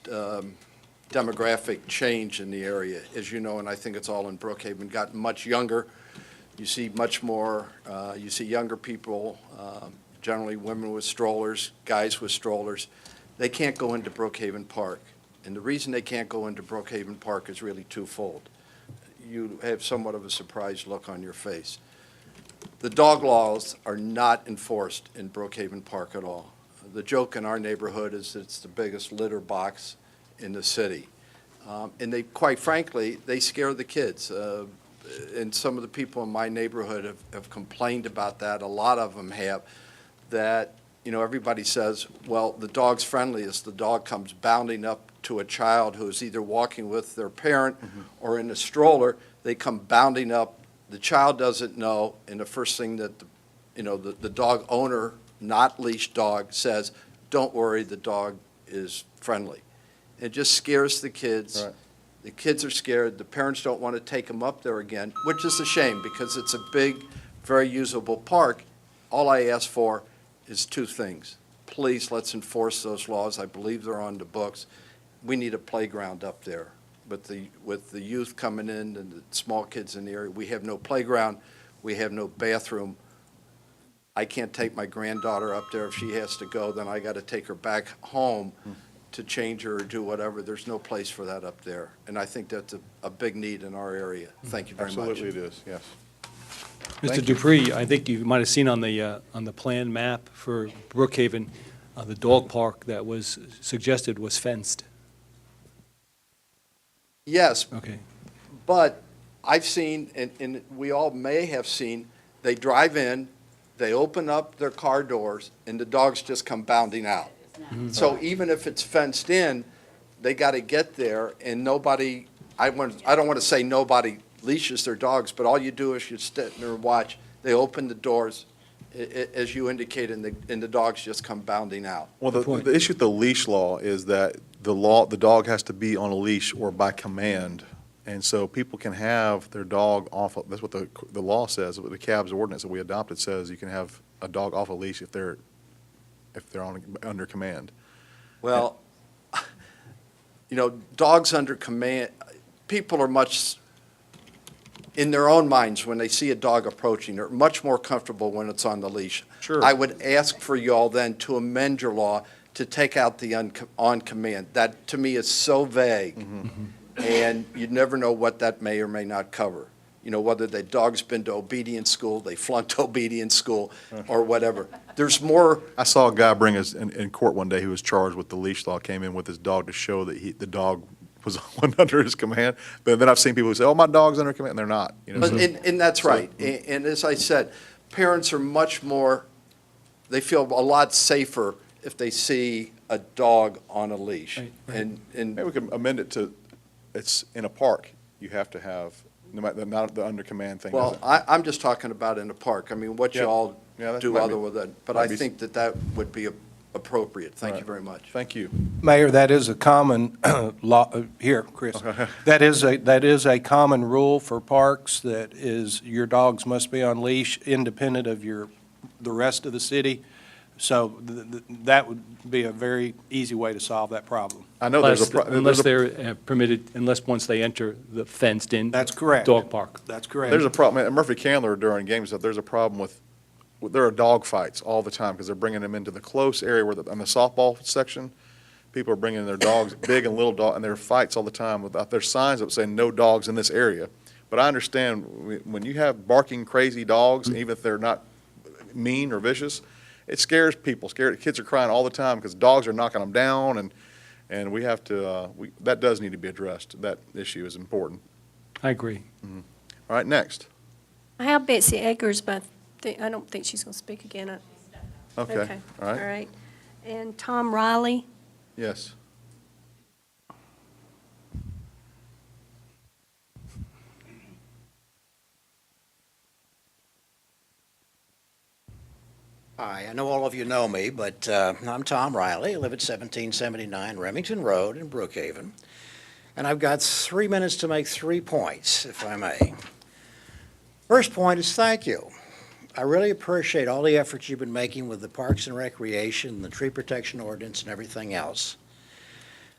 demographic change in the area, as you know, and I think it's all in Brookhaven, gotten much younger. You see much more, you see younger people, generally women with strollers, guys with strollers. They can't go into Brookhaven Park. And the reason they can't go into Brookhaven Park is really twofold. You have somewhat of a surprised look on your face. The dog laws are not enforced in Brookhaven Park at all. The joke in our neighborhood is it's the biggest litter box in the city. And they, quite frankly, they scare the kids. And some of the people in my neighborhood have complained about that. A lot of them have, that, everybody says, well, the dog's friendliest. The dog comes bounding up to a child who is either walking with their parent or in a stroller. They come bounding up. The child doesn't know, and the first thing that, the dog owner, not leash dog, says, don't worry, the dog is friendly. It just scares the kids. Right. The kids are scared. The parents don't want to take them up there again, which is a shame because it's a big, very usable park. All I ask for is two things. Please, let's enforce those laws. I believe they're on the books. We need a playground up there. With the youth coming in and the small kids in the area, we have no playground. We have no bathroom. I can't take my granddaughter up there. If she has to go, then I got to take her back home to change her or do whatever. There's no place for that up there. And I think that's a big need in our area. Thank you very much. Absolutely it is, yes. Mr. Thank you. Dupree, I think you might have seen on the plan map for Brookhaven, the dog park that was suggested was fenced. Yes, Okay. but I've seen, and we all may have seen, they drive in, they open up their car doors, and the dogs just come bounding out. So even if it's fenced in, they got to get there, and nobody, I don't want to say nobody leashes their dogs, but all you do is you sit there and watch. They open the doors, as you indicated, and the dogs just come bounding out. Well, the issue with the leash law is that the dog has to be on a leash or by command. And so people can have their dog off, that's what the law says, what the CAB's ordinance that we adopted says, you can have a dog off a leash if they're under command. Well, dogs under command, people are much, in their own minds, when they see a dog approaching, they're much more comfortable when it's on the leash. Sure. I would ask for y'all then to amend your law to take out the on command. That, to me, is so vague. And you never know what that may or may not cover. Whether the dog's been to obedience school, they flunked obedience school, or whatever. There's more. I saw a guy bring us in court one day who was charged with the leash law, came in with his dog to show that the dog was under his command. But then I've seen people who say, oh, my dog's under command, and they're not. And that's right. And as I said, parents are much more, they feel a lot safer if they see a dog on a leash. Right. And Maybe we can amend it to, it's in a park, you have to have, no matter, not the under command thing. well, I'm just talking about in the park. I mean, what Yeah. y'all Yeah, that do might other be- with it. But might I be- think that would be appropriate. Thank you Right. very much. Thank you. Mayor, that is a common law, here, Chris. That is a common rule for parks, that is, your dogs must be on leash independent of the rest of the city. So that would be a very easy way to solve that problem. I know there's a. Unless they're permitted, unless once they enter the fenced-in. That's correct. Dog park. That's correct. There's a problem, at Murphy Candler during games, that there's a problem with there are dog fights all the time because they're bringing them into the close area where on the softball section, people are bringing their dogs, big and little dog, and there are fights all the time. There's signs that say no dogs in this area. But I understand when you have barking crazy dogs, even if they're not mean or vicious, it scares people. Kids are crying all the time because dogs are knocking them down, and we have to, that does need to be addressed. That issue is important. I agree. All right, next. I have Betsy Eggers, but I don't think she's going to speak again. Okay, all right. All right. And Tom Riley. Yes. Hi, I know all of you know me, but I'm Tom Riley. I live at 1779 Remington Road in Brookhaven. And I've got 3 minutes to make 3 points, if I may. First point is thank you. I really appreciate all the efforts you've been making with the Parks and Recreation, the tree protection ordinance, and everything else.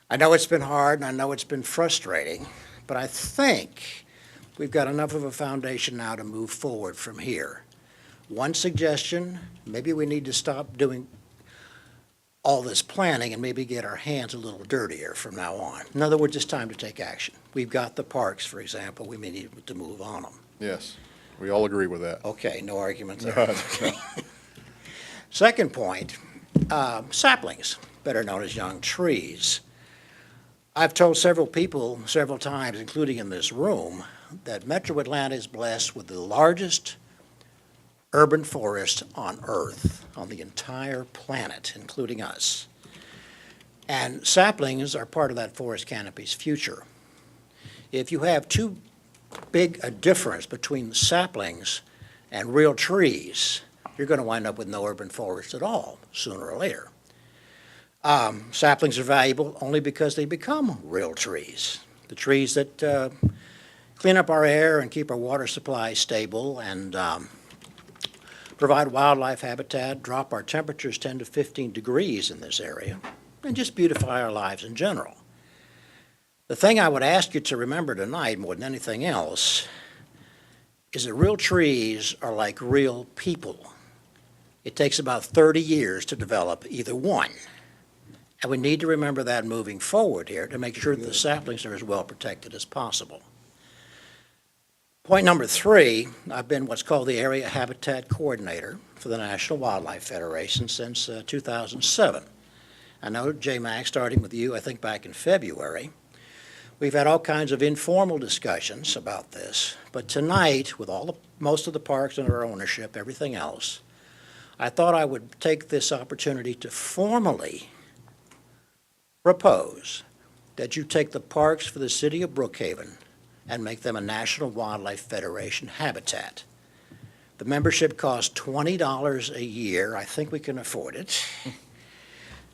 I know it's been hard, and I know it's been frustrating, but I think we've got enough of a foundation now to move forward from here. One suggestion, maybe we need to stop doing all this planning and maybe get our hands a little dirtier from now on. In other words, it's time to take action. We've got the parks, for example, we may need to move on them. Yes, we all agree with that. Okay, no argument there. Second point, saplings, better known as young trees. I've told several people several times, including in this room, that Metro Atlanta is blessed with the largest urban forest on Earth, on the entire planet, including us. And saplings are part of that forest canopy's future. If you have too big a difference between saplings and real trees, you're going to wind up with no urban forest at all, sooner or later. Saplings are valuable only because they become real trees. The trees that clean up our air and keep our water supply stable and provide wildlife habitat, drop our temperatures 10 to 15 degrees in this area, and just beautify our lives in general. The thing I would ask you to remember tonight, more than anything else, is that real trees are like real people. It takes about 30 years to develop either one. And we need to remember that moving forward here to make sure that the saplings are as well protected as possible. Point number 3, I've been what's called the Area Habitat Coordinator for the National Wildlife Federation since 2007. I know, J-Mac, starting with you, I think back in February, we've had all kinds of informal discussions about this, but tonight, with most of the parks under our ownership, everything else, I thought I would take this opportunity to formally propose that you take the parks for the city of Brookhaven and make them a National Wildlife Federation habitat. The membership costs $20 a year. I think we can afford it.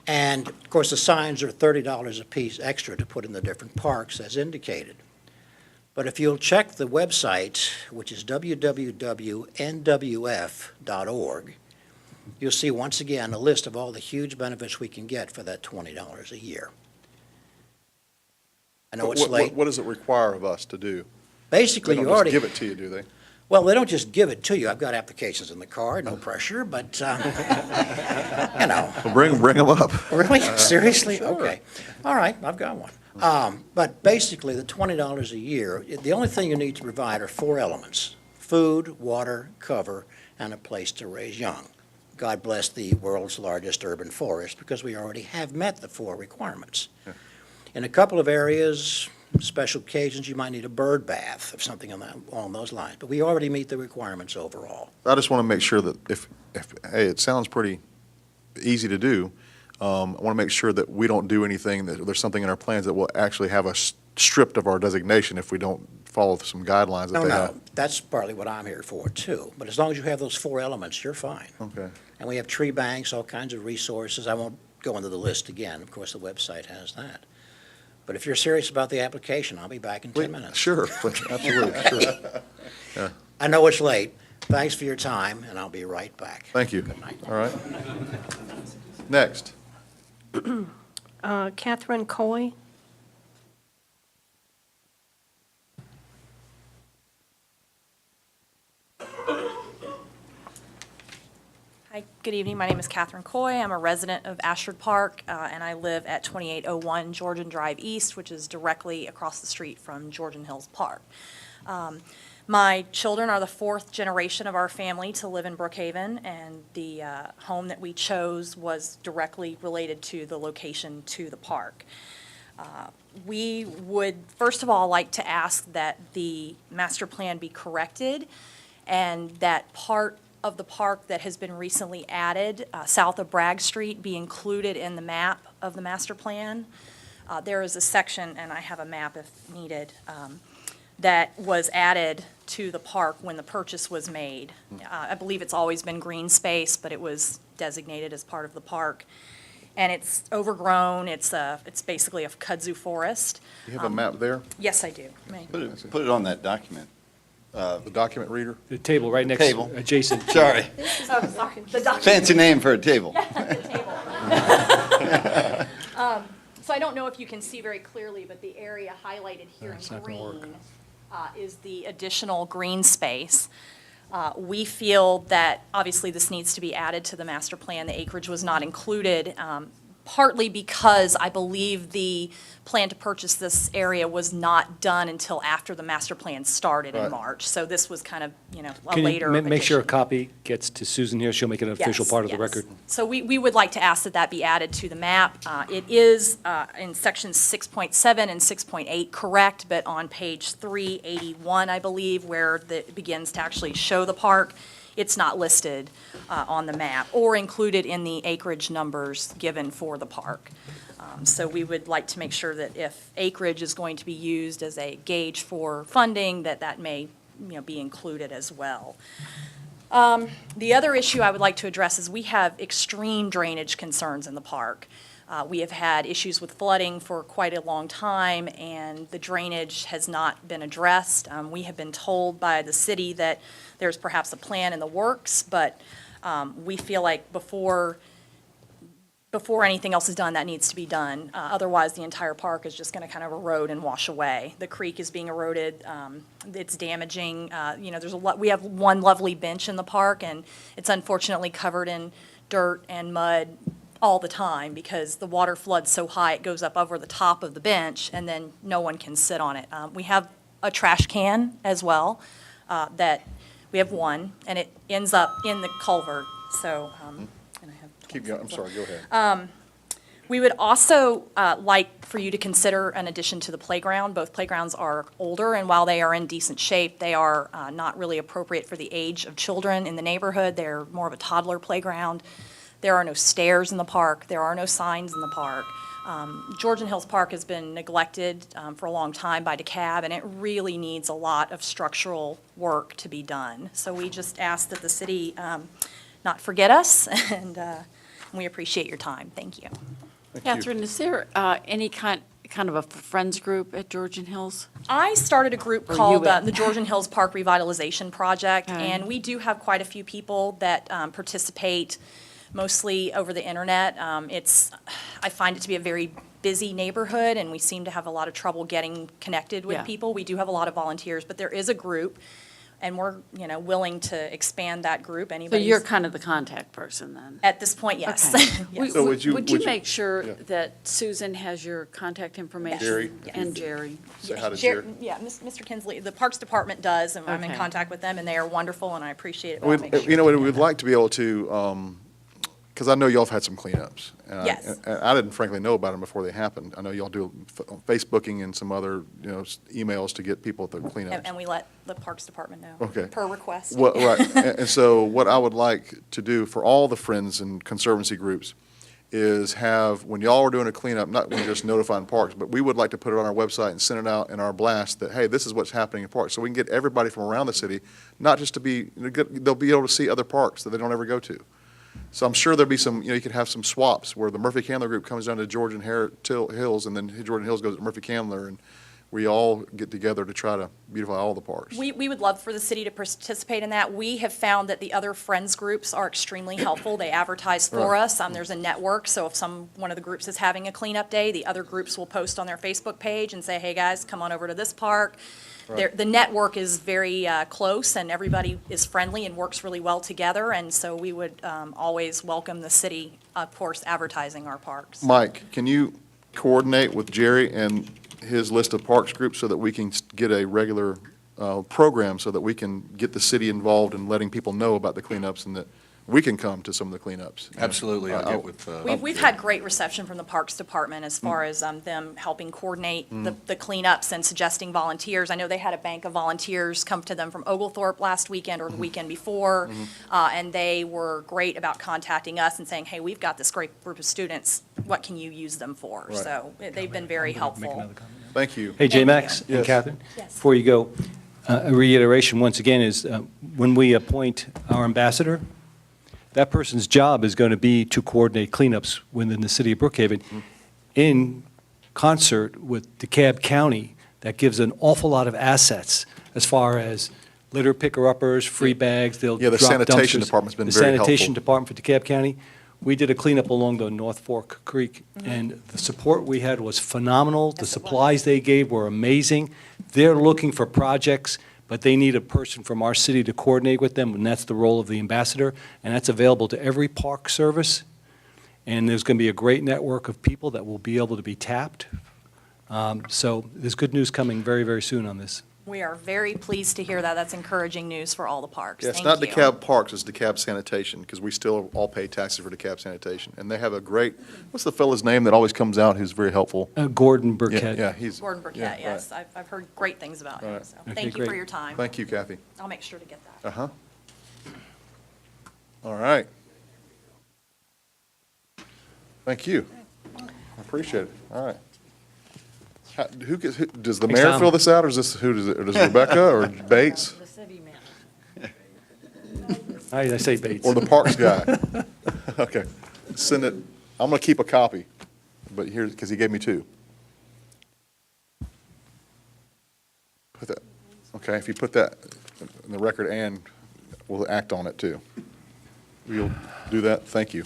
And, of course, the signs are $30 a piece extra to put in the different parks as indicated. But if you'll check the website, which is www.nwf.org, you'll see once again a list of all the huge benefits we can get for that $20 a year. I know it's late. What does it require of us to do? Basically, They you don't already. just give it to you, do they? Well, they don't just give it to you. I've got applications in the car, no pressure, but, you know. Well, bring them up. Really? Seriously? Sure. Okay. All right, I've got one. But basically, the $20 a year, the only thing you need to provide are 4 elements: food, water, cover, and a place to raise young. God bless the world's largest urban forest, because we already have met the 4 requirements. In a couple of areas, special occasions, you might need a bird bath or something along those lines, but we already meet the requirements overall. I just want to make sure that hey, it sounds pretty easy to do. I want to make sure that we don't do anything, that there's something in our plans that will actually have us stripped of our designation if we don't follow some guidelines that No, they no, have. that's partly what I'm here for, too. But as long as you have those 4 elements, you're fine. Okay. And we have tree banks, all kinds of resources. I won't go into the list again. Of course, the website has that. But if you're serious about the application, I'll be back in 10 minutes. Sure, absolutely, sure. Yeah. I know it's late. Thanks for your time, and I'll be right back. Thank you. Good night. All right. Next. Catherine Coy. Hi, good evening. My name is Catherine Coy. I'm a resident of Ashford Park, and I live at 2801 Georgian Drive East, which is directly across the street from Georgian Hills Park. My children are the 4th generation of our family to live in Brookhaven, and the home that we chose was directly related to the location to the park. We would, first of all, like to ask that the master plan be corrected, and that part of the park that has been recently added, south of Bragg Street, be included in the map of the master plan. There is a section, and I have a map if needed, that was added to the park when the purchase was made. I believe it's always been green space, but it was designated as part of the park. And it's overgrown, it's basically a kudzu forest. You have a map there? Yes, I do. May- Put it on that document. The document reader? The table right next, Table. adjacent. Sorry. Oh, sorry, the document. Fancy name for a table. So I don't know if you can see very clearly, but the area highlighted here It's in not gonna work. green is the additional green space. We feel that obviously this needs to be added to the master plan. The acreage was not included, partly because I believe the plan to purchase this area was not done until after the master plan started in Right. March. So this was kind of, a Can later you make sure a addition. copy gets to Susan here? She'll make it an official Yes, part of the yes. record. So we would like to ask that be added to the map. It is in sections 6.7 and 6.8 correct, but on page 381, I believe, where it begins to actually show the park, it's not listed on the map or included in the acreage numbers given for the park. So we would like to make sure that if acreage is going to be used as a gauge for funding, that may, be included as well. The other issue I would like to address is we have extreme drainage concerns in the park. We have had issues with flooding for quite a long time, and the drainage has not been addressed. We have been told by the city that there's perhaps a plan in the works, but we feel like before anything else is done, that needs to be done. Otherwise, the entire park is just going to kind of erode and wash away. The creek is being eroded. It's damaging. There's a lot. We have one lovely bench in the park, and it's unfortunately covered in dirt and mud all the time because the water floods so high it goes up over the top of the bench, and then no one can sit on it. We have a trash can as well. That we have one, and it ends up in the culvert. So. And I have Keep going, I'm sorry, go ahead. We would also like for you to consider an addition to the playground. Both playgrounds are older, and while they are in decent shape, they are not really appropriate for the age of children in the neighborhood. They're more of a toddler playground. There are no stairs in the park. There are no signs in the park. Georgian Hills Park has been neglected for a long time by DeKalb, and it really needs a lot of structural work to be done. So we just ask that the city not forget us, and we appreciate your time. Thank you. Catherine, is there any kind of a friends group at Georgian Hills? I started a group Or called you at- the Georgian Hills Park Revitalization Project, Okay. and we do have quite a few people that participate, mostly over the internet. I find it to be a very busy neighborhood, and we seem to have a lot of trouble getting connected with Yeah. people. We do have a lot of volunteers, but there is a group, and we're, willing to expand that group. So Anybody's you're kind of the contact person then? at this point, yes. Okay. Yes. So would you- make sure Yeah. that Susan has your contact information? Jerry? And Jerry. Say hi to Jer- Jerry. Yeah, Mr. Kinsley, the Parks Department does, and I'm in Okay. contact with them, and they are wonderful, and I appreciate it. but I'll make sure. You know what, we'd like to be able to, because I know y'all have had some cleanups. And Yes. And I didn't frankly know about them before they happened. I know y'all do Facebooking and some other, emails to get people at the cleanups. And we let the Parks Department know. Okay. Per request. Well, right, and so what I would like to do for all the Friends and Conservancy groups is have, when y'all are doing a cleanup, not when you're just notifying parks, but we would like to put it on our website and send it out in our blast that, hey, this is what's happening in parks, so we can get everybody from around the city, not just to be, they'll be able to see other parks that they don't ever go to. So I'm sure there'll be some, you could have some swaps where the Murphy Candler group comes down to Georgian Hills, and then Georgian Hills goes to Murphy Candler, and we all get together to try to beautify all the parks. We would love for the city to participate in that. We have found that the other Friends groups are extremely helpful. They advertise for Right. us. There's a network, so if one of the groups is having a cleanup day, the other groups will post on their Facebook page and say, hey, guys, come on over to this park. Right. The network is very close, and everybody is friendly and works really well together, and so we would always welcome the city, of course, advertising our parks. Mike, can you coordinate with Jerry and his list of parks groups so that we can get a regular program so that we can get the city involved in letting people know about the cleanups and that we can come to some of the cleanups? Absolutely, I'll get with. We've had great reception from the Parks Department as far as them helping coordinate the cleanups and suggesting volunteers. I know they had a bank of volunteers come to them from Oglethorpe last weekend or the weekend before, and they were great about contacting us and saying, hey, we've got this great group of students, what can you use them for? Right. So they've been very helpful. Thank you. Hey, Thank you. J-Max and Yes. Catherine? Yes. Before you go, a reiteration once again is when we appoint our ambassador, that person's job is going to be to coordinate cleanups within the city of Brookhaven in concert with DeKalb County. That gives an awful lot of assets as far as litter picker-uppers, free bags, they'll Yeah, the drop sanitation dumpsters. department's been The very sanitation helpful. department for DeKalb County, we did a cleanup along the North Fork Creek, and the support we had was phenomenal. The supplies they gave were amazing. They're looking for projects, but they need a person from our city to coordinate with them, and that's the role of the ambassador, and that's available to every park service. And there's going to be a great network of people that will be able to be tapped. So there's good news coming very, very soon on this. We are very pleased to hear that. That's encouraging news for all the parks. Yeah, it's Thank not you. DeKalb Parks, it's DeKalb Sanitation, because we still all pay taxes for DeKalb Sanitation. And they have a great, what's the fellow's name that always comes out who's very helpful? Gordon Burkett. Yeah, he's. Gordon Burkett, yeah, yes. I've heard great things about him, Right. so Okay, thank you for great. your time. Thank you, Kathy. I'll make sure to get that. Uh-huh. All right. Thank you. I appreciate it. All right. Does the Thanks, mayor Tom. fill this out, or is this, who does it, or does Rebecca or Bates? The city man. I say Bates. Or the parks guy? Okay, send it, I'm gonna keep a copy, but here, because he gave me two. Put that, okay, if you put that in the record, and we'll act on it too. You'll do that, thank you.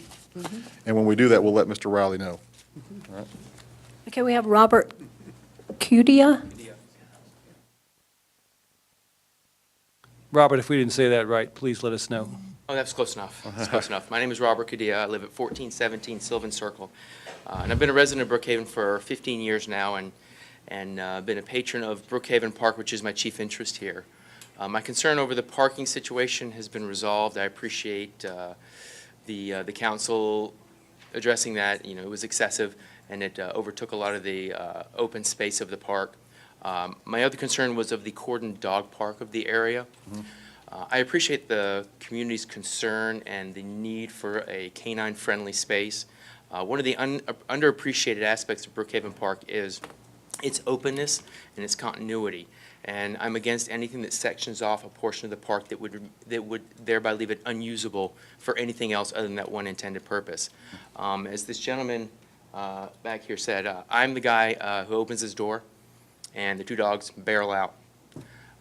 And when we do that, we'll let Mr. Riley know. All right. Okay, we have Robert Cudia. Robert, if we didn't say that right, please let us know. Oh, that's close enough. That's close enough. My name is Robert Cadilla. I live at 1417 Sylvan Circle. And I've been a resident of Brookhaven for 15 years now and been a patron of Brookhaven Park, which is my chief interest here. My concern over the parking situation has been resolved. I appreciate the council addressing that. You know, it was excessive, and it overtook a lot of the open space of the park. My other concern was of the cordoned dog park of the area. I appreciate the community's concern and the need for a canine-friendly space. One of the underappreciated aspects of Brookhaven Park is its openness and its continuity. And I'm against anything that sections off a portion of the park that would thereby leave it unusable for anything else other than that one intended purpose. As this gentleman back here said, I'm the guy who opens his door, and the two dogs barrel out.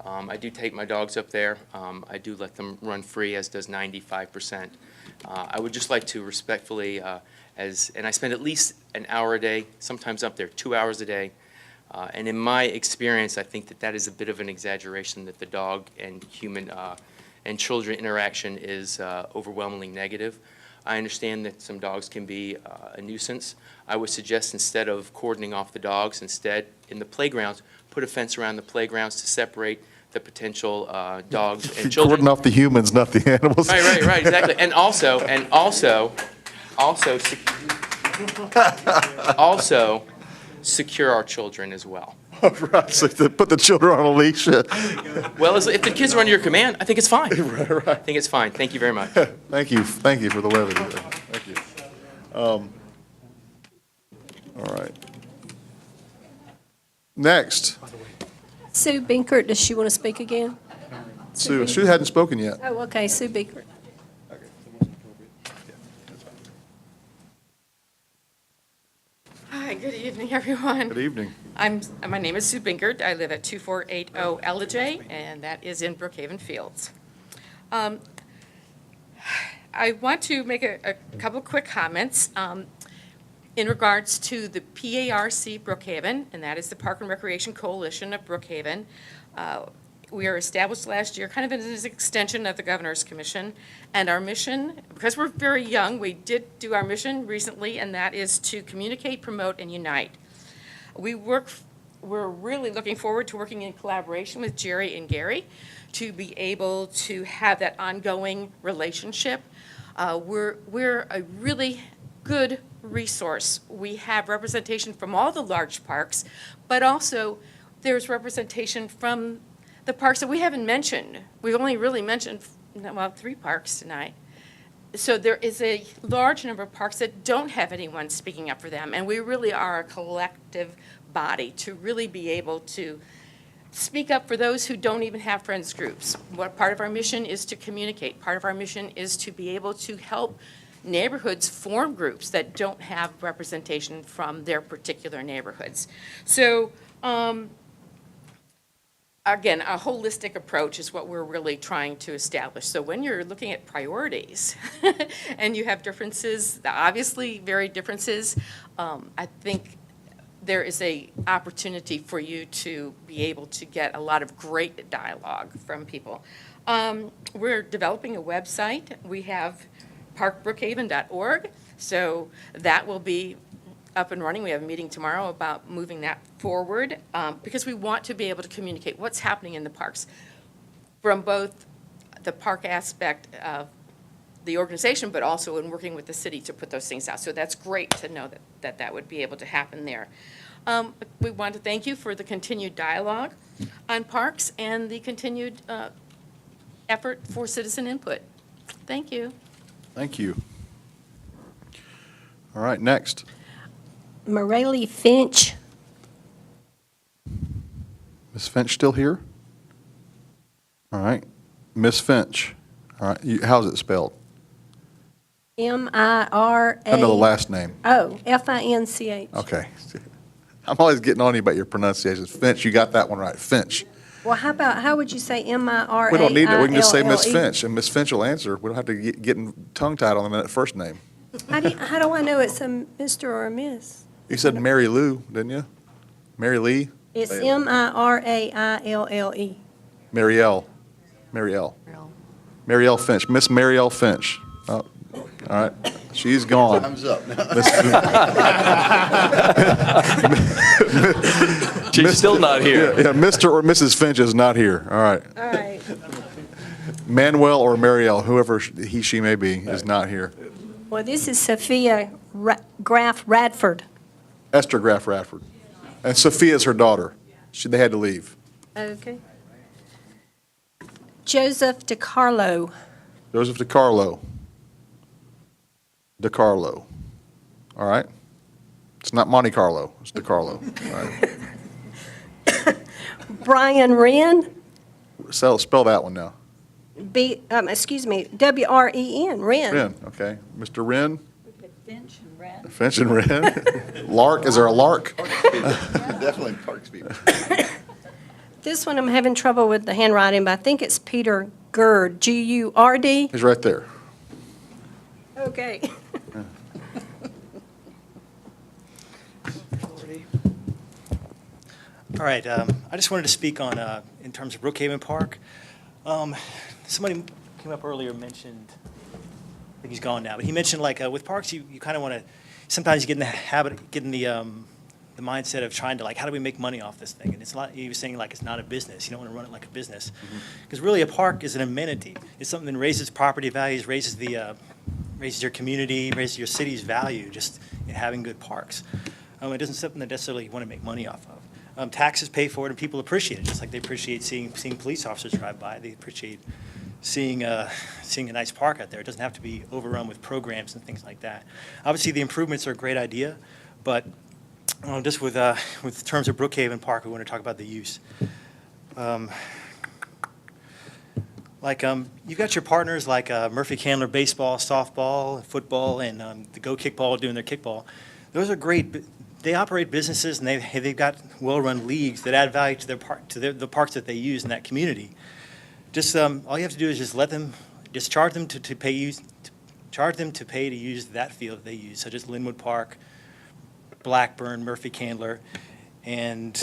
I do take my dogs up there. I do let them run free, as does 95%. I would just like to respectfully, and I spend at least an hour a day, sometimes up there 2 hours a day. And in my experience, I think that that is a bit of an exaggeration, that the dog and human and children interaction is overwhelmingly negative. I understand that some dogs can be a nuisance. I would suggest, instead of cordoning off the dogs, instead in the playgrounds, put a fence around the playgrounds to separate the potential dogs and children. Cordon off the humans, not the animals. Right, exactly. And also, secure our children as well. Right, so put the children on a leash. Well, if the kids are under your command, I think it's fine. Right. I think it's fine. Thank you very much. Thank you for the levity. Thank you. All right. Next, Sue Binkert, does she want to speak again? Sue hadn't spoken yet. Oh, okay, Sue Binkert. Hi, good evening, everyone. Good evening. My name is Sue Binkert. I live at 2480 Ellijay, and that is in Brookhaven Fields. I want to make a couple quick comments in regards to the PARC Brookhaven, and that is the Park and Recreation Coalition of Brookhaven. We were established last year, kind of as an extension of the Governor's Commission. And our mission, because we're very young, we did do our mission recently, and that is to communicate, promote, and unite. We're really looking forward to working in collaboration with Jerry and Gary to be able to have that ongoing relationship. We're a really good resource. We have representation from all the large parks, but also there's representation from the parks that we haven't mentioned. We've only really mentioned, well, 3 parks tonight. So there is a large number of parks that don't have anyone speaking up for them, and we really are a collective body to really be able to speak up for those who don't even have friends groups. What part of our mission is to communicate. Part of our mission is to be able to help neighborhoods form groups that don't have representation from their particular neighborhoods. So, again, a holistic approach is what we're really trying to establish. So when you're looking at priorities and you have differences, obviously very differences, I think there is a opportunity for you to be able to get a lot of great dialogue from people. We're developing a website. We have parkbrookhaven.org, so that will be up and running. We have a meeting tomorrow about moving that forward because we want to be able to communicate what's happening in the parks from both the park aspect of the organization, but also in working with the city to put those things out. So that's great to know that would be able to happen there. We want to thank you for the continued dialogue on parks and the continued effort for citizen input. Thank you. Thank you. All right, next. Morelli Finch. Ms. Finch still here? All right. Ms. Finch. All right. How's it spelled? M-I-R-A. I know the last name. Oh, F-I-N-C-H. Okay. I'm always getting on you about your pronunciations. Finch, you got that one right. Finch. Well, how would you say M-I-R-A-I-L-L-E? We don't need it. We can just say Ms. Finch, and Ms. Finch will answer. We don't have to get tongue-tied on the first name. How do I know it's a Mr. or a Miss? You said Mary Lou, didn't you? Mary Lee? It's M-I-R-A-I-L-L-E. Marielle. Marielle Finch. Miss Marielle Finch. Oh, all right. She's gone. Time's up. She's still not here. Yeah, Mr. or Mrs. Finch is not here. All right. All right. Manuel or Marielle, whoever she may be, is not here. Well, this is Sophia Graff Radford. Esther Graff Radford. And Sophia's her daughter. They had to leave. Okay. Joseph DiCarlo. Joseph DiCarlo. DiCarlo. All right? It's not Monte Carlo, it's DiCarlo. All right. Brian Wren. Spell that one now. W-R-E-N, Wren. Wren, okay. Mr. Wren? Finch and Wren. Finch and Wren? Lark, is there a Lark? Definitely Parks people. This one I'm having trouble with the handwriting, but I think it's Peter Gurd, G-U-R-D. He's right there. Okay. All right, I just wanted to speak on, in terms of Brookhaven Park. Somebody came up earlier and mentioned, I think he's gone now, but he mentioned like with parks, you kind of want to, sometimes you get in the habit, get in the mindset of trying to like, how do we make money off this thing? And it's not, he was saying like it's not a business. You don't want to run it like a business. Because really a park is an amenity. It's something that raises property values, raises your community, raises your city's value, just in having good parks. It isn't something that necessarily you want to make money off of. Taxes pay for it, and people appreciate it, just like they appreciate seeing police officers drive by. They appreciate seeing a nice park out there. It doesn't have to be overrun with programs and things like that. Obviously, the improvements are a great idea, but just with terms of Brookhaven Park, we want to talk about the use. You've got your partners like Murphy Candler baseball, softball, football, and the Go Kickball doing their kickball. Those are great. They operate businesses, and they've got well-run leagues that add value to the parks that they use in that community. Just all you have to do is just charge them to pay to use that field that they use, such as Linwood Park, Blackburn, Murphy Candler, and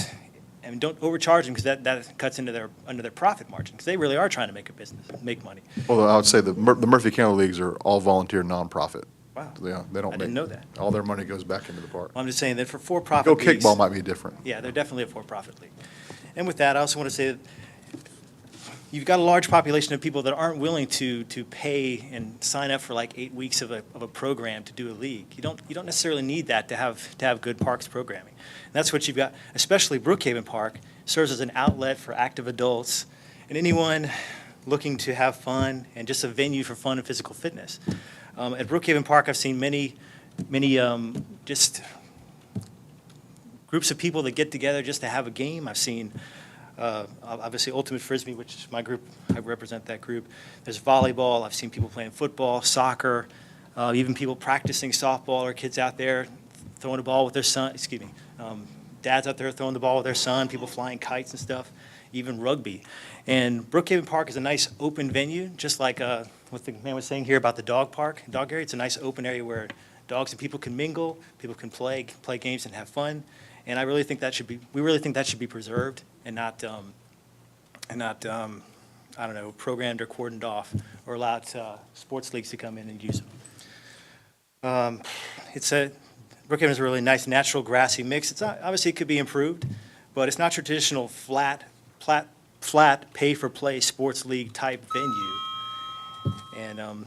don't overcharge them because that cuts into under their profit margin, because they really are trying to make a business, make money. Well, I would say the Murphy County Leagues are all volunteer, nonprofit. Wow. They don't I make. didn't know that. All their money goes back into the park. Well, I'm just saying that for for-profit Go leagues. Kickball might be different. Yeah, they're definitely a for-profit league. And with that, I also want to say that you've got a large population of people that aren't willing to pay and sign up for like 8 weeks of a program to do a league. You don't necessarily need that to have good parks programming. And that's what you've got, especially Brookhaven Park serves as an outlet for active adults and anyone looking to have fun and just a venue for fun and physical fitness. At Brookhaven Park, I've seen many just groups of people that get together just to have a game. I've seen obviously Ultimate Frisbee, which is my group. I represent that group. There's volleyball. I've seen people playing football, soccer, even people practicing softball, or kids out there throwing a ball with their son. Dads out there throwing the ball with their son, people flying kites and stuff, even rugby. And Brookhaven Park is a nice open venue, just like what the man was saying here about the dog area. It's a nice open area where dogs and people can mingle, people can play games and have fun. And we really think that should be preserved and not I don't know, programmed or cordoned off or allowed sports leagues to come in and use them. Brookhaven is a really nice natural grassy mix. Obviously it could be improved, but it's not traditional flat pay-for-play sports league type venue. And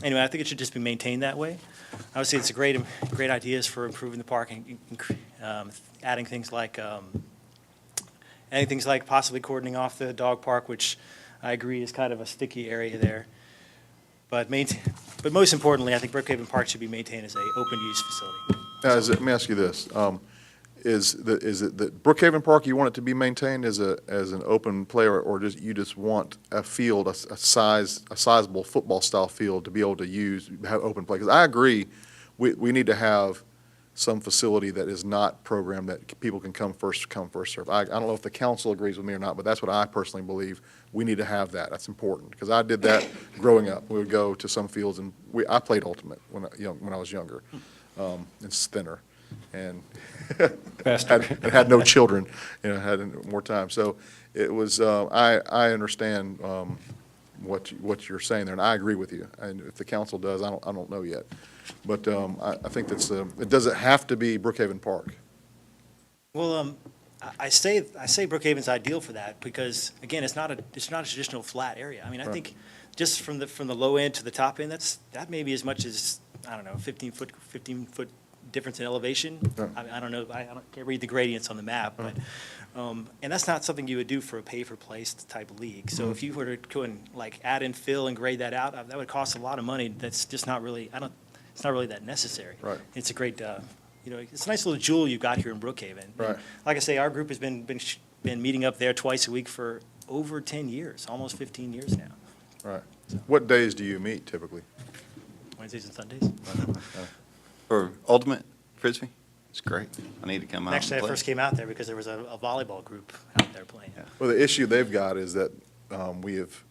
anyway, I think it should just be maintained that way. Obviously, it's great ideas for improving the park and adding things like possibly cordoning off the dog park, which I agree is kind of a sticky area there. But most importantly, I think Brookhaven Park should be maintained as an open-use facility. Let me ask you this. Is it that Brookhaven Park, you want it to be maintained as an open play, or you just want a field, a sizable football-style field to be able to have open play? Because I agree, we need to have some facility that is not programmed, that people can come, first serve. I don't know if the council agrees with me or not, but that's what I personally believe. We need to have that. That's important, because I did that growing up. We would go to some fields, and I played ultimate when I was younger, and thinner, and had no children, had more time. So it was. I understand what you're saying there, and I agree with you. And if the council does, I don't know yet. But I think that's it doesn't have to be Brookhaven Park. Well, I say Brookhaven's ideal for that because, again, it's not a traditional flat area. I mean, I think just from the low end to the top end, that may be as much as I don't know, 15-foot difference in elevation. Right. I don't know, can't read the gradients on the map, but, and that's not something you would do for a pay-for-place type of league. So if you were to go and like add and fill and grade that out, that would cost a lot of money. That's just not really, it's not really that necessary. Right. It's a great, it's a nice little jewel you've got here in Brookhaven. And Right. like I say, our group has been meeting up there twice a week for over 10 years, almost 15 years now. Right. What days do you meet typically? Wednesdays and Sundays. For Ultimate Frisbee, it's great. I need to come out and Actually, I play. first came out there because there was a volleyball group out there playing. Well, the issue they've got is that we have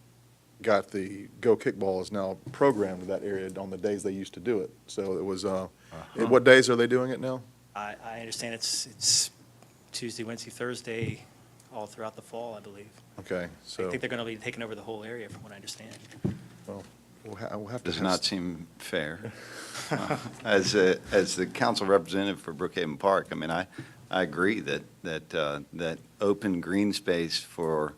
got the Go Kickball is now programmed to that area on the days they used to do it. So it was, what days are they doing it now? I understand it's Tuesday, Wednesday, Thursday, all throughout the fall, I believe. Okay, I so, think they're going to be taking over the whole area, from what I understand. well, we'll have to. Does not seem fair. As the council representative for Brookhaven Park, I mean, I agree that open green space for,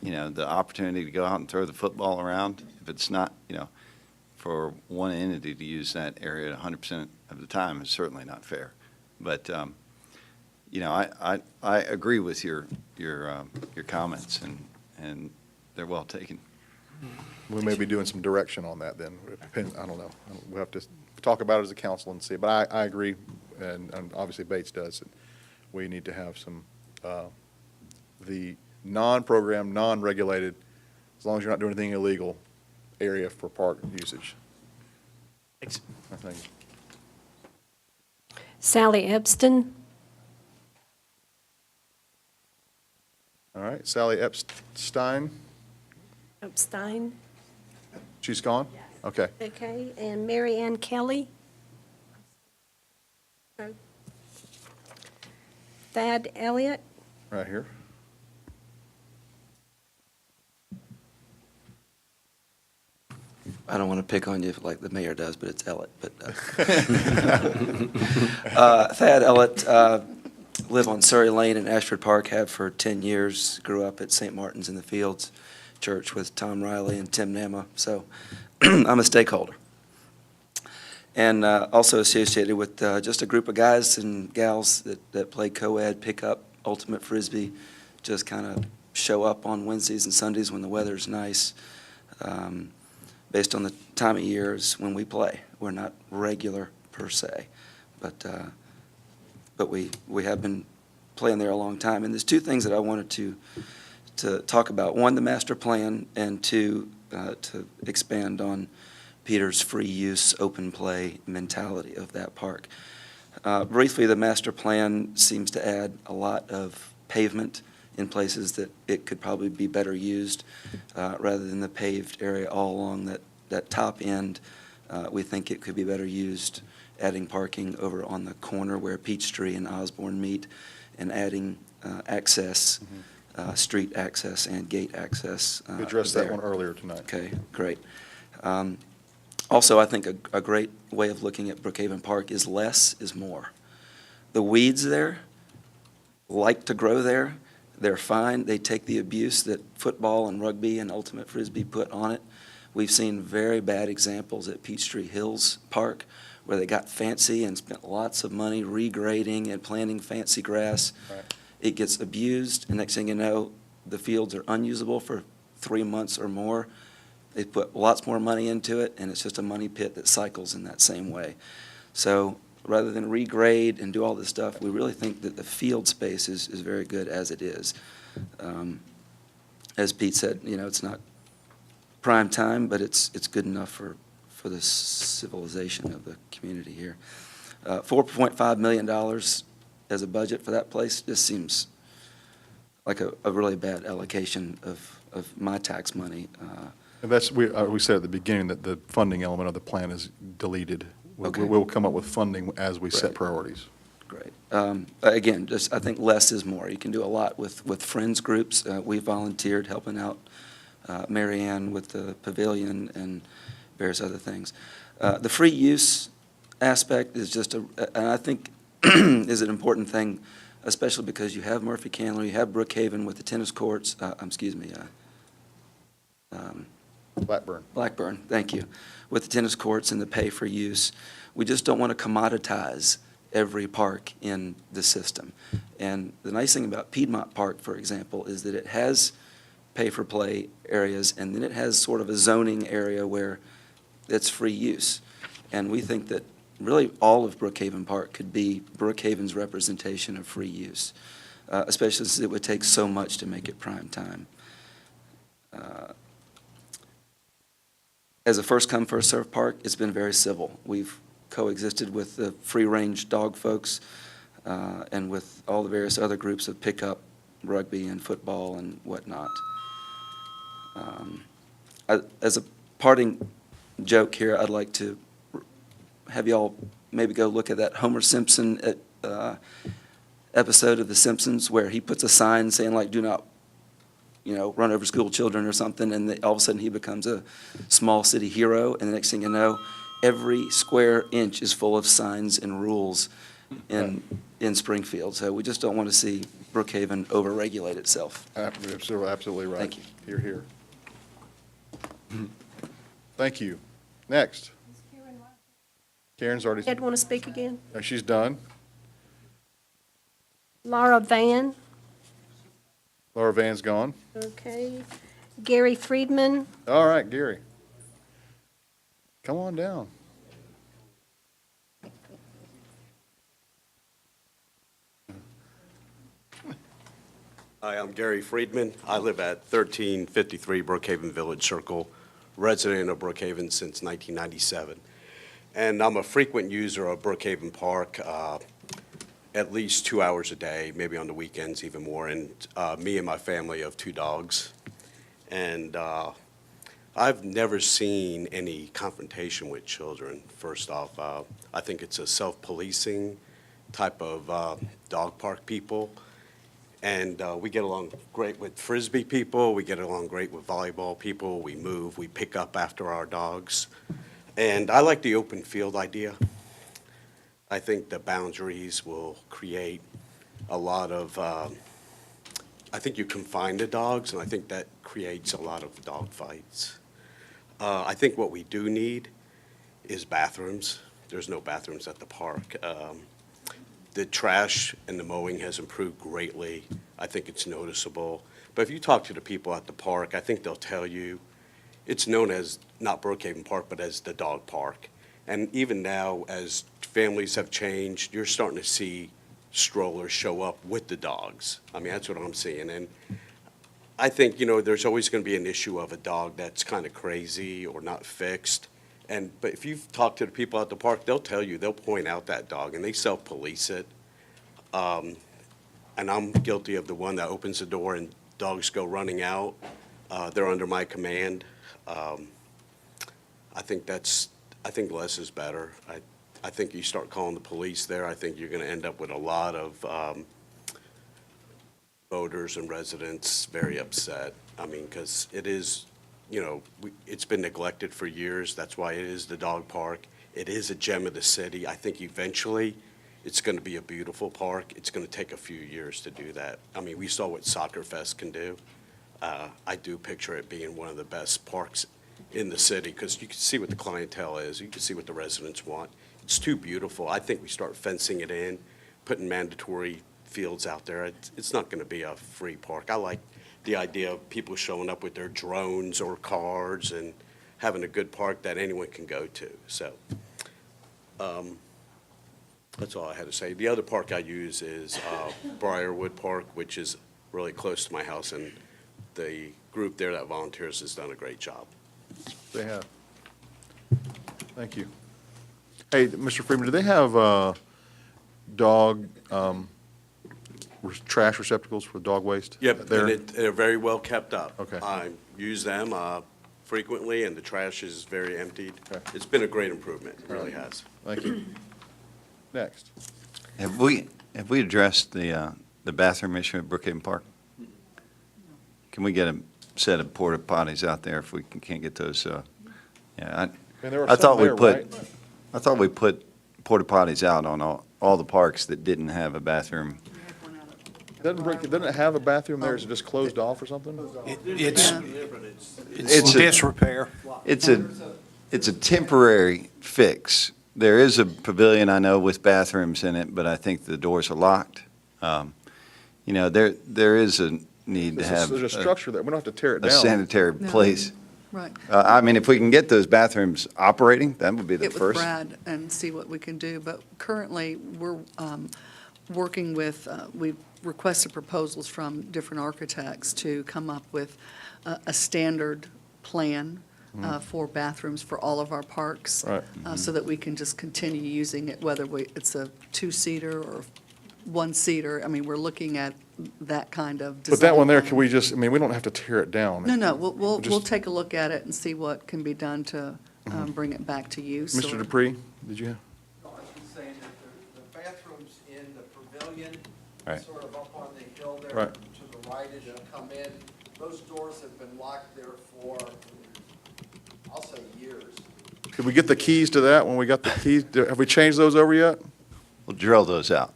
the opportunity to go out and throw the football around, if it's not, for one entity to use that area 100% of the time is certainly not fair. But, I agree with your comments, and they're well taken. We may be doing some direction on that then. I don't know. We'll have to talk about it as a council and see. But I agree, and obviously Bates does, that we need to have some, the non-programmed, non-regulated, as long as you're not doing anything illegal, area for park usage. Thanks. I think. Sally Epstein. All right, Sally Epstein, Epstein. she's gone? Okay. Okay, and Mary Ann Kelly. Thad Elliott. Right here. I don't want to pick on you like the mayor does, but it's Ellett. But Thad Ellett, live on Surrey Lane in Ashford Park, have for 10 years. Grew up at St. Martin's in the Fields Church with Tom Riley and Tim Nama. So I'm a stakeholder. And also associated with just a group of guys and gals that play co-ed, pick up, ultimate Frisbee, just kind of show up on Wednesdays and Sundays when the weather's nice. Based on the time of years when we play. We're not regular per se, but we have been playing there a long time. And there's two things that I wanted to talk about. One, the master plan, and two, to expand on Peter's free use, open play mentality of that park. Briefly, the master plan seems to add a lot of pavement in places that it could probably be better used, rather than the paved area all along that top end. We think it could be better used, adding parking over on the corner where Peachtree and Osborne meet, and adding access, street access and gate access. We addressed that there. one earlier tonight. Okay, great. Also, I think a great way of looking at Brookhaven Park is less is more. The weeds there like to grow there. They're fine. They take the abuse that football and rugby and ultimate Frisbee put on it. We've seen very bad examples at Peachtree Hills Park where they got fancy and spent lots of money regrading and planting fancy grass. Right. It gets abused, and next thing you know, the fields are unusable for 3 months or more. They put lots more money into it, and it's just a money pit that cycles in that same way. So rather than regrade and do all this stuff, we really think that the field space is very good as it is. As Pete said, it's not prime time, but it's good enough for the civilization of the community here. $4.5 million as a budget for that place just seems like a really bad allocation of my tax money. And that's, we said at the beginning that the funding element of the plan is deleted. Okay. We'll come up with funding as we set Right. priorities. Great. Again, just I think less is more. You can do a lot with friends groups. We volunteered helping out Mary Ann with the pavilion and various other things. The free use aspect is just and I think is an important thing, especially because you have Murphy Candler, you have Brookhaven with the tennis courts, Blackburn. Blackburn, thank you, with the tennis courts and the pay for use. We just don't want to commoditize every park in the system. And the nice thing about Piedmont Park, for example, is that it has pay-for-play areas, and then it has sort of a zoning area where it's free use. And we think that really all of Brookhaven Park could be Brookhaven's representation of free use, especially since it would take so much to make it prime time. As a first-come, first-served park, it's been very civil. We've coexisted with the free-range dog folks and with all the various other groups of pickup, rugby and football and whatnot. As a parting joke here, I'd like to have y'all maybe go look at that Homer Simpson episode of The Simpsons where he puts a sign saying like, do not, run over school children or something, and all of a sudden he becomes a small city hero, and the next thing you know, every square inch is full of signs and rules in Springfield. So we just don't want to see Brookhaven overregulate itself. Absolutely right. Thank you. Hear, hear. Thank you. Next. Karen's already, Ed, want to speak again? she's done. Laura Van, Laura Van's gone. okay. Gary Friedman, All right, Gary. Come on down. Hi, I'm Gary Friedman. I live at 1353 Brookhaven Village Circle, resident of Brookhaven since 1997. And I'm a frequent user of Brookhaven Park, at least 2 hours a day, maybe on the weekends even more. And me and my family of 2 dogs. And I've never seen any confrontation with children, first off. I think it's a self-policing type of dog park people. And we get along great with Frisbee people, we get along great with volleyball people, we move, we pick up after our dogs. And I like the open field idea. I think the boundaries will create a lot of, I think you confine the dogs, and I think that creates a lot of dog fights. I think what we do need is bathrooms. There's no bathrooms at the park. The trash and the mowing has improved greatly. I think it's noticeable. But if you talk to the people at the park, I think they'll tell you it's known as not Brookhaven Park, but as the dog park. And even now, as families have changed, you're starting to see strollers show up with the dogs. I mean, that's what I'm seeing. And I think, there's always going to be an issue of a dog that's kind of crazy or not fixed. But if you've talked to the people at the park, they'll tell you, they'll point out that dog, and they self-police it. And I'm guilty of the one that opens the door and dogs go running out. They're under my command. I think less is better. I think you start calling the police there, I think you're going to end up with a lot of voters and residents very upset. I mean, because it is, it's been neglected for years. That's why it is the dog park. It is a gem of the city. I think eventually it's going to be a beautiful park. It's going to take a few years to do that. I mean, we saw what Soccer Fest can do. I do picture it being one of the best parks in the city because you can see what the clientele is. You can see what the residents want. It's too beautiful. I think we start fencing it in, putting mandatory fields out there. It's not going to be a free park. I like the idea of people showing up with their drones or cars and having a good park that anyone can go to. So that's all I had to say. The other park I use is Briarwood Park, which is really close to my house, and the group there that volunteers has done a great job. They have. Thank you. Hey, Mr. Freeman, do they have dog trash receptacles for dog waste? Yep, there? and they're very well kept up. Okay. I use them frequently, and the trash is very emptied. Okay. It's been a great improvement, it really has. Thank you. Next. Have we addressed the bathroom issue at Brookhaven Park? Can we get a set of porta potties out there if we can't get those? Yeah, I thought we put porta potties out on all the parks that didn't have a bathroom. Doesn't it have a bathroom there? Is it just closed off or something? It's disrepair. It's a temporary fix. There is a pavilion, I know, with bathrooms in it, but I think the doors are locked. You know, there is a need to have There's a structure there. We don't have to tear it a down. sanitary No. place. Right. I mean, if we can get those bathrooms operating, that would be the Get with first. Brad and see what we can do, but currently, we're working with, we've requested proposals from different architects to come up with a standard plan for bathrooms for all of our parks. Right. So that we can just continue using it, whether it's a two-seater or one-seater. I mean, we're looking at that kind of design. But that one there, plan. can we just, I mean, we don't have to tear it down. No, we'll Just- take a look at it and see what can be done to bring it back to use. Mr. Dupree, did you have? No, I was just saying that the bathrooms in the pavilion, Right. sort of up on the hill there Right. to the right as you come in, those doors have been locked there for, I'll say, years. Did we get the keys to that when we got the keys? Have we changed those over yet? We'll drill those out.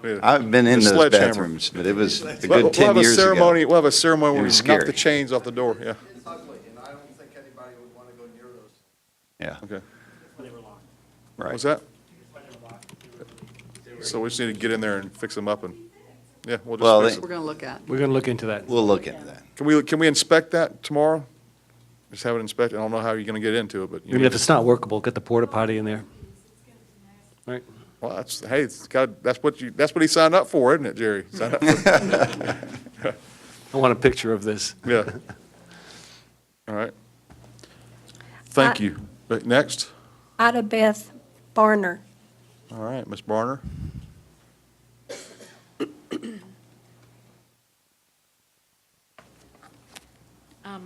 Yeah. I've been in The those sledgehammer. bathrooms, but it was a We'll good 10 have a years ceremony. ago. We'll have a ceremony It where we was knock the scary. chains off the door, yeah. It's ugly, and I don't think anybody would want to go near those. Yeah, Okay. right. What's that? So we just need to get in there and fix them up and, yeah, we'll Well, just fix We're them. going to look at. We're going to look into that. We'll look into that. Can we inspect that tomorrow? Just have it inspected. I don't know how you're going to get into it, but. you Even need if it's not workable, get the porta potty in there. Right? Well, that's, hey, that's what he signed up for, isn't it, Jerry? Signed up for- I want a picture of this. Yeah. All right. Thank you. Next. Ida Beth Barner. All right, Ms. Barner.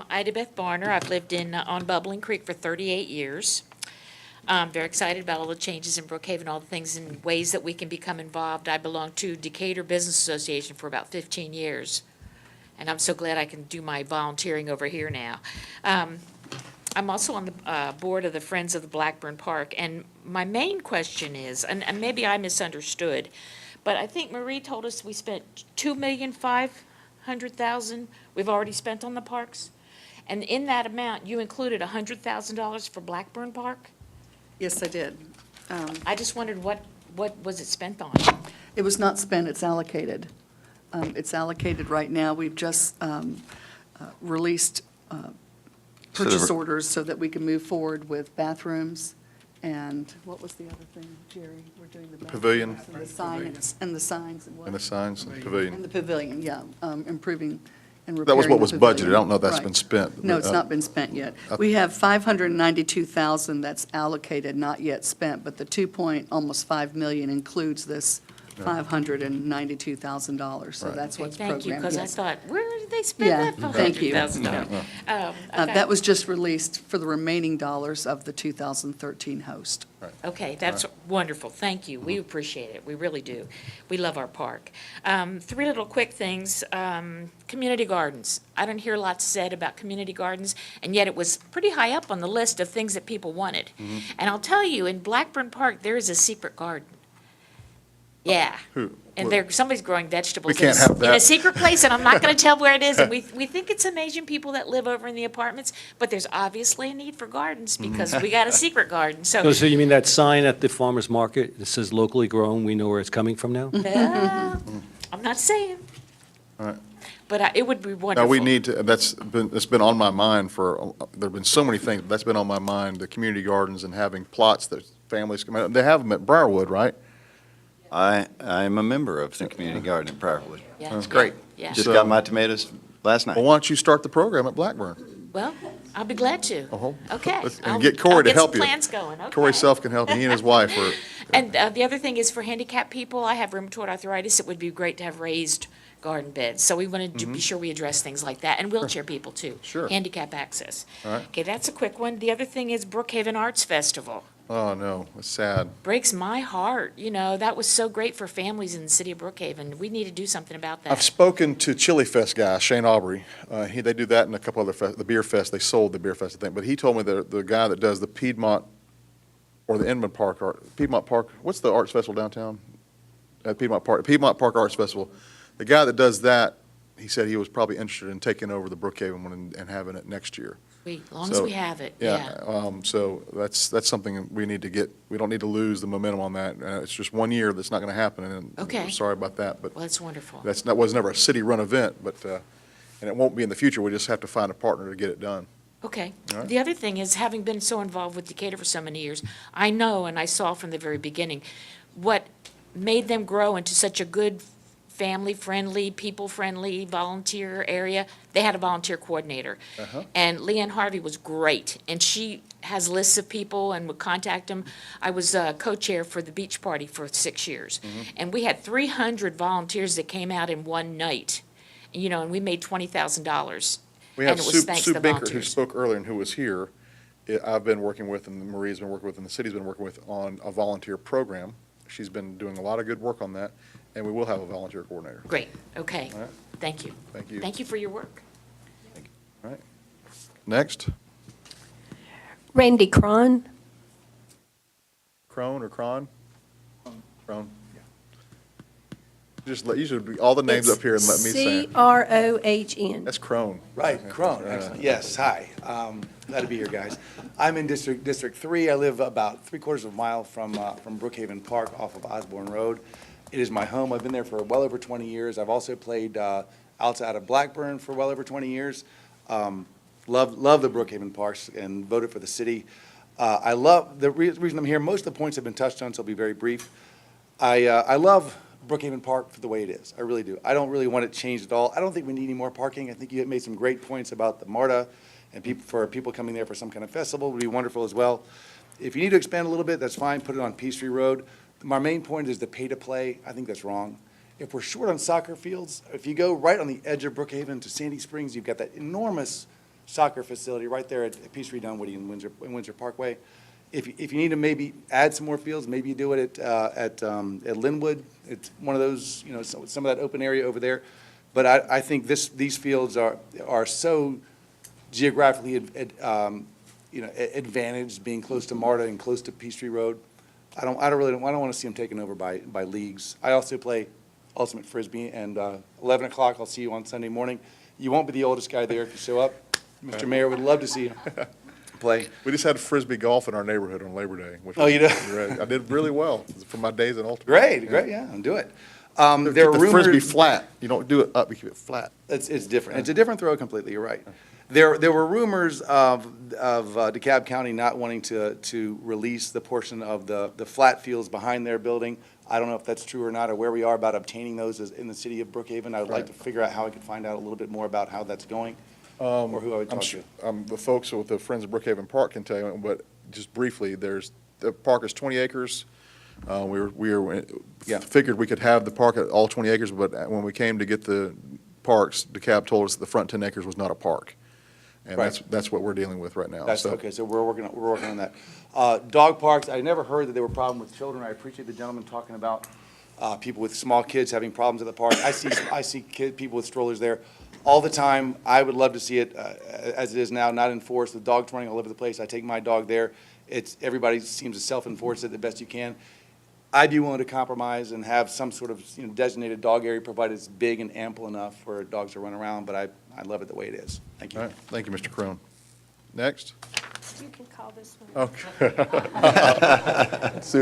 Ida Beth Barner. I've lived on Bubbling Creek for 38 years. I'm very excited about all the changes in Brookhaven, all the things and ways that we can become involved. I belonged to Decatur Business Association for about 15 years, and I'm so glad I can do my volunteering over here now. I'm also on the board of the Friends of the Blackburn Park, and my main question is, and maybe I misunderstood, but I think Marie told us we spent $2,500,000 we've already spent on the parks, and in that amount, you included $100,000 for Blackburn Park? Yes, I did. I just wondered what was it spent on? It was not spent, it's allocated. It's allocated right now. We've just released purchase orders so that we can move forward with bathrooms. And what was the other thing, Jerry? We're doing the Pavilion. bathrooms and the signs. And the signs and what? And the signs, and And pavilion. the pavilion, yeah, improving and That repairing was what was the budgeted. I pavilion. don't know if that's Right. been spent. No, it's not been spent yet. We have 592,000 that's allocated, not yet spent, but the almost 5 million includes this $592,000. So Right. that's what's Thank you, programmed. because I yes. thought, where did they spend Yeah, that thank you. $500,000? Okay. That was just released for the remaining dollars of the 2013 host. Okay, that's wonderful, thank you, we appreciate it, we really do. We love our park. 3 little quick things, community gardens. I don't hear lots said about community gardens, and yet it was pretty high up on the list of things that people wanted. And I'll tell you, in Blackburn Park, there is a secret garden. Yeah. Who? And What? somebody's growing vegetables. We can't in a- have In a that. secret place, and I'm not gonna tell where it is, and we think it's some Asian people that live over in the apartments, but there's obviously a need for gardens, because we got a secret garden, So you mean that sign at the farmer's market that says locally grown, we know where it's coming from now? I'm not saying, All right. but it would be wonderful. Now, we need to, it's been on my mind there've been so many things, but that's been on my mind, the community gardens and having plots that families, they have them at Briarwood, right? I'm a member of the community garden in Briarwood. Yeah. It's great. Yeah. Just So- got my tomatoes last night. Well, why don't you start the program at Blackburn? Well, I'll be glad to. Okay. And get Corey to help you. I'll get some plans going, Corey okay. Self can help you, he and his wife are, And the other thing is for handicapped people, I have rheumatoid arthritis, it would be great to have raised garden beds. So we wanted to be sure we address things like that, and wheelchair people too. Sure. Handicap access. all right? Okay, that's a quick one. The other thing is Brookhaven Arts Festival. Oh, no, it's sad. Breaks my heart, that was so great for families in the city of Brookhaven. We need to do something about I've that. spoken to Chili Fest guy, Shane Aubrey. They do that and a couple other the Beer Fest. They sold the Beer Fest, I think. But he told me that the guy that does the Piedmont or the Inman Park Piedmont Park. What's the arts festival downtown? At Piedmont Park Arts Festival. The guy that does that, he said he was probably interested in taking over the Brookhaven one and having it next year. Sweet, as long as So, we have it, Yeah, yeah. so that's something we need to get, we don't need to lose the momentum on that. It's just 1 year that's not going to happen, and Okay. we're sorry about that, but Well, that's wonderful. that was never a city-run event, but, and it won't be in the future. We just have to find a partner to get it done. Okay. All right. The other thing is, having been so involved with Decatur for so many years, I know and I saw from the very beginning what made them grow into such a good, family-friendly, people-friendly volunteer area. They had a volunteer coordinator. Uh-huh. And Leanne Harvey was great, and she has lists of people and would contact them. I was co-chair for the beach party for 6 years, and we had 300 volunteers that came out in one night, you know, and we made $20,000. We have And it was Sue thanks Sue to Binker, who volunteers. spoke earlier and who was here. I've been working with, and Marie's been working with, and the city's been working with on a volunteer program. She's been doing a lot of good work on that, and we will have a volunteer coordinator. Great, okay. All right. Thank you. Thank you. Thank you for your work. All right. Next, Randy Cron. Crone or Cron? Crone. You should be all the names up here and let me say it. Crohn. That's Crone. Right, Crone, excellent. Yes, hi. Glad to be here, guys. I'm in District 3. I live about 3/4 of a mile from Brookhaven Park off of Osborne Road. It is my home. I've been there for well over 20 years. I've also played outside of Blackburn for well over 20 years. Love the Brookhaven Parks and voted for the city. I love, the reason I'm here, most of the points have been touched on, so I'll be very brief. I love Brookhaven Park for the way it is. I really do. I don't really want it changed at all. I don't think we need any more parking. I think you made some great points about the MARTA, and people coming there for some kind of festival would be wonderful as well. If you need to expand a little bit, that's fine. Put it on Peachtree Road. My main point is the pay-to-play. I think that's wrong. If we're short on soccer fields, if you go right on the edge of Brookhaven to Sandy Springs, you've got that enormous soccer facility right there at Peachtree, Dunwoody, and Windsor Parkway. If you need to maybe add some more fields, maybe you do it at Linwood. It's one of those, you know, some of that open area over there. But I think these fields are so geographically, advantaged, being close to MARTA and close to Peachtree Road. I don't want to see them taken over by leagues. I also play Ultimate Frisbee, and 11 o'clock, I'll see you on Sunday morning. You won't be the oldest guy there if you show up. Mr. Mayor would love to see you play. We just had Frisbee golf in our neighborhood on Labor Day. Which Oh, you did? I did really well for my days in Ultimate. Great, yeah, I'll do it. There There are are the Frisbee rumors, flat. You don't do it up, you keep it flat. it's different. It's a different throw completely, you're right. There were rumors of DeKalb County not wanting to release the portion of the flat fields behind their building. I don't know if that's true or not, or where we are about obtaining those in the city of Brookhaven. I would like to figure out how I could find out a little bit more about how that's going, or who I would talk to. The folks with the Friends of Brookhaven Park can tell you, but just briefly, the park is 20 acres. Figured we could have the park at all 20 acres, but when we came to get the parks, DeKalb told us that the front 10 acres was not a park. And Right. that's what we're dealing with right now. Okay, so we're working on that. Dog parks, I never heard that there were problems with children. I appreciate the gentleman talking about people with small kids having problems at the park. I see people with strollers there all the time. I would love to see it as it is now, not enforced, with dogs running all over the place. I take my dog there. Everybody seems to self-enforce it the best you can. I'd be willing to compromise and have some sort of designated dog area, provided it's big and ample enough for dogs to run around, but I love it the way it is. Thank you. All right, thank you, Mr. Crone. Next. You can call this one. Okay. So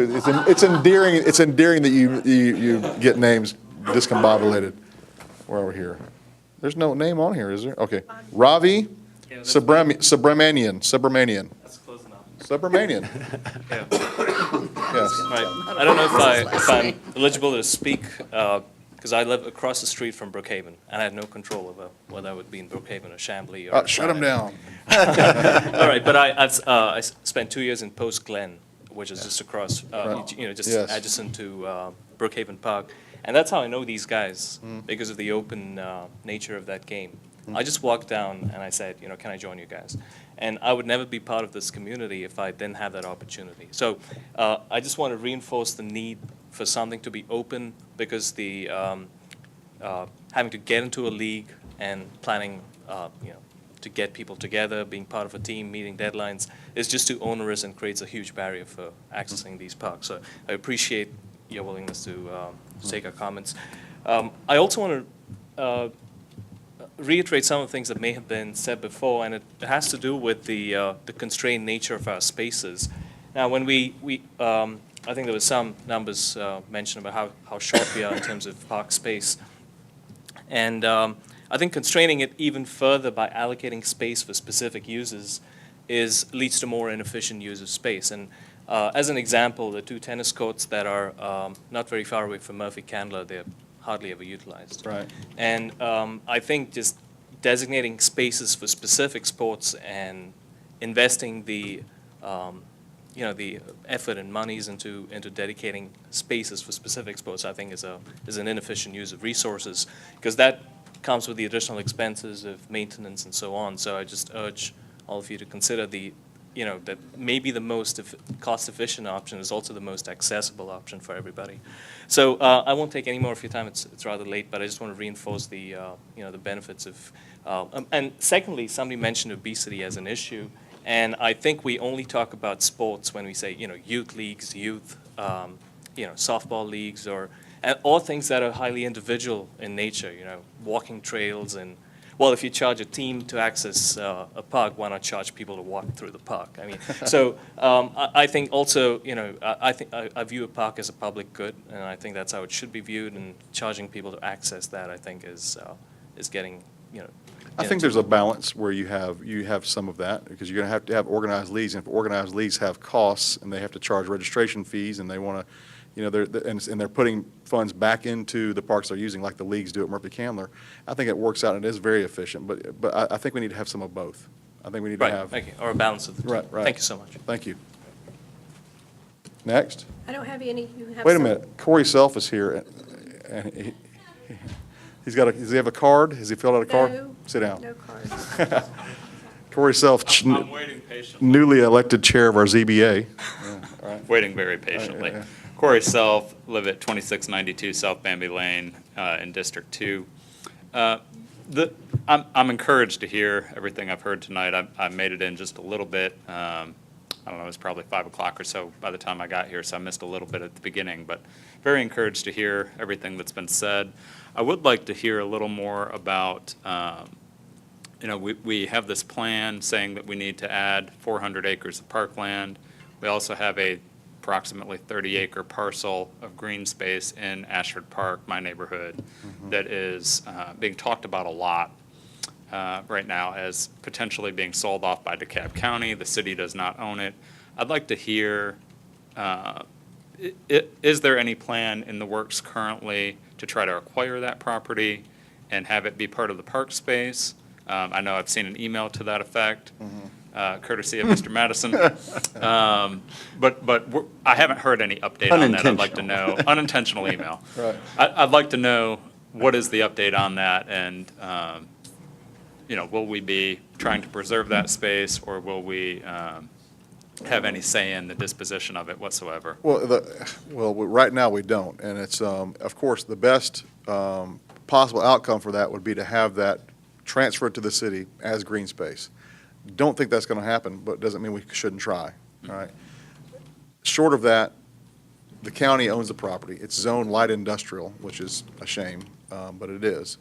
it's endearing that you get names discombobulated. Where are we here? There's no name on here, is there? Okay. Ravi Subramanian. That's close enough. Subramanian. Yeah. Yes. Right. I don't know if I'm eligible to speak, because I live across the street from Brookhaven, and I have no control over whether I would be in Brookhaven or Chamblee or. Shut him down. All right, but I spent 2 years in Post Glen, which is just across, just Yes. adjacent to Brookhaven Park. And that's how I know these guys, because of the open nature of that game. I just walked down and I said, can I join you guys? And I would never be part of this community if I didn't have that opportunity. So I just want to reinforce the need for something to be open, because the having to get into a league and planning, to get people together, being part of a team, meeting deadlines, is just too onerous and creates a huge barrier for accessing these parks. So I appreciate your willingness to take our comments. I also want to reiterate some of the things that may have been said before, and it has to do with the constrained nature of our spaces. Now, when I think there was some numbers mentioned about how short we are in terms of park space. And I think constraining it even further by allocating space for specific uses leads to more inefficient use of space. And as an example, the 2 tennis courts that are not very far away from Murphy Candler, they're hardly ever utilized. Right. And I think just designating spaces for specific sports and investing the the effort and monies into dedicating spaces for specific sports, I think is an inefficient use of resources, because that comes with the additional expenses of maintenance and so on. So I just urge all of you to consider that maybe the most cost-efficient option is also the most accessible option for everybody. So I won't take any more of your time. It's rather late, but I just want to reinforce the the benefits of. And secondly, somebody mentioned obesity as an issue, and I think we only talk about sports when we say youth leagues, softball leagues, or things that are highly individual in nature. Walking trails and. Well, if you charge a team to access a park, why not charge people to walk through the park? I mean, so I think also, I view a park as a public good, and I think that's how it should be viewed. And charging people to access that, I think, is getting, I think there's a balance where you have some of that, because you're going to have organized leagues, and if organized leagues have costs and they have to charge registration fees, and they want to. They're putting funds back into the parks they're using, like the leagues do at Murphy Candler. I think it works out and it is very efficient, but I think we need to have some of both. I think we need to have. Thank you. Or a balance of the two. Right. Thank you so much. Thank you. Next. I don't have any. You have Wait a some? minute. Corey Self is here, and does he have a card? Has he filled out a card? No. Sit down. No card. Corey Self, I'm waiting patiently. newly elected chair of our ZBA. Waiting very patiently. Yeah. Corey Self, live at 2692 South Bambi Lane in District 2. I'm encouraged to hear everything I've heard tonight. I made it in just a little bit. I don't know, it was probably 5 o'clock or so by the time I got here, so I missed a little bit at the beginning, but very encouraged to hear everything that's been said. I would like to hear a little more about, we have this plan saying that we need to add 400 acres of parkland. We also have a approximately 30-acre parcel of green space in Ashford Park, my neighborhood, that is being talked about a lot right now as potentially being sold off by DeKalb County. The city does not own it. I'd like to hear, is there any plan in the works currently to try to acquire that property and have it be part of the park space? I know I've seen an email to that effect. Courtesy of Mr. Madison. But I haven't heard any update on that. I'd like to know. Unintentional email. Right. I'd like to know what is the update on that, and, will we be trying to preserve that space, or will we have any say in the disposition of it whatsoever? Well, right now we don't, and it's, of course, the best possible outcome for that would be to have that transferred to the city as green space. Don't think that's going to happen, but doesn't mean we shouldn't try, all right? Short of that, the county owns the property. It's zoned light industrial, which is a shame, but it is.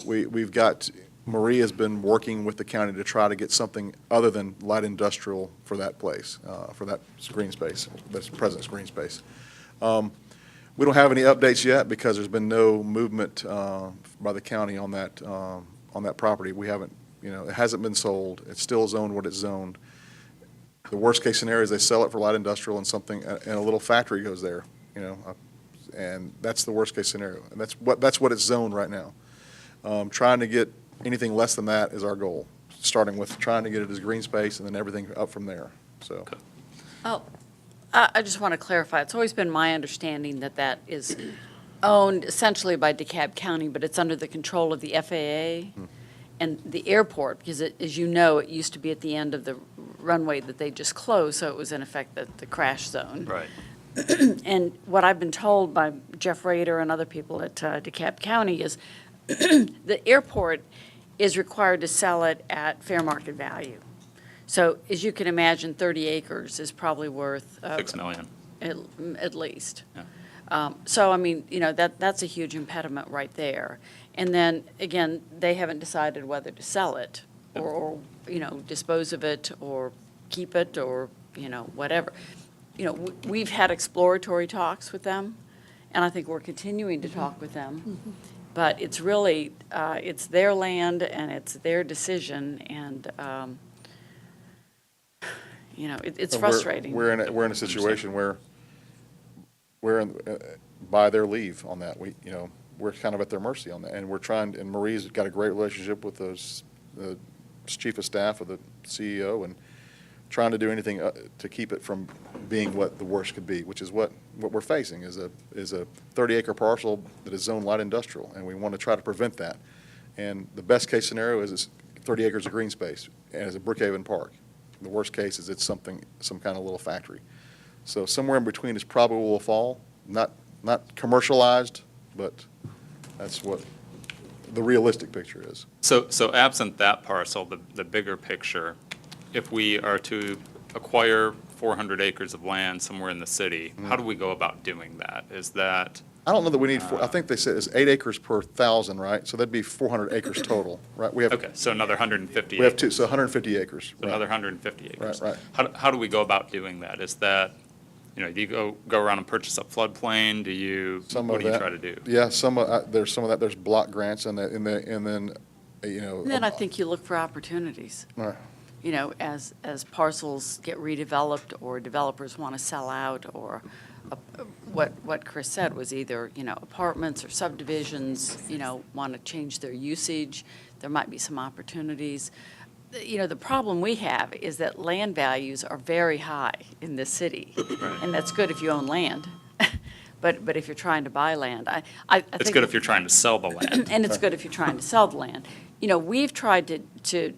We've got, Maria's been working with the county to try to get something other than light industrial for that place, for that green space, that's present green space. We don't have any updates yet because there's been no movement by the county on that property. We haven't. It hasn't been sold. It's still zoned what it's zoned. The worst-case scenario is they sell it for light industrial and a little factory goes there, and that's the worst-case scenario. And that's what it's zoned right now. Trying to get anything less than that is our goal, starting with trying to get it as green space and then everything up from there, so. Oh, I just want to clarify. It's always been my understanding that that is owned essentially by DeKalb County, but it's under the control of the FAA. And the airport, because as you know, it used to be at the end of the runway that they just closed, so it was in effect the crash zone. Right. And what I've been told by Jeff Rader and other people at DeKalb County is the airport is required to sell it at fair market value. So as you can imagine, 30 acres is probably worth $6 million. at least. Yeah. So, I mean, that's a huge impediment right there. And then, again, they haven't decided whether to sell it or dispose of it or keep it or, whatever. We've had exploratory talks with them, and I think we're continuing to talk with them. But it's really, it's their land and it's their decision, and, it's So frustrating. We're in a situation where we're by their leave on that. We're kind of at their mercy on that, and we're trying, and Marie's got a great relationship with the chief of staff of the CEO, and trying to do anything to keep it from being what the worst could be, which is what we're facing is a 30-acre parcel that is zoned light industrial, and we want to try to prevent that. And the best case scenario is it's 30 acres of green space and it's a Brookhaven Park. The worst case is it's some kind of little factory. So somewhere in between is probably where we'll fall, not commercialized, but that's what the realistic picture is. So absent that parcel, the bigger picture, if we are to acquire 400 acres of land somewhere in the city, how do we go about doing that? Is that? I don't know that we need I think they said it's 8 acres per 1,000, right? So that'd be 400 acres total, right? Okay, so another 150 We have acres. so 150 acres. So another 150 acres. Right. How do we go about doing that? Is that, do you go around and purchase a floodplain? What do you try to do? Yeah, there's some of that. There's block grants and then, And then I think you look for opportunities. Right. As parcels get redeveloped or developers want to sell out, or what Chris said was either, apartments or subdivisions, want to change their usage, there might be some opportunities. The problem we have is that land values are very high in this city. Right. And that's good if you own land. But if you're trying to buy land, I think. It's good if you're trying to sell the land. And it's good if you're trying to sell the land. We've tried to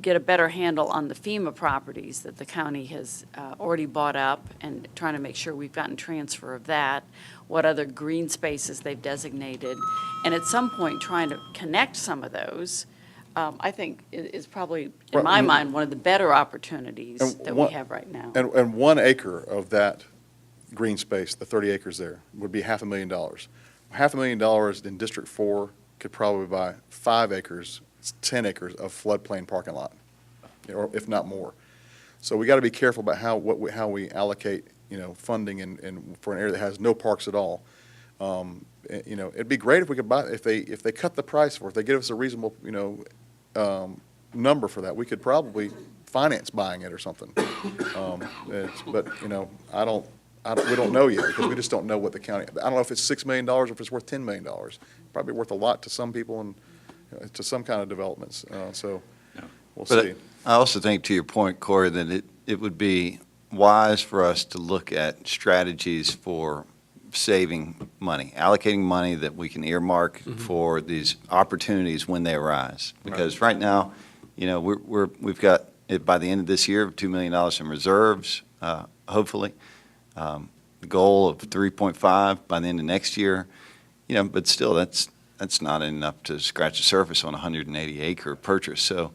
get a better handle on the FEMA properties that the county has already bought up, and trying to make sure we've gotten transfer of that, what other green spaces they've designated. And at some point, trying to connect some of those, I think is probably, in my mind, one of the better opportunities that we have right now. And 1 acre of that green space, the 30 acres there, would be $500,000. $500,000 in District 4 could probably buy 5 acres, 10 acres of floodplain parking lot, or if not more. So we got to be careful about how we allocate, funding and for an area that has no parks at all. It'd be great if we could buy, if they cut the price for it, if they give us a reasonable, number for that, we could probably finance buying it or something. But we don't know yet, because we just don't know what the county, I don't know if it's $6 million or if it's worth $10 million. Probably worth a lot to some people and to some kind of developments, so we'll see. But I also think, to your point, Corey, that it would be wise for us to look at strategies for saving money, allocating money that we can earmark for these opportunities when they arise. Because right now, we've got, by the end of this year, $2 million in reserves, hopefully. The goal of 3.5 by the end of next year, but still, that's not enough to scratch the surface on a 180-acre purchase. So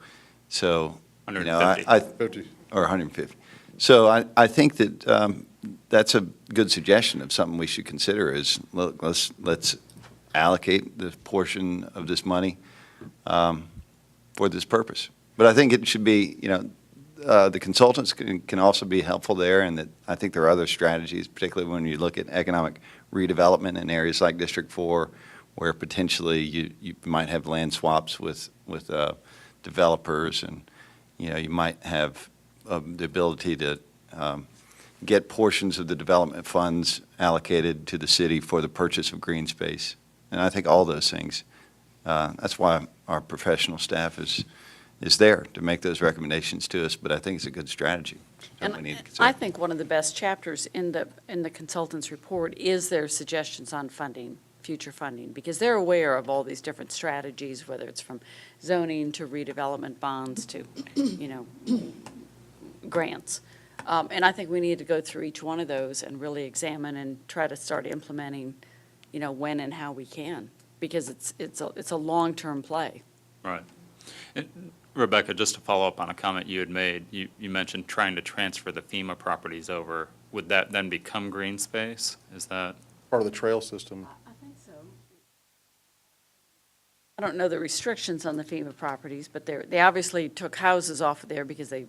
150. Or 150. So I think that that's a good suggestion of something we should consider is, look, let's allocate the portion of this money for this purpose. But I think it should be, the consultants can also be helpful there, and that I think there are other strategies, particularly when you look at economic redevelopment in areas like District 4, where potentially you might have land swaps with developers, and you might have the ability to get portions of the development funds allocated to the city for the purchase of green space. And I think all those things, that's why our professional staff is there to make those recommendations to us, but I think it's a good strategy. And we need to consider. I think one of the best chapters in the consultant's report is their suggestions on funding, future funding, because they're aware of all these different strategies, whether it's from zoning to redevelopment bonds to, grants. And I think we need to go through each one of those and really examine and try to start implementing, when and how we can, because it's a long-term play. Right. Rebecca, just to follow up on a comment you had made, you mentioned trying to transfer the FEMA properties over. Would that then become green space? Is that? part of the trail system. I think so. I don't know the restrictions on the FEMA properties, but they obviously took houses off of there because they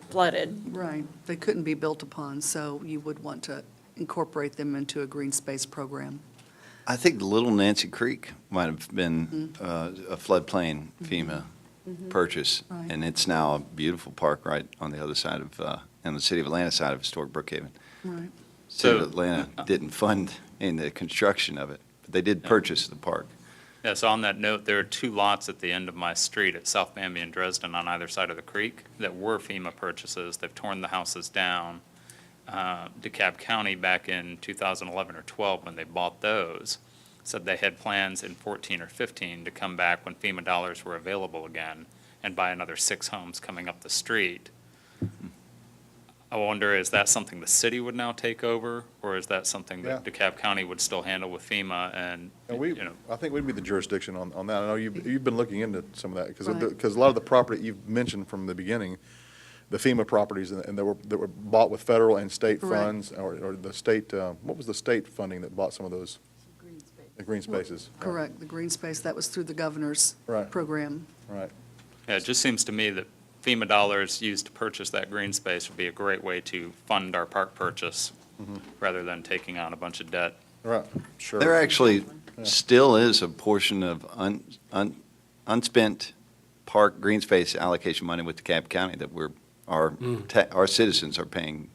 flooded. Right. They couldn't be built upon, so you would want to incorporate them into a green space program. I think the Little Nancy Creek might have been a floodplain FEMA purchase, Right. and it's now a beautiful park right on the other side of, on the City of Atlanta side of historic Brookhaven. Right. City of So- Atlanta didn't fund in the construction of it, but they did purchase the park. Yeah, so on that note, there are 2 lots at the end of my street at South Bambi and Dresden on either side of the creek that were FEMA purchases. They've torn the houses down. DeKalb County back in 2011 or 12, when they bought those, said they had plans in 14 or 15 to come back when FEMA dollars were available again and buy another 6 homes coming up the street. I wonder, is that something the city would now take over, or is that something that DeKalb County would still handle with FEMA and, And you know? I think we'd be the jurisdiction on that. I know you've been looking into some of that, Right. because a lot of the property you've mentioned from the beginning, the FEMA properties, and that were bought with federal and state Correct. funds, or the state, what was the state funding that bought some of those? The green spaces. Correct, the green space, that was through the governor's Right. program. Right. Yeah, it just seems to me that FEMA dollars used to purchase that green space would be a great way to fund our park purchase, rather than taking on a bunch of debt. Right, sure. There actually still is a portion of unspent park green space allocation money with DeKalb County that our citizens are paying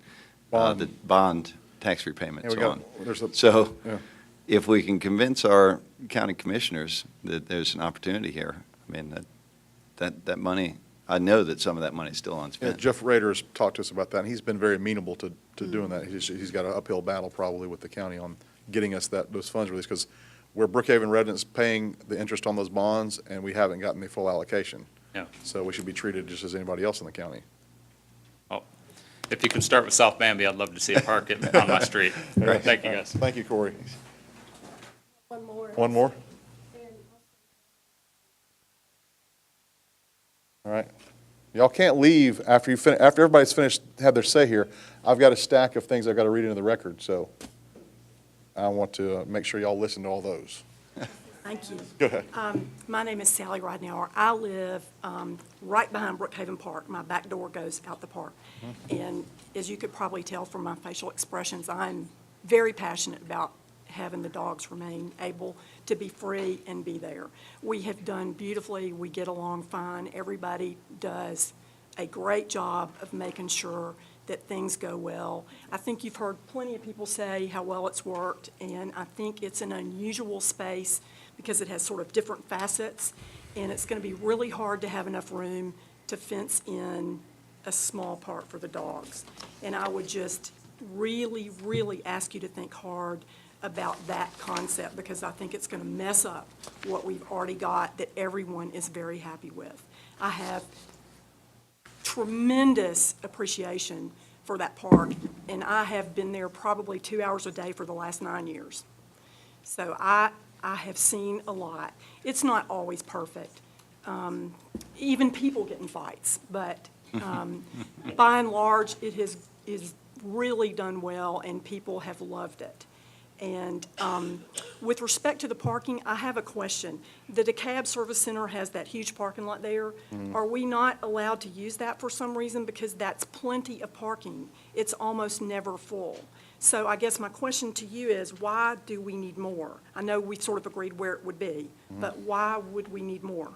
the bond tax Yeah, repayments we got- on. there's a- So yeah. if we can convince our county commissioners that there's an opportunity here, I mean, that money, I know that some of that money is still Yeah, unspent. Jeff Rader has talked to us about that, and he's been very amenable to doing that. He's got an uphill battle probably with the county on getting us those funds released, because we're Brookhaven residents paying the interest on those bonds, and we haven't gotten the full allocation. Yeah. So we should be treated just as anybody else in the county. Well, if you can start with South Bambi, I'd love to see a park on my street. Right. Thank you, guys. Thank you, Corey. One more. One more? All right. Y'all can't leave after after everybody's finished, had their say here. I've got a stack of things I've got to read into the record, so I want to make sure y'all listen to all those. Thank you. Go ahead. My name is Sally Ridenhour. I live right behind Brookhaven Park. My back door goes out the park. And as you could probably tell from my facial expressions, I'm very passionate about having the dogs remain able to be free and be there. We have done beautifully. We get along fine. Everybody does a great job of making sure that things go well. I think you've heard plenty of people say how well it's worked, and I think it's an unusual space because it has sort of different facets, and it's going to be really hard to have enough room to fence in a small park for the dogs. And I would just really, really ask you to think hard about that concept, because I think it's going to mess up what we've already got that everyone is very happy with. I have tremendous appreciation for that park, and I have been there probably 2 hours a day for the last 9 years. So I have seen a lot. It's not always perfect. Even people get in fights, but by and large, it is really done well, and people have loved it. And with respect to the parking, I have a question. The DeKalb Service Center has that huge parking lot there. Are we not allowed to use that for some reason? Because that's plenty of parking. It's almost never full. So I guess my question to you is, why do we need more? I know we sort of agreed where it would be, but why would we need more?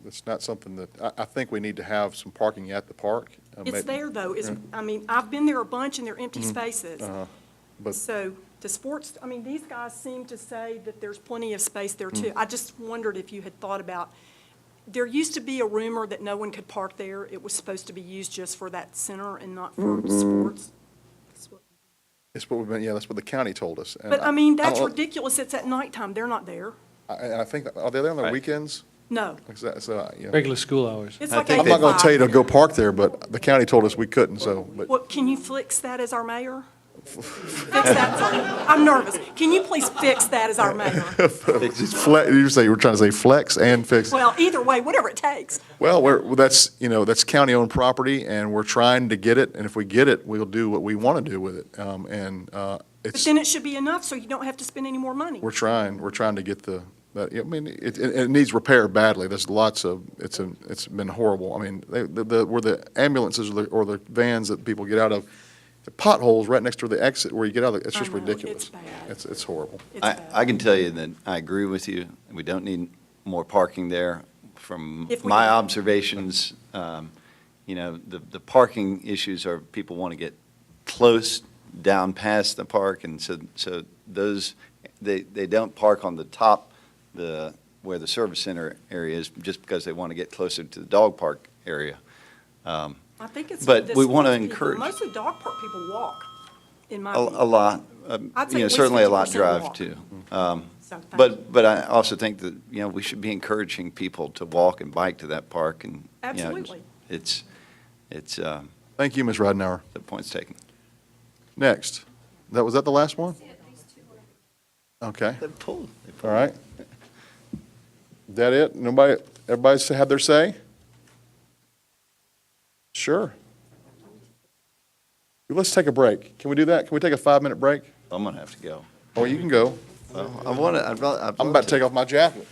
It's not something that, I think we need to have some parking at the park. It's there, though. I mean, I've been there a bunch, and they're empty spaces. But So the sports, I mean, these guys seem to say that there's plenty of space there, too. I just wondered if you had thought about, there used to be a rumor that no one could park there. It was supposed to be used just for that center and not for sports. it's what we've been, that's what the county told us. And But, I mean, that's don't- ridiculous. It's at nighttime. They're not there. And I think, are they there on the Right. weekends? No. Regular school hours. It's I like think I'm not going to 8 tell you to to go park there, but the county told us we couldn't, so. But Well, can you fix that as our mayor? Fix that, sorry. I'm nervous. Can you please fix that as our mayor? You say, you were trying to say flex and fix. Well, either way, whatever it takes. Well, that's county-owned property, and we're trying to get it, and if we get it, we'll do what we want to do with it. But It's, then it should be enough, so you don't have to spend any more money. we're trying to get I mean, it needs repair badly. There's lots of, it's been horrible. I mean, where the ambulances or the vans that people get out of, the potholes right next to the exit where you get out of, it's I just know, ridiculous. it's bad. It's horrible. It's I, bad. I can tell you that I agree with you. We don't need more parking there. From If we my don't. observations, the parking issues are people want to get close down past the park, and so those, they don't park on the top, where the service center area is, just because they want to get closer to the dog park area. I think it's. But the we want to sports people. encourage Mostly dog park people walk, in my a opinion. lot, I'd say at least certainly a lot 50% drive walk. too. So, thank But I also think that, we should be encouraging people to walk and bike to that park, and, Absolutely. it's, Thank you, Ms. Ridenhour. the point's taken. Next. Was that the last one? Okay. All right. That it? Everybody's had their say? Sure. Let's take a break. Can we do that? Can we take a 5-minute break? I'm gonna have to go. Or you can go. I'm about to take off my jacket.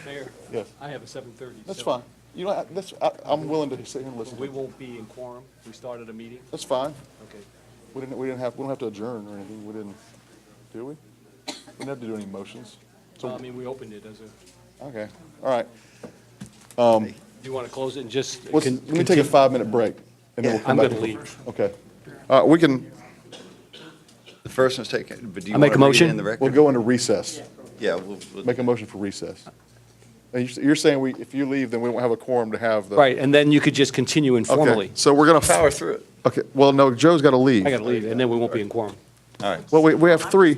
Mayor? Yes. I have a 7:30. That's so fine. You know, I'm willing to sit here and listen. We won't be in quorum. We started a meeting. That's fine. Okay. We don't have to adjourn or anything. We didn't, do we? We didn't have to do any motions. I mean, we opened it as a, Okay, all right. do you want to close it and just? Let me take a 5-minute break, and then we'll come I'm back. going to leave. Okay. We can, The first one's taken, but do you I make want a to read it motion? in the record? we'll go into recess. Yeah, we'll. Make a motion for recess. And you're saying if you leave, then we won't have a quorum to have the. Right, and then you could just continue informally. Okay, so we're gonna. Power through it. Okay, well, no, Joe's got to leave. I got to leave, and then we won't be in quorum. All right, Well, we have 3.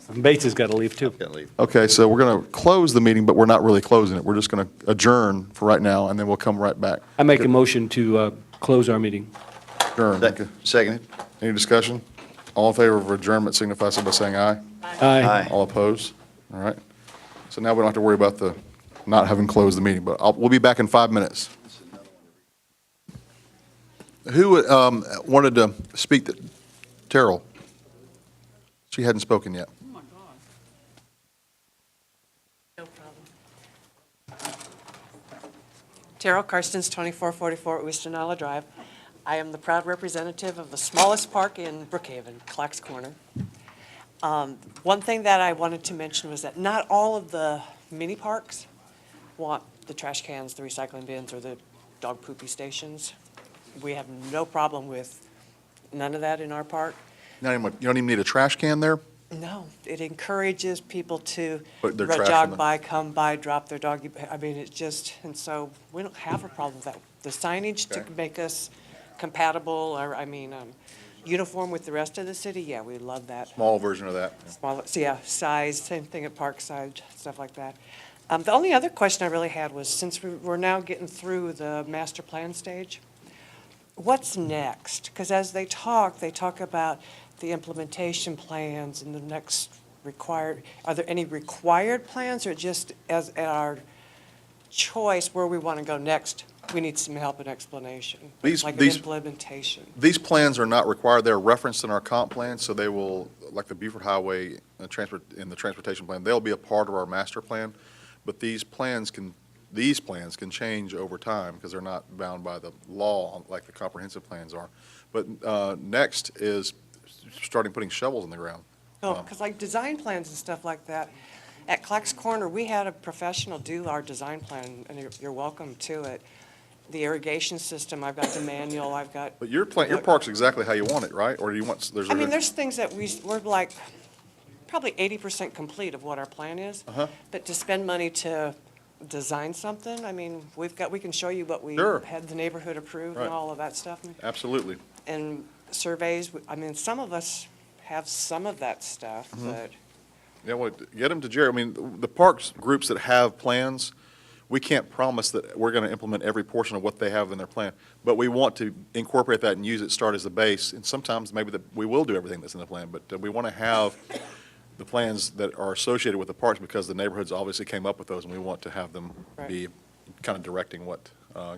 And Bates has got to leave, too. gotta leave. Okay, so we're going to close the meeting, but we're not really closing it. We're just going to adjourn for right now, and then we'll come right back. I make a motion to close our meeting. Adjourn. Okay. Seconded. Any discussion? All in favor of adjournment signify so by saying aye. Aye. All opposed? All right. So now we don't have to worry about the not having closed the meeting, but we'll be back in 5 minutes. Who wanted to speak? Terrell. She hadn't spoken yet. Terrell Karstens, 2444 Oostenaula Drive. I am the proud representative of the smallest park in Brookhaven, Clacks Corner. One thing that I wanted to mention was that not all of the mini parks want the trash cans, the recycling bins, or the dog poopy stations. We have no problem with none of that in our park. You don't even need a trash can there? No, it encourages people to Put their trash in jog the- by, come by, drop their dog. I mean, it's just, and so we don't have a problem with that. The signage to Okay. make us compatible, or, uniform with the rest of the city, yeah, we love that. Small version of that. Small, so yeah, size, same thing at Parkside, stuff like that. The only other question I really had was, since we're now getting through the master plan stage, what's next? Because as they talk about the implementation plans and the next required, are there any required plans, or just as our choice where we want to go next, we need some help and explanation? These- Like an these- implementation. These plans are not required. They're referenced in our comp plan, so they will, like the Beaufort Highway in the transportation plan, they'll be a part of our master plan. But these plans can change over time because they're not bound by the law like the comprehensive plans are. But next is starting putting shovels in the ground. Oh, because like design plans and stuff like that, at Clacks Corner, we had a professional do our design plan, and you're welcome to it. The irrigation system, I've got the manual, I've got. But your park's exactly how you want it, right? Or do you want, I mean, there's things that we're like, probably 80% complete of what our plan is. Uh-huh. But to spend money to design something, I mean, we can show you what we Sure. had the neighborhood approved and Right. all of that stuff. Absolutely. And surveys, I mean, some of us have some of that stuff, Mhm. but. Yeah, well, get them to Jerry. I mean, the parks groups that have plans, we can't promise that we're going to implement every portion of what they have in their plan, but we want to incorporate that and use it, start as the base, and sometimes maybe we will do everything that's in the plan, but we want to have the plans that are associated with the parks because the neighborhoods obviously came up with those, and we want to have them Right. be kind of directing what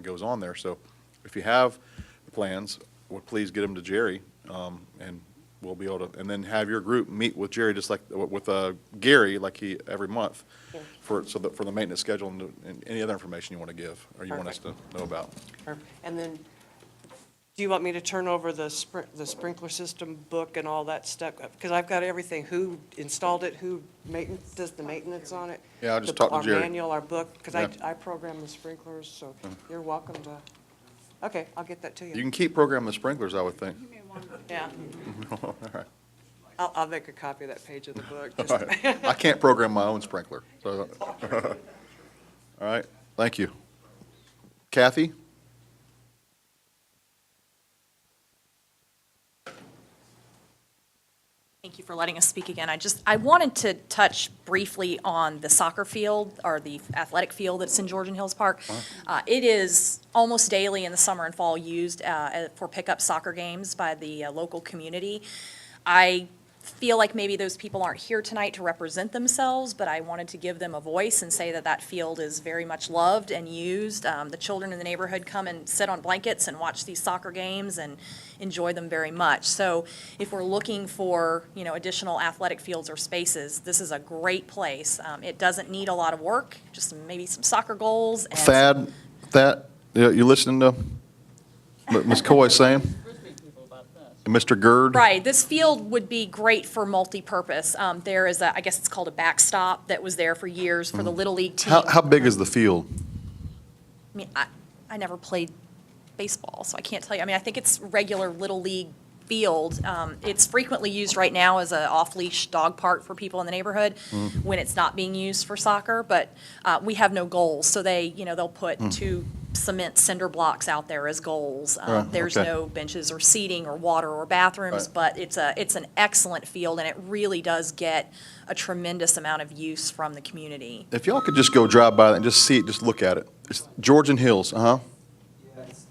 goes on there. So if you have the plans, well, please get them to Jerry, and we'll be able to, and then have your group meet with Jerry, just like, with Gary, like every month, for the maintenance schedule and any other information you want to give, or you want us to know about. And then, do you want me to turn over the sprinkler system book and all that stuff? Because I've got everything, who installed it, who does the maintenance on it. Yeah, I'll just talk to Jerry. Our manual, our book, because Yeah. I program the sprinklers, so you're welcome to, okay, I'll get that to you. You can keep programming the sprinklers, I would think. Yeah, All right. I'll make a copy of that page of the book. All just- right. I can't program my own sprinkler, so. All right, thank you. Kathy? Thank you for letting us speak again. I wanted to touch briefly on the soccer field, or the athletic field that's in Georgian Hills Park. It is almost daily in the summer and fall used for pickup soccer games by the local community. I feel like maybe those people aren't here tonight to represent themselves, but I wanted to give them a voice and say that that field is very much loved and used. The children in the neighborhood come and sit on blankets and watch these soccer games and enjoy them very much. So if we're looking for, additional athletic fields or spaces, this is a great place. It doesn't need a lot of work, just maybe some soccer goals. And You listening to what Ms. Coy saying? Mr. Gerd? Right, this field would be great for multi-purpose. There is I guess it's called a backstop that was there for years for the Little League team. How big is the field? I mean, I never played baseball, so I can't tell you. I mean, I think it's regular Little League field. It's frequently used right now as an off-leash dog park for people in the neighborhood when it's not being used for soccer, but we have no goals. So they'll put 2 cement cinder blocks out there as goals. There's okay. no benches or seating or water or bathrooms, Right. but it's an excellent field, and it really does get a tremendous amount of use from the community. If y'all could just go drive by and just see it, just look at it. It's Georgian Hills, Yeah, it's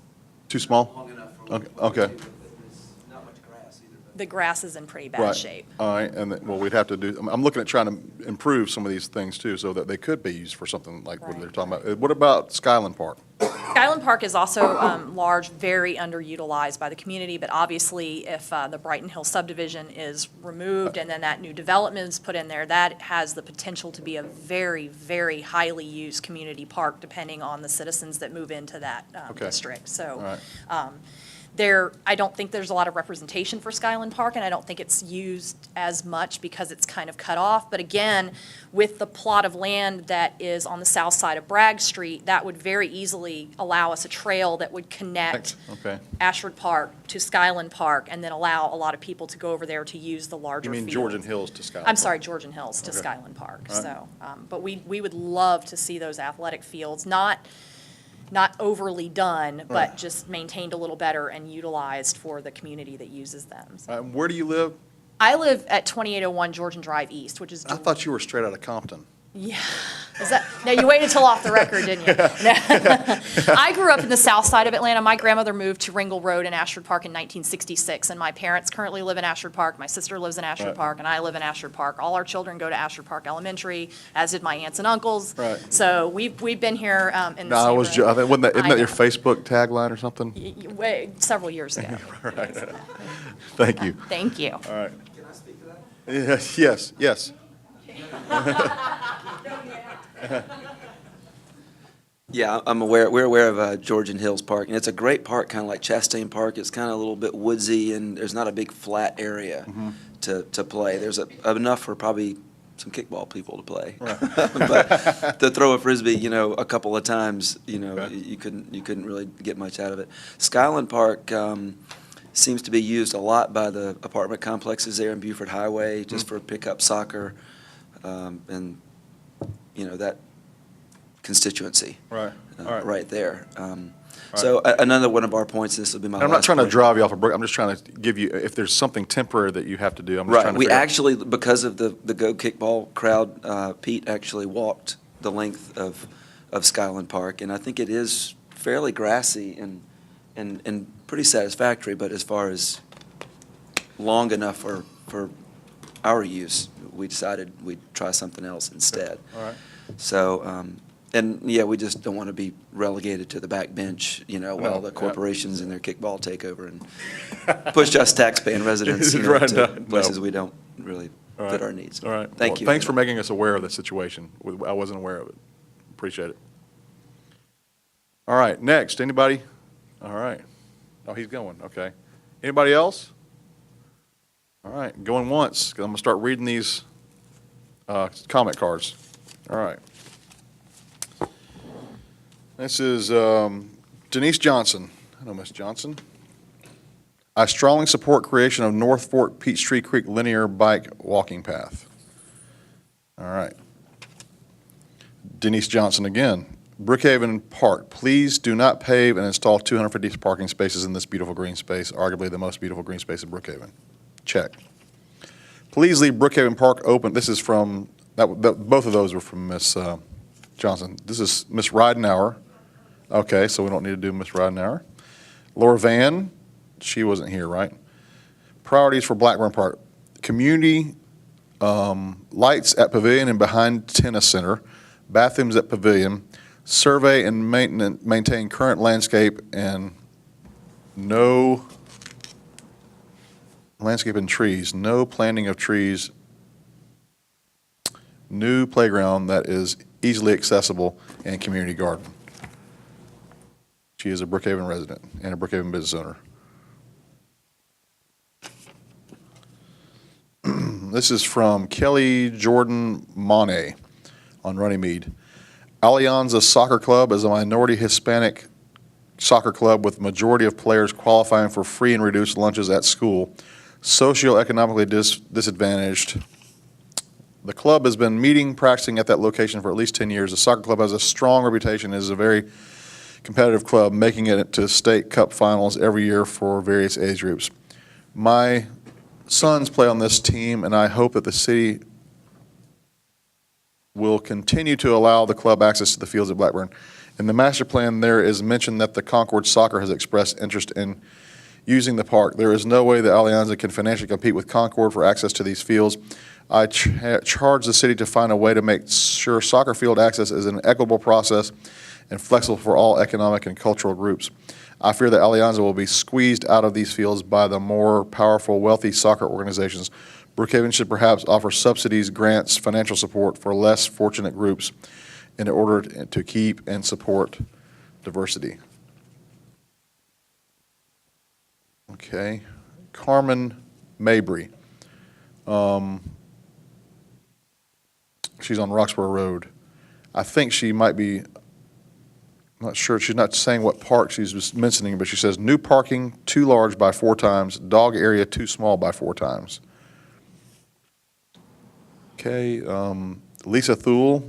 Too small? long enough for Okay, okay. but there's not much grass either. The grass is in pretty bad Right. shape. All right, and well, we'd have to do, I'm looking at trying to improve some of these things too, so that they could be used for something like what Right. they're talking about. What about Skyland Park? Skyland Park is also large, very underutilized by the community, but obviously if the Brighton Hill subdivision is removed and then that new development is put in there, that has the potential to be a very, very highly used community park, depending on the citizens that move into that Okay. district. So All right. I don't think there's a lot of representation for Skyland Park, and I don't think it's used as much because it's kind of cut off. But again, with the plot of land that is on the south side of Bragg Street, that would very easily allow us a trail that would connect Okay. Ashford Park to Skyland Park, and then allow a lot of people to go over there to use the larger You mean field. Georgian Hills to Skyland? I'm Park? sorry, Georgian Hills to Okay. Skyland Park. All right. So, but we would love to see those athletic fields, not overly done, but Right. just maintained a little better and utilized for the community that uses them. Where do you live? I live at 2801 Georgian Drive East, which is, I thought you were straight out of Compton. yeah. Is that, no, you waited till off the record, didn't you? I grew up in the south side of Atlanta. My grandmother moved to Ringgold Road in Ashford Park in 1966, and my parents currently live in Ashford Park. My sister lives in Ashford Right. Park, and I live in Ashford Park. All our children go to Ashford Park Elementary, as did my aunts and uncles. Right. So we've been here in No, this I was, neighborhood. I think, isn't that I your know. Facebook tagline or something? Several years ago. Right. Thank you. Thank you. All right. Can I speak to that? Yes. Yeah, we're aware of Georgian Hills Park, and it's a great park, kind of like Chastain Park. It's kind of a little bit woodsy, and there's not a big flat area to play. There's enough for probably some kickball people to play. But to throw a Frisbee, a couple of times, you couldn't really get much out of it. Skyland Park seems to be used a lot by the apartment complexes there in Buford Highway, just for pickup soccer, and, that constituency. Right. All right. Right there. So another one of our points, this will be my last I'm not trying to point. drive you off a break. I'm just trying to give you, if there's something temporary that you have to do, I'm just Right, trying to we figure out. actually, because of the Go Kickball crowd, Pete actually walked the length of Skyland Park, and I think it is fairly grassy and pretty satisfactory, but as far as long enough for our use, we decided we'd try something else instead. All right. So, And, yeah, we just don't want to be relegated to the back bench, while No, the yeah. corporations and their kickball take over and push us taxpaying residents, Right, to no. places we don't really All right. fit our needs. All right. Thank Well, you. Thanks for making us aware of the situation. I wasn't aware of it. Appreciate it. All right, next, anybody? All right. Oh, he's going, okay. Anybody else? All right, going once, 'cause I'm gonna start reading these comment cards. All right. This is Denise Johnson. Hello, Ms. Johnson. I strongly support creation of North Fork Peachtree Creek linear bike walking path. All right. Denise Johnson again. Brookhaven Park, please do not pave and install 250 parking spaces in this beautiful green space, arguably the most beautiful green space in Brookhaven. Check. Please leave Brookhaven Park open. This is from, both of those were from Ms. Johnson. This is Ms. Ridenhour. Okay, so we don't need to do Ms. Ridenhour. Laura Van, she wasn't here, right? Priorities for Blackburn Park. Community lights at Pavilion and behind Tennis Center, bathrooms at Pavilion, survey and maintain current landscape and no landscape and trees, no planting of trees, new playground that is easily accessible and community garden. She is a Brookhaven resident and a Brookhaven business owner. This is from Kelly Jordan Monet on Runnymede. Alianza Soccer Club is a minority Hispanic soccer club with majority of players qualifying for free and reduced lunches at school, socioeconomically disadvantaged. The club has been meeting, practicing at that location for at least 10 years. The soccer club has a strong reputation, is a very competitive club, making it to state cup finals every year for various age groups. My sons play on this team, and I hope that the city will continue to allow the club access to the fields at Blackburn. In the master plan, there is mention that the Concord Soccer has expressed interest in using the park. There is no way that Alianza can financially compete with Concord for access to these fields. I charge the city to find a way to make sure soccer field access is an equitable process and flexible for all economic and cultural groups. I fear that Alianza will be squeezed out of these fields by the more powerful, wealthy soccer organizations. Brookhaven should perhaps offer subsidies, grants, financial support for less fortunate groups in order to keep and support diversity. Okay. Carmen Mabry. She's on Roxborough Road. I think she might be, I'm not sure, she's not saying what park she's just mentioning, but she says, new parking too large by 4 times, dog area too small by 4 times. Okay, Lisa Thule,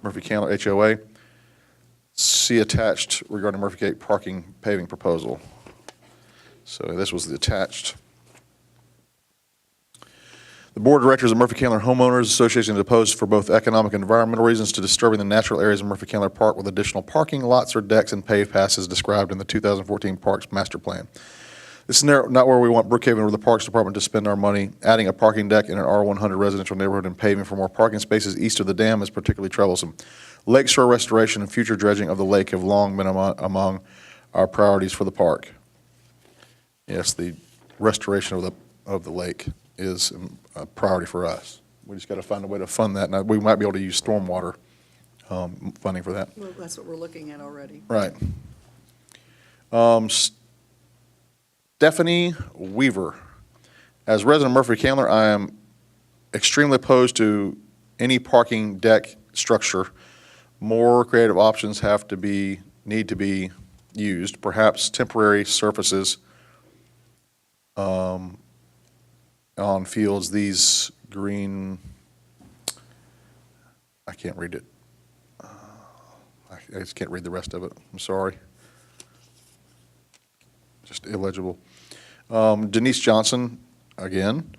Murphy Candler HOA. See attached regarding Murphy Gate parking paving proposal. So this was the attached. The Board of Directors of Murphy Candler Homeowners Association is opposed for both economic and environmental reasons to disturbing the natural areas of Murphy Candler Park with additional parking lots or decks and paved paths described in the 2014 Parks Master Plan. This is not where we want Brookhaven or the Parks Department to spend our money. Adding a parking deck in an R100 residential neighborhood and paving for more parking spaces east of the dam is particularly troublesome. Lakeshore restoration and future dredging of the lake have long been among our priorities for the park. Yes, the restoration of the lake is a priority for us. We just got to find a way to fund that. Now, we might be able to use stormwater funding for that. Well, that's what we're looking at already. Right. Stephanie Weaver. As resident of Murphy Candler, I am extremely opposed to any parking deck structure. More creative options need to be used, perhaps temporary surfaces on fields. These green, I can't read it. I just can't read the rest of it. I'm sorry. Just illegible. Denise Johnson, again.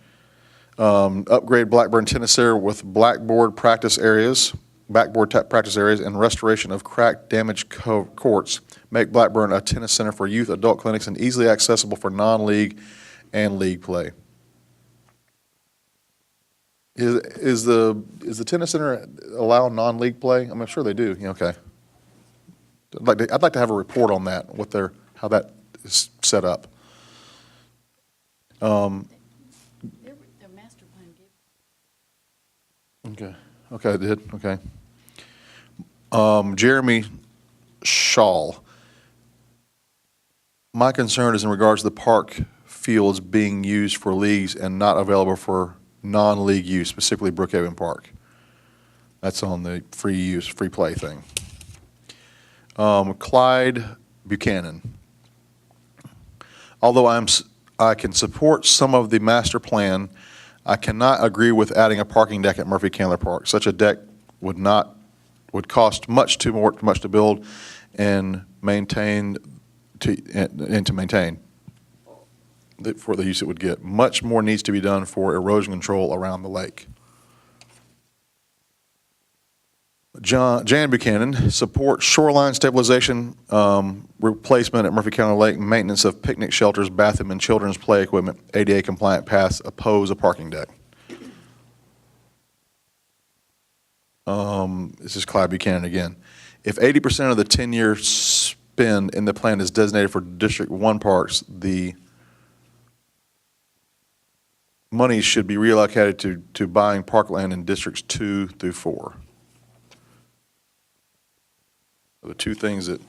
Upgrade Blackburn Tennis Center with backboard practice areas, and restoration of cracked, damaged courts. Make Blackburn a tennis center for youth, adult clinics, and easily accessible for non-league and league play. Is the tennis center allow non-league play? I'm sure they do. Yeah, okay. I'd like to have a report on that, how that is set up. Their master plan gave. Okay, okay, I did, okay. Jeremy Shaw. My concern is in regards to the park fields being used for leagues and not available for non-league use, specifically Brookhaven Park. That's on the free use, free play thing. Clyde Buchanan. Although I can support some of the master plan, I cannot agree with adding a parking deck at Murphy Candler Park. Such a deck would cost much to build and maintain for the use it would get. Much more needs to be done for erosion control around the lake. Jan Buchanan, support shoreline stabilization, replacement at Murphy County Lake, maintenance of picnic shelters, bathroom, and children's play equipment, ADA compliant paths, oppose a parking deck. This is Clyde Buchanan again. If 80% of the 10-year spend in the plan is designated for District 1 parks, the money should be reallocated to buying parkland in Districts 2 through 4. The two things that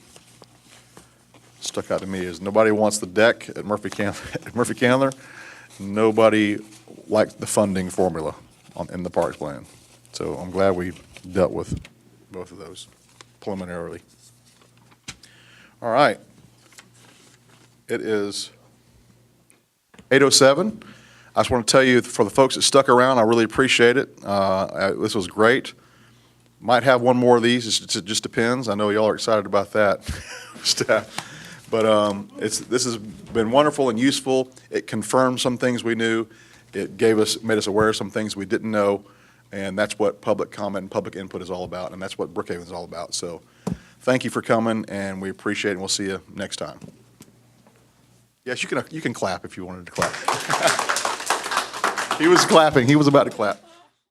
stuck out to me is nobody wants the deck at Murphy Candler. Nobody likes the funding formula in the parks plan. So I'm glad we dealt with both of those preliminarily. All right. It is 8:07. I just want to tell you, for the folks that stuck around, I really appreciate it. This was great. Might have one more of these. It just depends. I know y'all are excited about that, staff. But this has been wonderful and useful. It confirmed some things we knew. It made us aware of some things we didn't know, and that's what public comment and public input is all about, and that's what Brookhaven is all about. So, thank you for coming, and we appreciate it. And we'll see you next time. Yes, you can clap if you wanted to clap. He was clapping. He was about to clap.